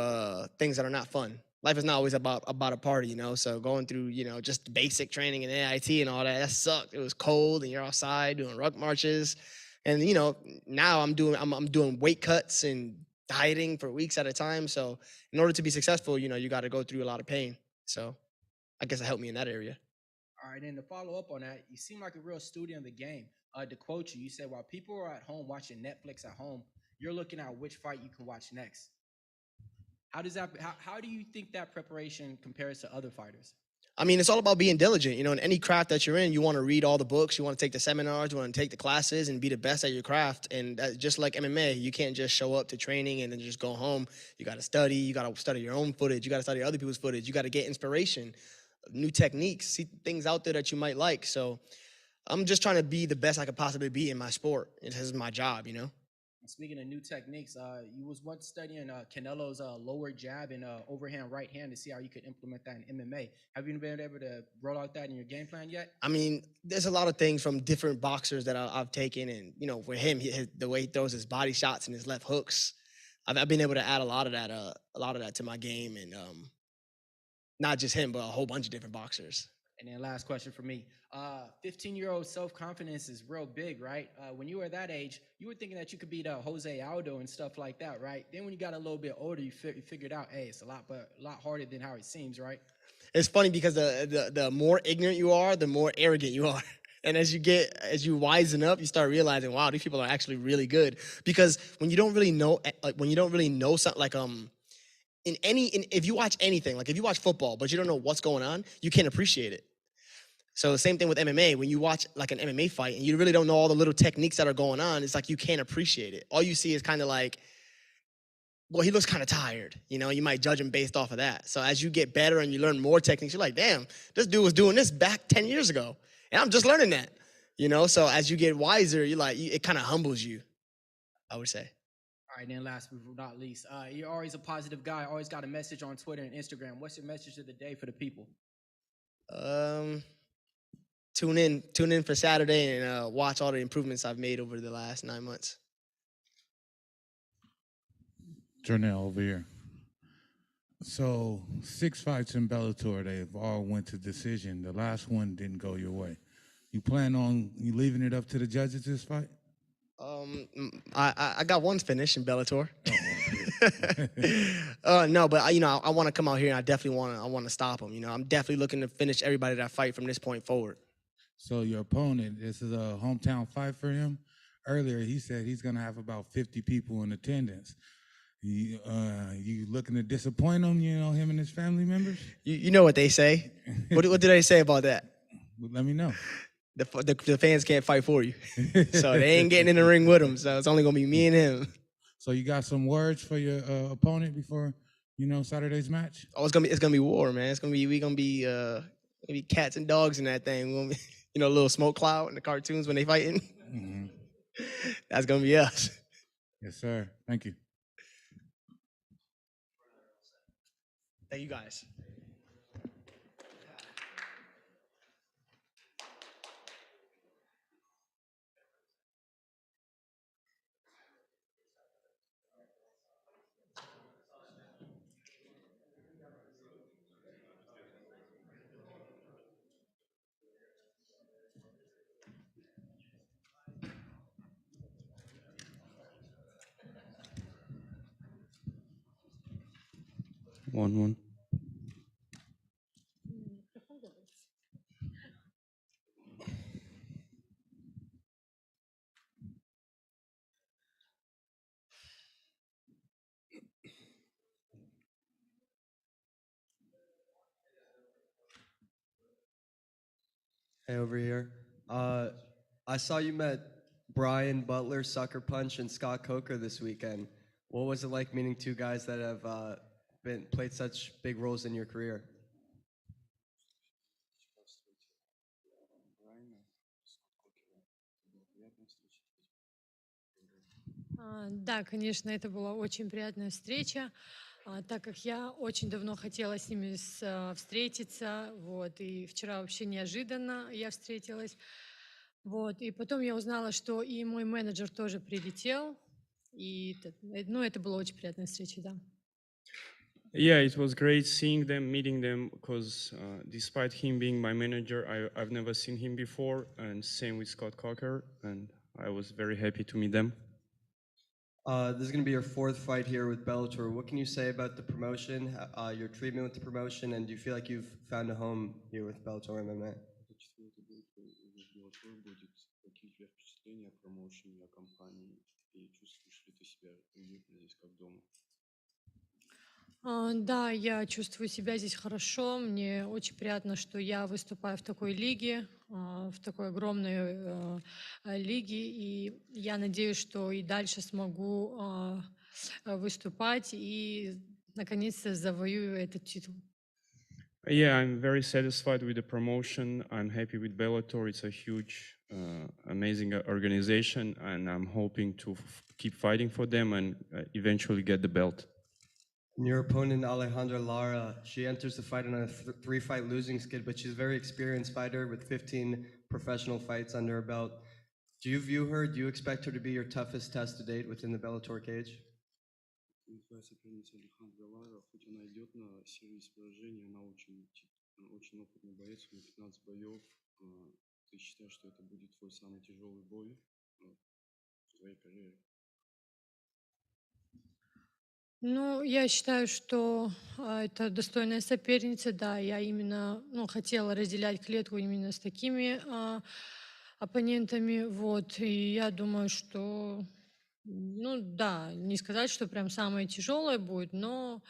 things that are not fun. Life is not always about a party, So going through just basic training and AIT and all that sucked. It was cold, and you're outside doing ruck marches, and now I'm doing weight cuts and dieting for weeks at a time. So in order to be successful, you got to go through a lot of pain. So I guess it helped me in that area. All right, and to follow up on that, you seem like a real student of the game. To quote you, you said, while people are at home watching Netflix at home, you're looking at which fight you can watch next. How do you think that preparation compares to other fighters? I mean, it's all about being diligent. In any craft that you're in, you want to read all the books, you want to take the seminars, you want to take the classes and be the best at your craft. And just like MMA, you can't just show up to training and then just go home. You got to study. You got to study your own footage. You got to study other people's footage. You got to get inspiration, new techniques, see things out there that you might like. So I'm just trying to be the best I could possibly be in my sport. This is my job, Speaking of new techniques, you was once studying Canelo's lower jab and overhand right hand to see how you could implement that in MMA. Have you been able to roll out that in your game plan yet? I mean, there's a lot of things from different boxers that I've taken, and for him, the way he throws his body shots and his left hooks, I've been able to add a lot of that to my game, and not just him, but a whole bunch of different boxers. And then last question for me. 15-year-old self-confidence is real big, right? When you were that age, you were thinking that you could beat Jose Aldo and stuff like that, right? Then when you got a little bit older, you figured out, hey, it's a lot harder than how it seems, right? It's funny because the more ignorant you are, the more arrogant you are. And as you wisen up, you start realizing, wow, these people are actually really good. Because when you don't really know, something, if you watch anything, like if you watch football, but you don't know what's going on, you can't appreciate it. So the same thing with MMA. When you watch like an MMA fight and you really don't know all the little techniques that are going on, it's like you can't appreciate it. All you see is kind of like, well, he looks kind of tired. You might judge him based off of that. So as you get better and you learn more techniques, you're like, damn, this dude was doing this back 10 years ago. And I'm just learning that. So as you get wiser, it kind of humbles you, I would say. All right, then last but not least, you're always a positive guy, always got a message on Twitter and Instagram. What's your message of the day for the people? Tune in for Saturday and watch all the improvements I've made over the last 9 months. Jornel over here. So 6 fights in Bellator, they've all went to decision. The last one didn't go your way. You plan on you leaving it up to the judges this fight? I got one finish in Bellator. No, but I want to come out here and I definitely want to stop him. I'm definitely looking to finish everybody that I fight from this point forward. So your opponent, this is a hometown fight for him. Earlier, he said he's going to have about 50 people in attendance. You looking to disappoint him? Him and his family members. You know what they say. What do they say about that? Well, let me know. The fans can't fight for you, so they ain't getting in the ring with him. So it's only gonna be me and him. So you got some words for your opponent before Saturday's match? Oh, it's gonna be war, man. We gonna be cats and dogs in that thing. We're gonna be, a little smoke cloud in the cartoons when they fighting. Mm-hmm. That's gonna be us. Yes, sir. Thank you. Thank you, guys. One. Hey, over here. I saw you met Brian Butler, Sucker Punch, and Scott Coker this weekend. What was it like meeting two guys that have played such big roles in your career? Да, конечно, это была очень приятная встреча, так как я очень давно хотела с ними встретиться, вот, и вчера вообще неожиданно я встретилась, вот, и потом я узнала, что и мой менеджер тоже прилетел, и, это была очень приятная встреча, да. Yeah, it was great seeing them, meeting them, because despite him being my manager, I've never seen him before, and same with Scott Coker, and I was very happy to meet them. This is going to be your fourth fight here with Bellator. What can you say about the promotion, your treatment with the promotion, and do you feel like you've found a home here with Bellator MMA? Да, я чувствую себя здесь хорошо. Мне очень приятно, что я выступаю в такой лиге, в такой огромной лиге, и я надеюсь, что и дальше смогу выступать и наконец-то завоюю этот титул. Yeah, I'm very satisfied with the promotion. I'm happy with Bellator. It's a huge, amazing organization, and I'm hoping to keep fighting for them and eventually get the belt. And your opponent, Alejandra Lara, she enters the fight on a three-fight losing skid, but she's a very experienced fighter with 15 professional fights under her belt. Do you view her, do you expect her to be your toughest test to date within the Bellator cage? Твоя соперница Алехандра Лара, хоть она идет на серию поражений, она очень опытный боец, у нее 15 боев. Ты считаешь, что это будет твой самый тяжелый бой в твоей карьере? Ну, я считаю, что это достойная соперница, да, я именно, хотела разделять клетку именно с такими оппонентами, вот, и я думаю, что, да, не сказать, что прям самое тяжелое будет, но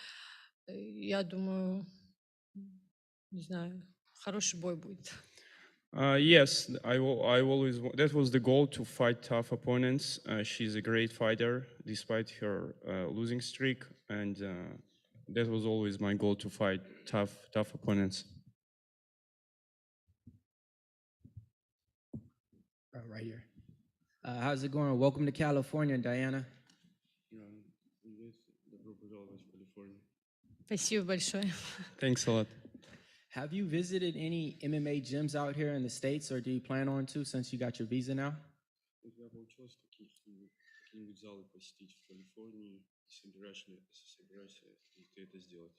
я думаю, не знаю, хороший бой будет. Yes, I always. That was the goal, to fight tough opponents. She's a great fighter, despite her losing streak, and that was always my goal, to fight tough opponents. Right here. How's it going? Welcome to California, Diana. Спасибо большое. Thanks a lot. Have you visited any MMA gyms out here in the States, or do you plan on to since you got your visa now? У тебя получилось какие-нибудь залы посетить в Калифорнии? Собираешься ли ты это сделать?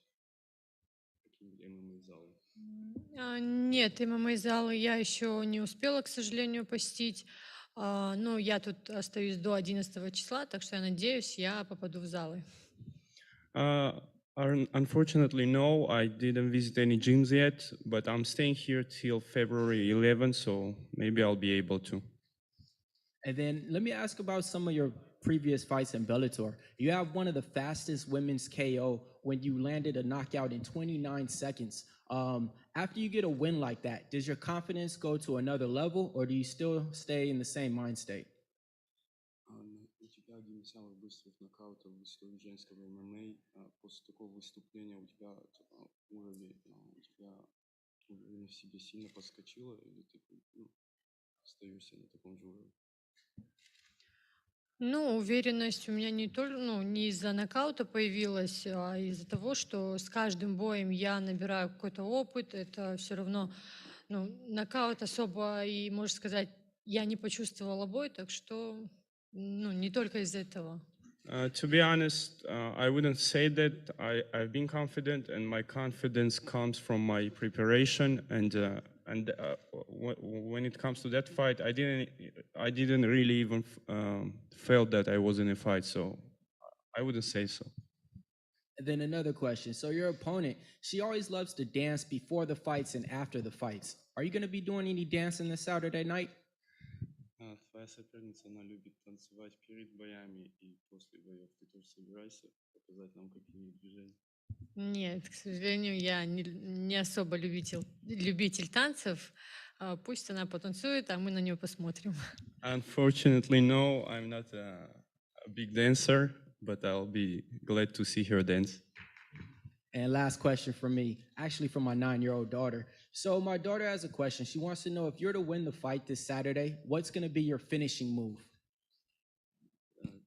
какие-нибудь ММА-залы? Нет, ММА-залы я еще не успела, к сожалению, посетить. Ну, я тут остаюсь до 11 числа, так что я надеюсь, я попаду в залы. Uh, Unfortunately, no, I didn't visit any gyms yet, but I'm staying here till February 11th, so maybe I'll be able to. And then let me ask about some of your previous fights in Bellator. You have one of the fastest women's KO when you landed a knockout in 29 seconds. After you get a win like that, does your confidence go to another level, or do you still stay in the same mind state? У тебя один из самых быстрых нокаутов в истории женского ММА. После такого выступления у тебя уровень в себе сильно подскочило, или ты остаешься на таком же уровне? Ну, уверенность у меня не только, ну, не из-за нокаута появилась, а из-за того, что с каждым боем я набираю какой-то опыт. Это все равно, ну, нокаут особо и, можно сказать, я не почувствовала бой, так что, ну, не только из-за этого. To be honest, I wouldn't say that I've been confident, and my confidence comes from my preparation. And when it comes to that fight, I didn't really even felt that I was in a fight, so I wouldn't say so. And then another question. So your opponent, she always loves to dance before the fights and after the fights. Are you going to be doing any dancing this Saturday night? Твоя соперница, она любит танцевать перед боями и после боев. Ты тоже собираешься показать нам какие-нибудь движения? Нет, к сожалению, я не особо любитель танцев. Пусть она потанцует, а мы на нее посмотрим. Unfortunately, no, I'm not a big dancer, but I'll be glad to see her dance. And last question from me, actually from my 9-year-old daughter. So my daughter has a question. She wants to know, if you're to win the fight this Saturday, what's going to be your finishing move?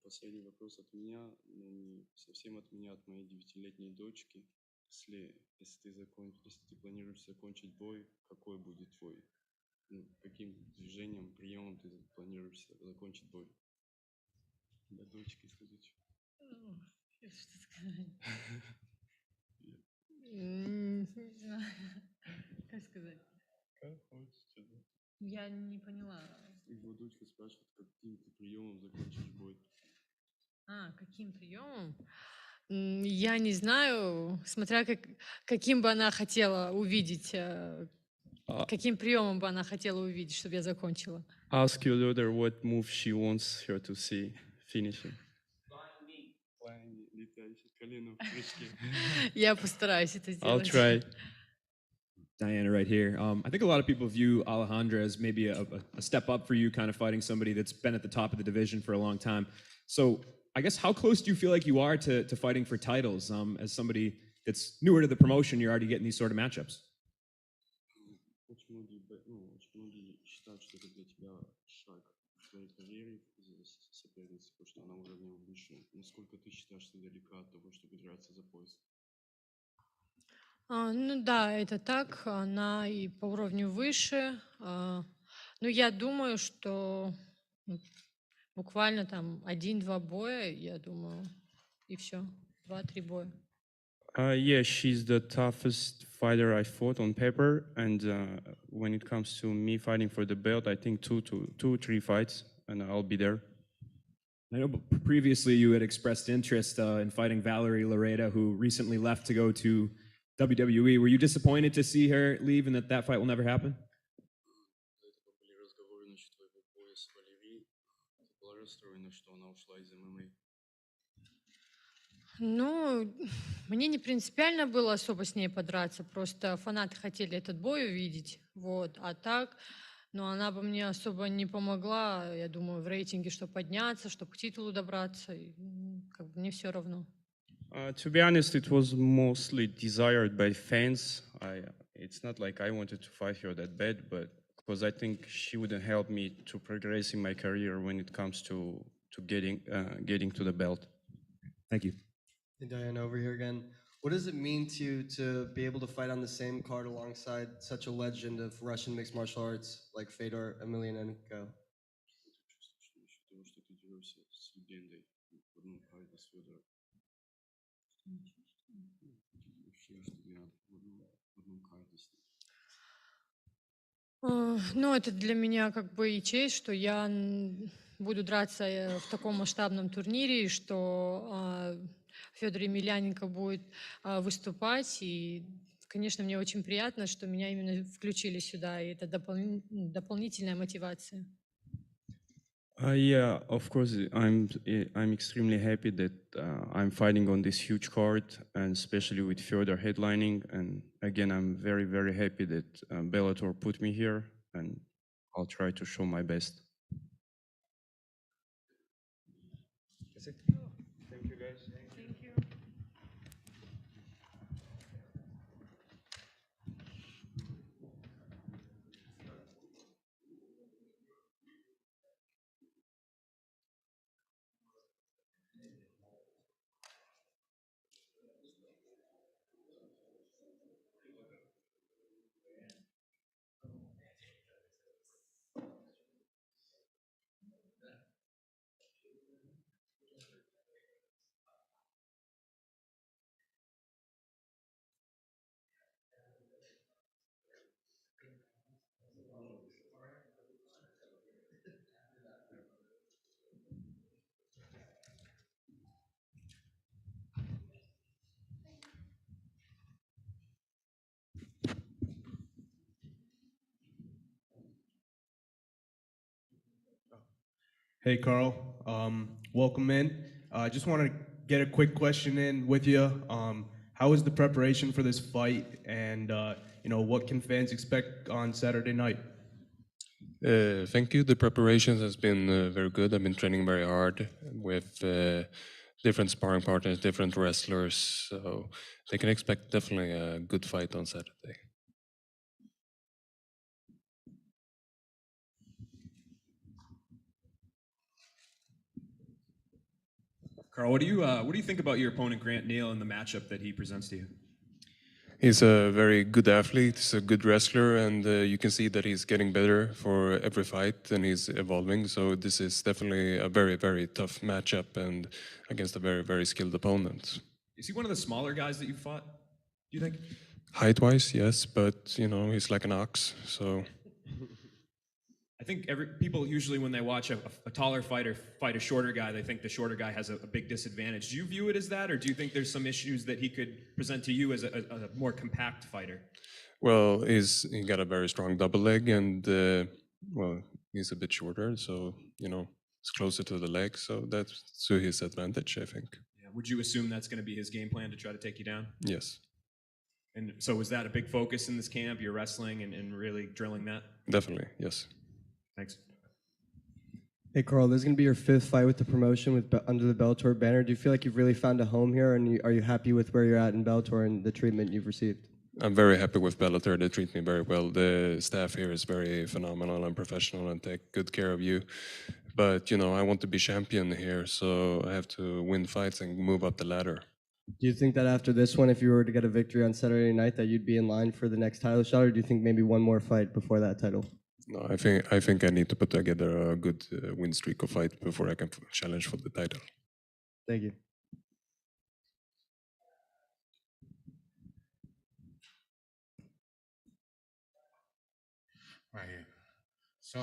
Последний вопрос от меня, но не совсем от меня, от моей 9-летней дочки. Если ты планируешь закончить бой, какой будет твой, каким движением, приемом ты планируешь закончить бой? Для дочки скажите. Что сказать? Не знаю. Как сказать? Как хочется, да? Я не поняла. Его дочка спрашивает, каким ты приемом закончишь бой. Каким приемом? Я не знаю, смотря каким бы она хотела увидеть, каким приемом бы она хотела увидеть, чтобы я закончила. Ask your daughter what move she wants her to see finishing. Летающее колено в прыжке. Я постараюсь это I'll сделать. try. Diana right here. I think a lot of people view Alejandra as maybe a step up for you, kind of fighting somebody that's been at the top of the division for a long time. So I guess how close do you feel like you are to fighting for titles? As somebody that's newer to the promotion, you're already getting these sort of matchups. Очень многие считают, что это для тебя шаг в твоей карьере из соперницы, потому что она уровнем выше. Насколько ты считаешь, что далека от того, чтобы драться за пояс? Ну да, это так, она и по уровню выше. Но я думаю, что буквально там 1-2 боя, я думаю, и все. 2-3 боя. Yeah, she's the toughest fighter I fought on paper, and when it comes to me fighting for the belt, I think 2-3 fights, and I'll be there. I know previously you had expressed interest in fighting Valerie Lareda, who recently left to go to WWE. Were you disappointed to see her leave and that fight will never happen? До этого были разговоры насчет твоего боя с Валерий. Ты была расстроена, что она ушла из ММА? Ну, мне не принципиально было особо с ней подраться, просто фанаты хотели этот бой увидеть, вот, а так, ну, она бы мне особо не помогла, я думаю, в рейтинге, чтобы подняться, чтобы к титулу добраться, и, как бы мне все равно. To be honest, it was mostly desired by fans. It's not like I wanted to fight her that bad, but because I think she wouldn't help me to progress in my career when it comes to getting to the belt. Thank you. Hey, Diane, over here again. What does it mean to you to be able to fight on the same card alongside such a legend of Russian mixed martial arts like Fedor Emelianenko? Ну, это для меня как бы и честь, что я буду драться в таком масштабном турнире, и что Федор Емельяненко будет выступать. И, конечно, мне очень приятно, что меня именно включили сюда, и это дополнительная мотивация. Yeah, of course, I'm extremely happy that I'm fighting on this huge card, and especially with Fedor headlining. And again, I'm very, very happy that Bellator put me here, and I'll try to show my best. Thank you, guys. Thank you. Hey, Karl. Welcome in. I just want to get a quick question in with you. How is the preparation for this fight, and what can fans expect on Saturday night? Thank you. The preparation has been very good. I've been training very hard with different sparring partners, different wrestlers, so they can expect definitely a good fight on Saturday. Karl, what do you think about your opponent Grant Neal and the matchup that he presents to you? He's a very good athlete. He's a good wrestler, and you can see that he's getting better for every fight, and he's evolving. So this is definitely a very, very tough matchup, and against a very, very skilled opponent. Is he one of the smaller guys that you fought, do you think? Height-wise, yes, but he's like an ox. So I think people usually, when they watch a taller fighter fight a shorter guy, they think the shorter guy has a big disadvantage. Do you view it as that, or do you think there's some issues that he could present to you as a more compact fighter? well, he got a very strong double leg, and he's a bit shorter, so it's closer to the leg, so that's to his advantage, I think. Yeah. Would you assume that's going to be his game plan to try to take you down? Yes, And so was that a big focus in this camp? You're wrestling and really drilling that? definitely, yes. Thanks. Hey, Karl, this is going to be your 5th fight with the promotion under the Bellator banner. Do you feel like you've really found a home here, and are you happy with where you're at in Bellator and the treatment you've received? I'm very happy with Bellator. They treat me very well. The staff here is very phenomenal and professional and take good care of you. But, I want to be champion here, so I have to win fights and move up the ladder. Do you think that after this one, if you were to get a victory on Saturday night, that you'd be in line for the next title shot, or do you think maybe one more fight before that title? No, I think I need to put together a good win streak of fight before I can challenge for the title. Thank you. Right here. So,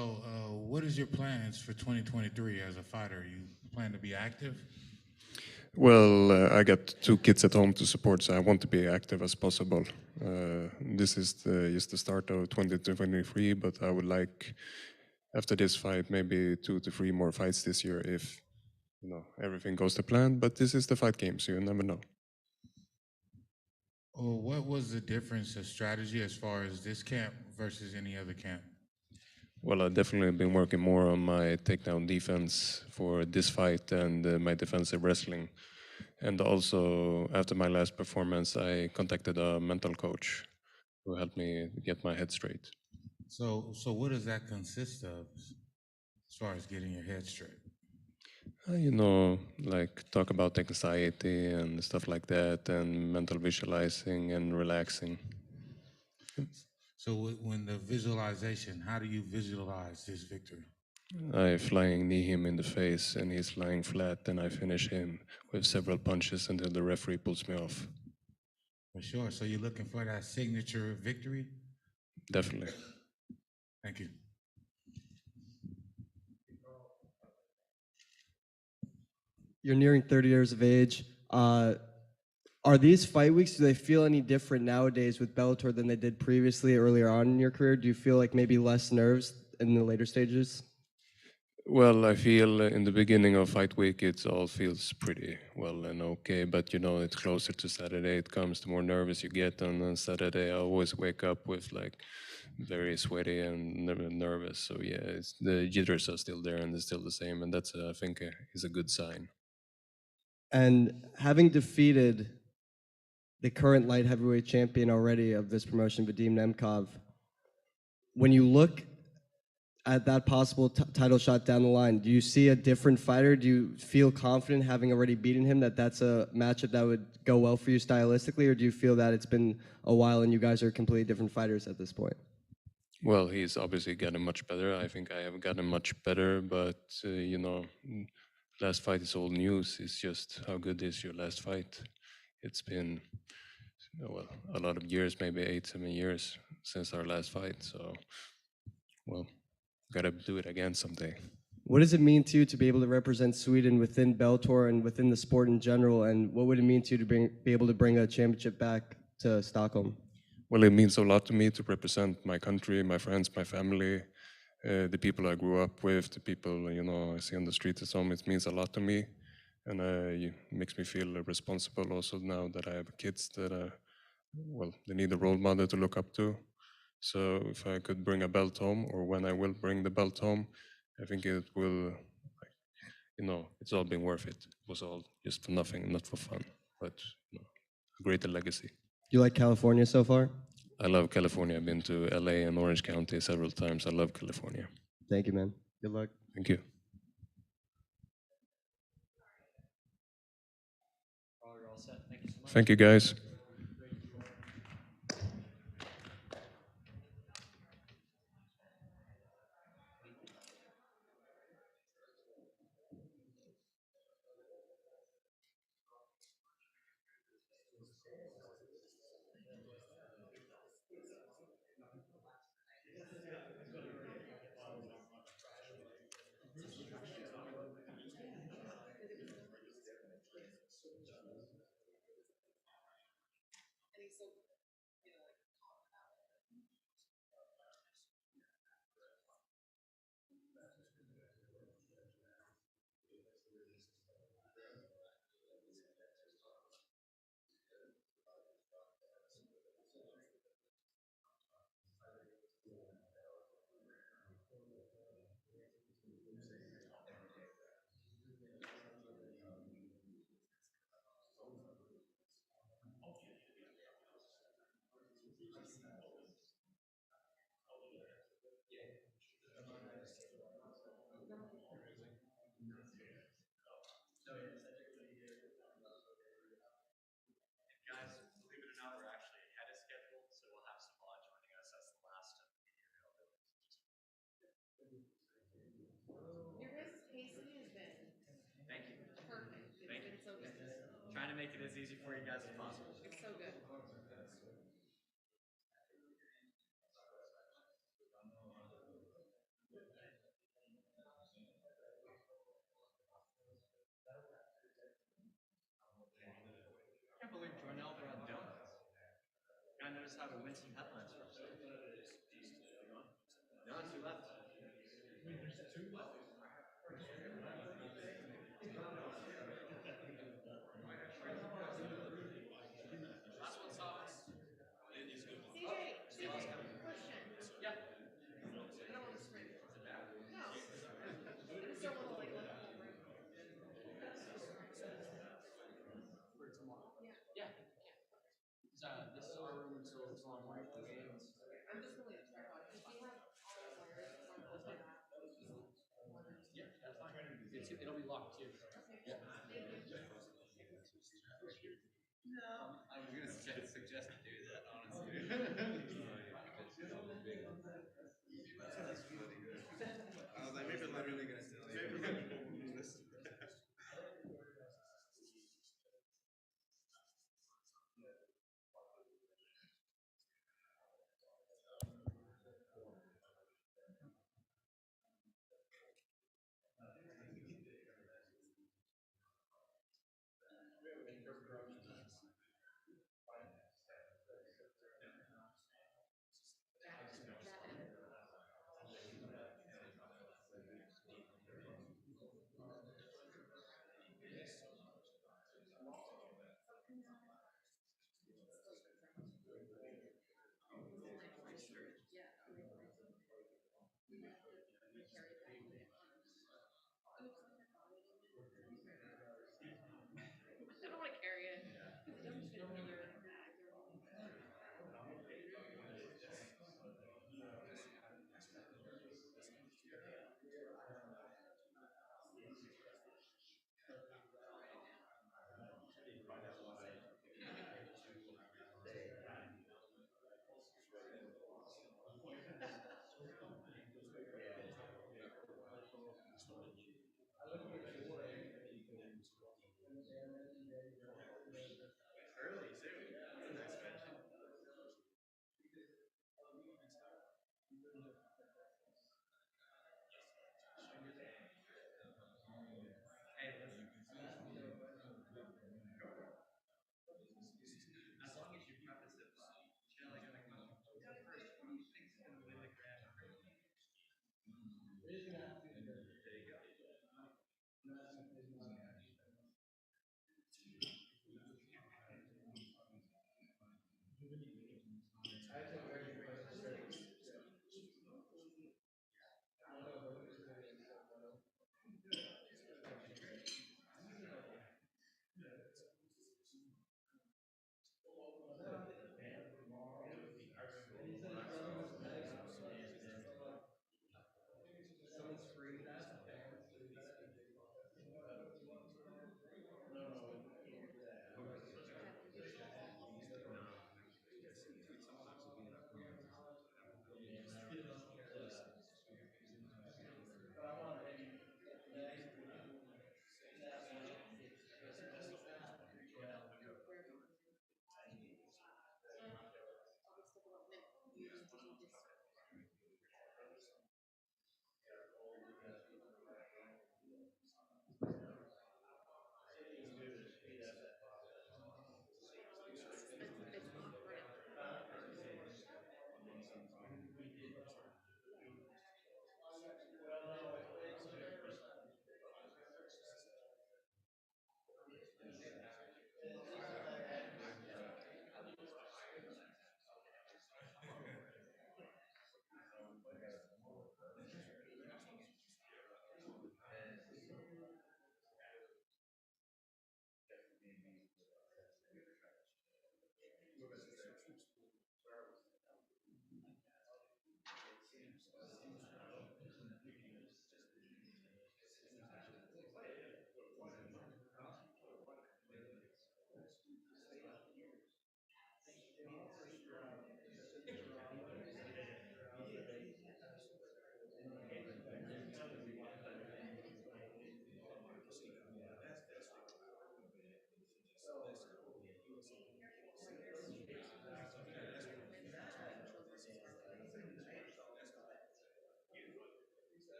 what is your plans for 2023 as a fighter? You plan to be active? Well, I got 2 kids at home to support, so I want to be active as possible. This is just the start of 2023, but I would like, after this fight, maybe 2 to 3 more fights this year if everything goes to plan. But this is the fight game, so you never know. Well, what was the difference of strategy as far as this camp versus any other camp? Well, I've definitely been working more on my takedown defense for this fight and my defensive wrestling. And also, after my last performance, I contacted a mental coach who helped me get my head straight. So what does that consist of as far as getting your head straight? Like talk about anxiety and stuff like that, and mental visualizing and relaxing. So when the visualization, how do you visualize this victory? I flying knee him in the face, and he's lying flat, and I finish him with several punches until the referee pulls me off. For sure. So you're looking for that signature victory? Definitely. Thank you. You're nearing 30 years of age. Are these fight weeks, do they feel any different nowadays with Bellator than they did previously earlier on in your career? Do you feel like maybe less nerves in the later stages? Well, I feel in the beginning of fight week, it all feels pretty well and okay. But you know, it's closer to Saturday. It comes, the more nervous you get. And on Saturday, I always wake up with like very sweaty and nervous. So yeah, the jitters are still there and they're still the same. And that's, I think, is a good sign. And having defeated the current light heavyweight champion already of this promotion, Vadim Nemkov, when you look at that possible title shot down the line, do you see a different fighter? Do you feel confident having already beaten him that that's a matchup that would go well for you stylistically, or do you feel that it's been a while and you guys are completely different fighters at this point? Well, he's obviously gotten much better. I think I have gotten much better, but you know, last fight is old news. It's just how good is your last fight? It's been well a lot of years, maybe 8-7 years since our last fight. So, well, gotta do it again someday. What does it mean to you to be able to represent Sweden within Bellator and within the sport in general? And what would it mean to you to be able to bring a championship back to Stockholm? Well, it means a lot to me to represent my country, my friends, my family, the people I grew up with, the people you know I see on the streets. It means a lot to me, and it makes me feel responsible. Also now that I have kids that well, they need a role model to look up to. So if I could bring a belt home, or when I will bring the belt home, I think it will, you know, it's all been worth it. It was all just for nothing, not for fun, but you know, a greater legacy. You like California so far? I love California. I've been to LA and Orange County several times. I love California. Thank you, man. Good luck. Thank you. You're all set. Thank you so much. Thank you, guys. Guys, believe it or not, we're actually ahead of schedule, so we'll have Sabah joining us. That's the last of the media availability. Your guys' pacing has been Thank you. perfect. Thank you. It's been so good. Trying to make it as easy for you guys as possible. It's so good. I can't believe Jornel brought donuts. Gotta notice how to win some headlines for himself. No, two left. There's two left. Last one saw us. CJ, question. Yeah. I don't want to scream. No. I just don't want to like let the whole room. For tomorrow? Yeah. This is our room until tomorrow morning for the games. I'm just going to tripod. If you have all the wires on the back. Yeah, that's fine. It'll be locked too. Yeah. No. I was gonna suggest to do that, honestly. I was like, maybe literally gonna tell you.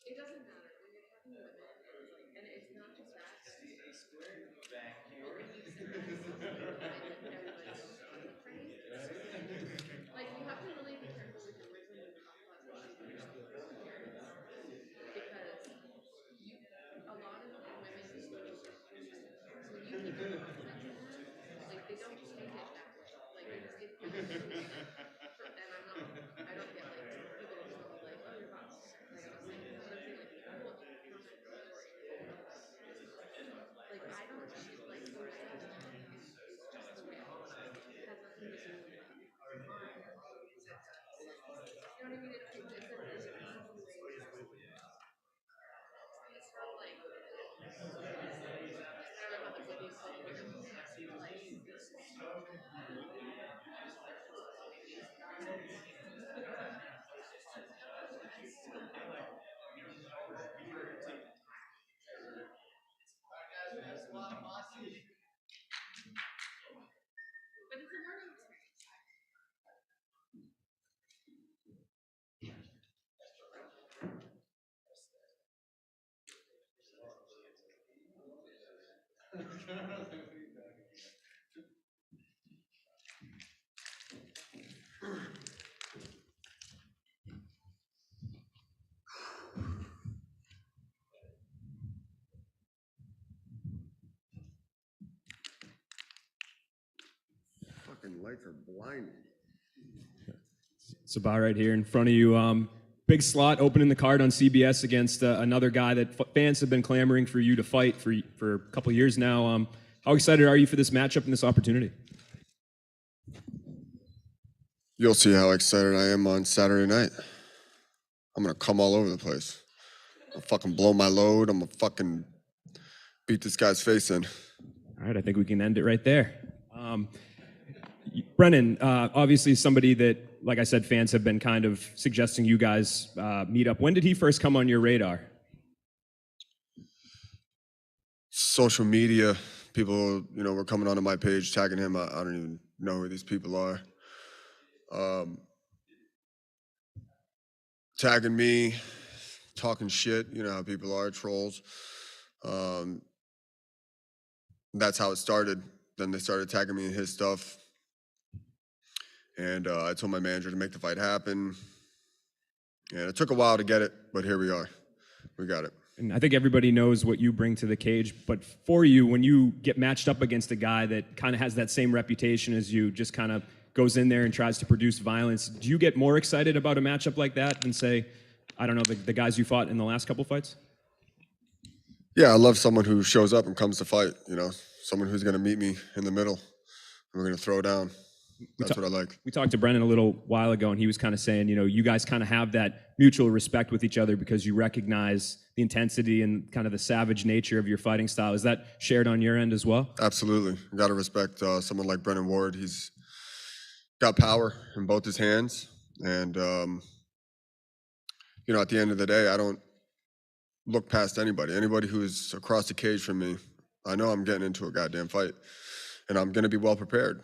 It doesn't matter when you're talking to women, and it's not just that. Like you have to really be careful with your words when you talk about something because a lot of women just when you keep your confidence in them, like they don't take it that way. Like if you and I don't get like people don't tell me like, oh you're boss. Like I'm saying, you know what I'm saying? Like people comment like I don't she's like so it's just the way I am. It has nothing to do with like you know what I mean? It's a really easy way to it's not like I don't know how the what do you call it? But it's a learning experience. Fucking lights are blinding. Sabah right here in front of you. Big slot opening the card on CBS against another guy that fans have been clamoring for you to fight for a couple of years now. How excited are you for this matchup and this opportunity? You'll see how excited I am on Saturday night. I'm gonna come all over the place. I'll fucking blow my load. I'm gonna fucking beat this guy's face in. All right, I think we can end it right there. Brennan, obviously somebody that, like I said, fans have been kind of suggesting you guys meet up. When did he first come on your radar? Social media, people, were coming onto my page, tagging him. I don't even know who these people are. Tagging me, talking shit, you know how people are, trolls. That's how it started. Then they started tagging me in his stuff. And I told my manager to make the fight happen. And it took a while to get it, but here we are. We got it. And I think everybody knows what you bring to the cage, but for you, when you get matched up against a guy that kind of has that same reputation as you, just kind of goes in there and tries to produce violence, do you get more excited about a matchup like that than, say, I don't know, the guys you fought in the last couple fights? Yeah, I love someone who shows up and comes to fight, someone who's going to meet me in the middle, and we're going to throw down. That's what I like. We talked to Brennan a little while ago, and he was kind of saying, you guys kind of have that mutual respect with each other because you recognize the intensity and kind of the savage nature of your fighting style. Is that shared on your end as well? Absolutely. You got to respect someone like Brennan Ward. He's got power in both his hands. And, at the end of the day, I don't look past anybody. Anybody who's across the cage from me, I know I'm getting into a goddamn fight. And I'm going to be well prepared,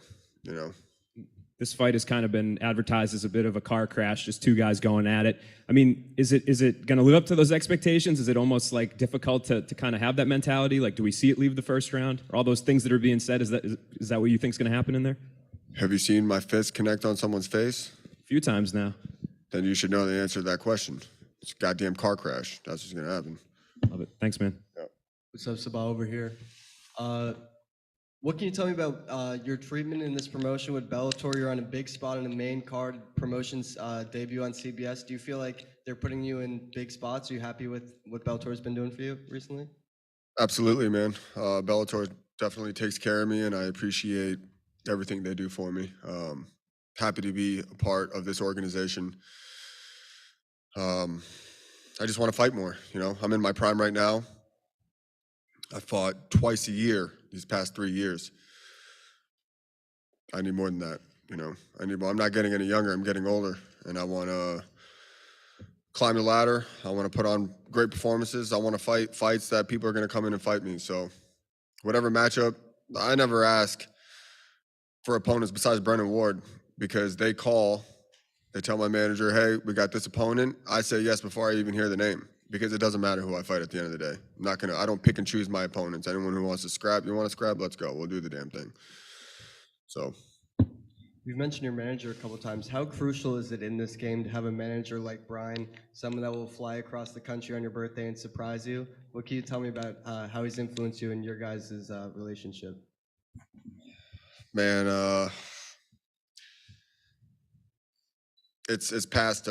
This fight has kind of been advertised as a bit of a car crash, just two guys going at it. I mean, is it going to live up to those expectations? Is it almost like difficult to kind of have that mentality? Like, do we see it leave the first round? Or all those things that are being said, is that what you think is going to happen in there? Have you seen my fist connect on someone's face? A few times now. Then you should know the answer to that question. It's a goddamn car crash. That's what's going to happen. Love it. Thanks, man. Yeah. What's up, Sabah over here? What can you tell me about your treatment in this promotion with Bellator? You're on a big spot in the main card, promotion's debut on CBS. Do you feel like they're putting you in big spots? Are you happy with what Bellator's been doing for you recently? Absolutely, man. Bellator definitely takes care of me, and I appreciate everything they do for me. Happy to be a part of this organization. I just want to fight more. I'm in my prime right now. I fought twice a year these past 3 years. I need more than that, I need more. I'm not getting any younger, I'm getting older, and I want to climb the ladder. I want to put on great performances. I want to fight fights that people are going to come in and fight me. So whatever matchup, I never ask for opponents besides Brennan Ward because they tell my manager, hey, we got this opponent. I say yes before I even hear the name. because it doesn't matter who I fight at the end of the day. I don't pick and choose my opponents. Anyone who wants to scrap, you want to scrap, let's go. We'll do the damn thing. So. You've mentioned your manager a couple times. How crucial is it in this game to have a manager like Brian, someone that will fly across the country on your birthday and surprise you? What can you tell me about how he's influenced you in your guys' relationship? Man, it's past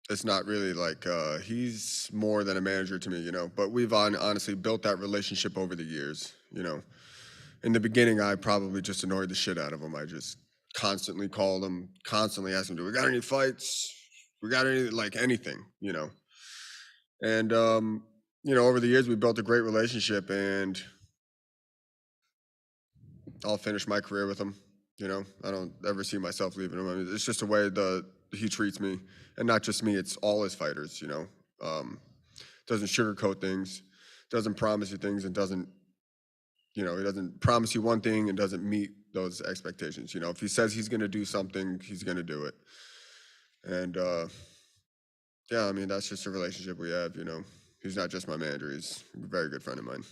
it's not really like he's more than a manager to me, you know. But we've honestly built that relationship over the years, you know. In the beginning, I probably just annoyed the shit out of him. I just constantly called him, constantly asked him, "Do we got any fights? We got any like anything?" You know. And you know, over the years, we built a great relationship, and I'll finish my career with him. You know, I don't ever see myself leaving him. I mean, it's just the way he treats me, and not just me. It's all his fighters. You know, doesn't sugarcoat things, doesn't promise you things, and doesn't. You know, he doesn't promise you one thing and doesn't meet those expectations. You know, if he says he's going to do something, he's going to do it. And yeah, I mean, that's just a relationship we have. You know, he's not just my manager; he's a very good friend of mine.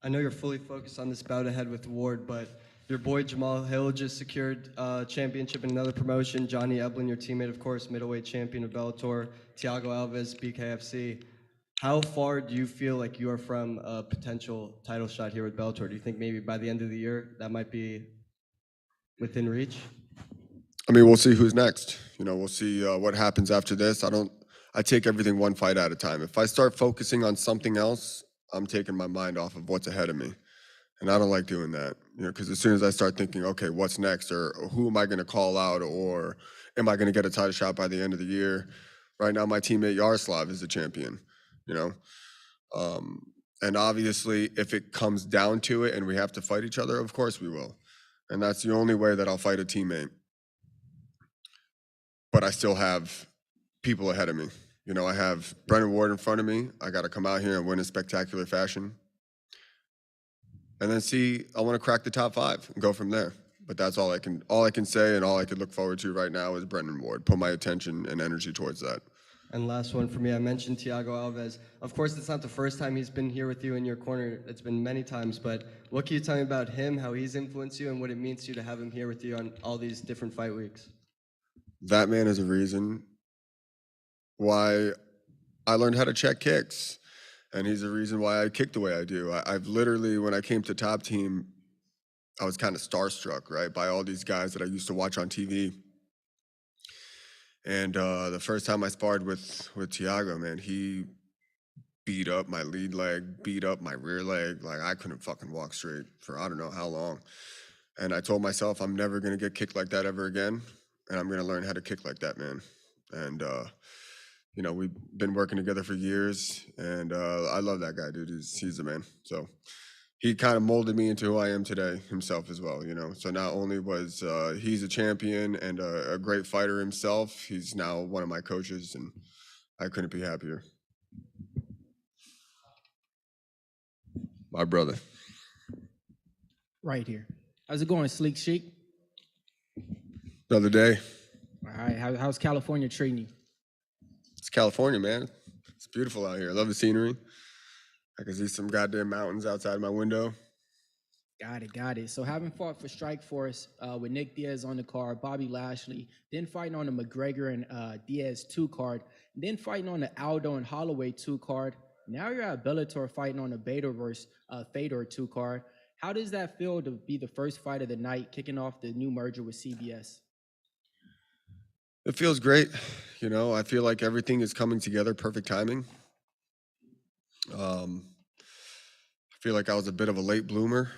I know you're fully focused on this bout ahead with Ward, but your boy Jamal Hill just secured a championship in another promotion. Johnny Eblin, your teammate, of course, middleweight champion of Bellator. Thiago Alves, BKFC. How far do you feel like you are from a potential title shot here with Bellator? Do you think maybe by the end of the year that might be within reach? I mean, we'll see who's next. You know, we'll see what happens after this. I take everything one fight at a time. If I start focusing on something else, I'm taking my mind off of what's ahead of me. And I don't like doing that, you know, because as soon as I start thinking, okay, what's next, or who am I going to call out, or am I going to get a title shot by the end of the year? Right now, my teammate Yaroslav is the champion. You know, and obviously if it comes down to it and we have to fight each other, of course we will. And that's the only way that I'll fight a teammate. But I still have people ahead of me. You know, I have Brennan Ward in front of me. I got to come out here and win in spectacular fashion. And then I want to crack the top 5 and go from there. But that's all I can say, and all I can look forward to right now is Brennan Ward. Put my attention and energy towards that. And last one for me, I mentioned Thiago Alves. Of course, it's not the first time he's been here with you in your corner. It's been many times, but what can you tell me about him, how he's influenced you, and what it means to you to have him here with you on all these different fight weeks? That man is a reason why I learned how to check kicks. And he's the reason why I kick the way I do. I've literally, when I came to Top Team, I was kind of starstruck, right, by all these guys that I used to watch on TV. And the first time I sparred with Thiago, man, he beat up my lead leg, beat up my rear leg. Like, I couldn't fucking walk straight for I don't know how long. And I told myself I'm never going to get kicked like that ever again. And I'm going to learn how to kick like that, man. And, you know, we've been working together for years. And I love that guy, dude. He's the man. So he kind of molded me into who I am today himself as well, you know. So not only was he's a champion and a great fighter himself, he's now one of my coaches, and I couldn't be happier. My brother. Right here. How's it going, Sleek Chic? Another day. All right, how's California treating you? It's California, man. It's beautiful out here. I love the scenery. I can see some goddamn mountains outside my window. Got it. So having fought for Strikeforce with Nick Diaz on the card, Bobby Lashley, then fighting on the McGregor and Diaz 2 card, then fighting on the Aldo and Holloway 2 card. Now you're at Bellator fighting on the Fedor versus Fedor 2 card. How does that feel to be the first fight of the night, kicking off the new merger with CBS? It feels great. You know, I feel like everything is coming together, perfect timing. I feel like I was a bit of a late bloomer,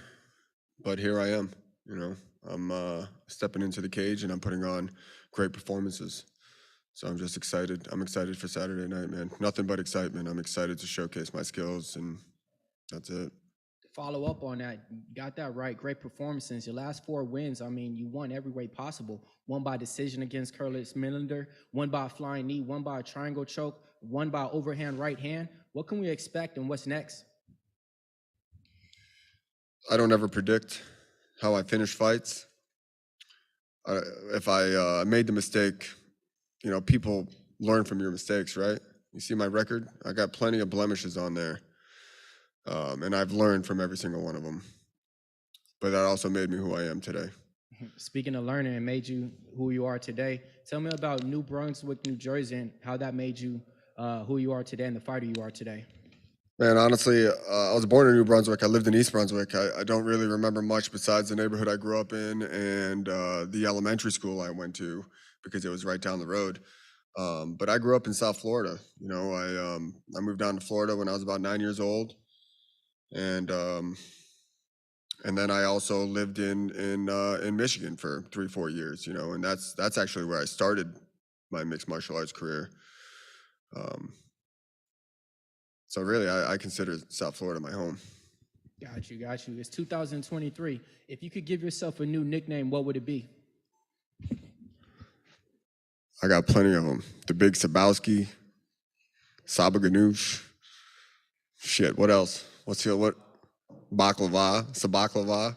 but here I am. You know, I'm stepping into the cage and I'm putting on great performances. So I'm just excited. I'm excited for Saturday night, man. Nothing but excitement. I'm excited to showcase my skills, and that's it. To follow up on that, you got that right. Great performances. Your last 4 wins, I mean, you won every way possible. One by decision against Curtis Millender, one by a flying knee, one by a triangle choke, one by overhand right hand. What can we expect and what's next? I don't ever predict how I finish fights. If I made the mistake, you know, people learn from your mistakes, right? You see my record? I got plenty of blemishes on there. And I've learned from every single one of them. But that also made me who I am today. Speaking of learning, it made you who you are today. Tell me about New Brunswick, New Jersey, and how that made you who you are today and the fighter you are today. Man, honestly, I was born in New Brunswick. I lived in East Brunswick. I don't really remember much besides the neighborhood I grew up in and the elementary school I went to because it was right down the road. But I grew up in South Florida. You know, I moved down to Florida when I was about 9 years old, and then I also lived in Michigan for 3-4 years. You know, and that's actually where I started my mixed martial arts career. So really, I consider South Florida my home. Got you. It's 2023. If you could give yourself a new nickname, what would it be? I got plenty of them. The Big Sabowski, Sabah Ganoush. Shit, what else? What? Baklava, Sabaklava.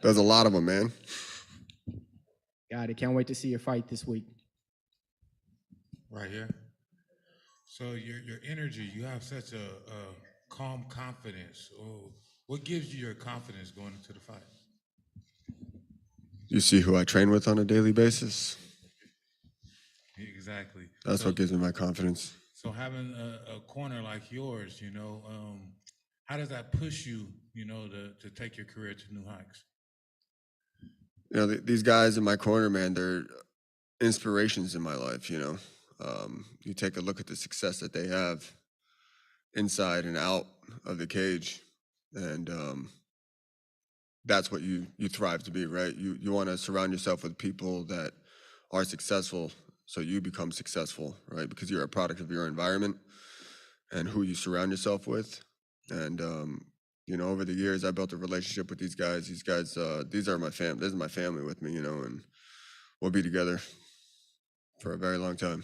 There's a lot of them, man. Got it. Can't wait to see your fight this week. Right here. So your energy, you have such a calm confidence. Oh, what gives you your confidence going into the fight? You see who I train with on a daily basis? Exactly. That's what gives me my confidence. So having a corner like yours, you know, how does that push you, you know, to take your career to new heights? You know, these guys in my corner, man, they're inspirations in my life, you know. You take a look at the success that they have inside and out of the cage, and that's what you thrive to be, right? You want to surround yourself with people that are successful so you become successful, right? Because you're a product of your environment and who you surround yourself with. And you know, over the years, I built a relationship with these guys. These guys, these are my family. This is my family with me, you know, and we'll be together for a very long time.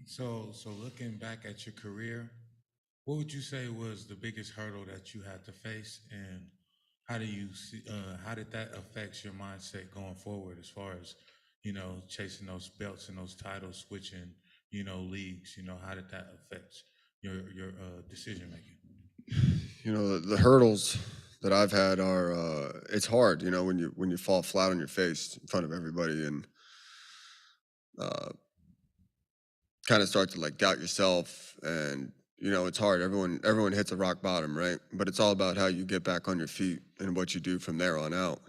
So looking back at your career, what would you say was the biggest hurdle that you had to face, and how do you see, how did that affect your mindset going forward as far as, you know, chasing those belts and those titles, switching, you know, leagues? You know, how did that affect your decision making? You know, the hurdles that I've had are it's hard, you know, when you fall flat on your face in front of everybody and kind of start to like doubt yourself, and you know, it's hard. Everyone hits a rock bottom, right? But it's all about how you get back on your feet and what you do from there on out.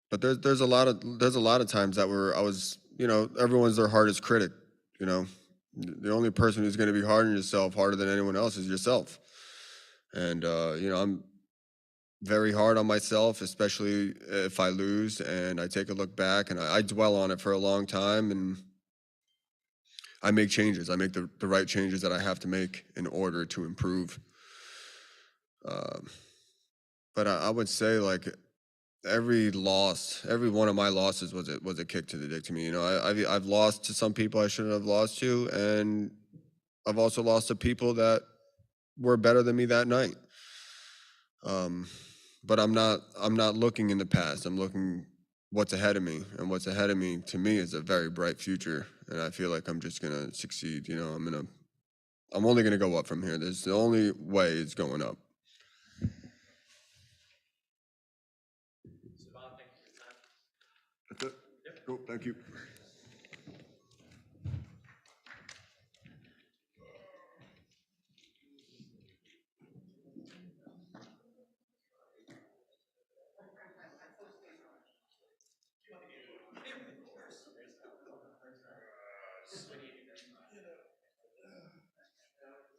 But there's a lot of times that I was, you know, everyone's their hardest critic, you know. The only person who's going to be hard on yourself, harder than anyone else, is yourself. And you know, I'm very hard on myself, especially if I lose, and I take a look back and I dwell on it for a long time, and I make changes. I make the right changes that I have to make in order to improve. But I would say, like, every one of my losses was a kick to the dick to me. You know, I've lost to some people I shouldn't have lost to, and I've also lost to people that were better than me that night. But I'm not looking in the past. I'm looking what's ahead of me, and what's ahead of me to me is a very bright future. And I feel like I'm just gonna succeed. You know, I'm only gonna go up from here. There's the only way is going up. Sabah, thank you for your time. That's it. Cool. Thank you.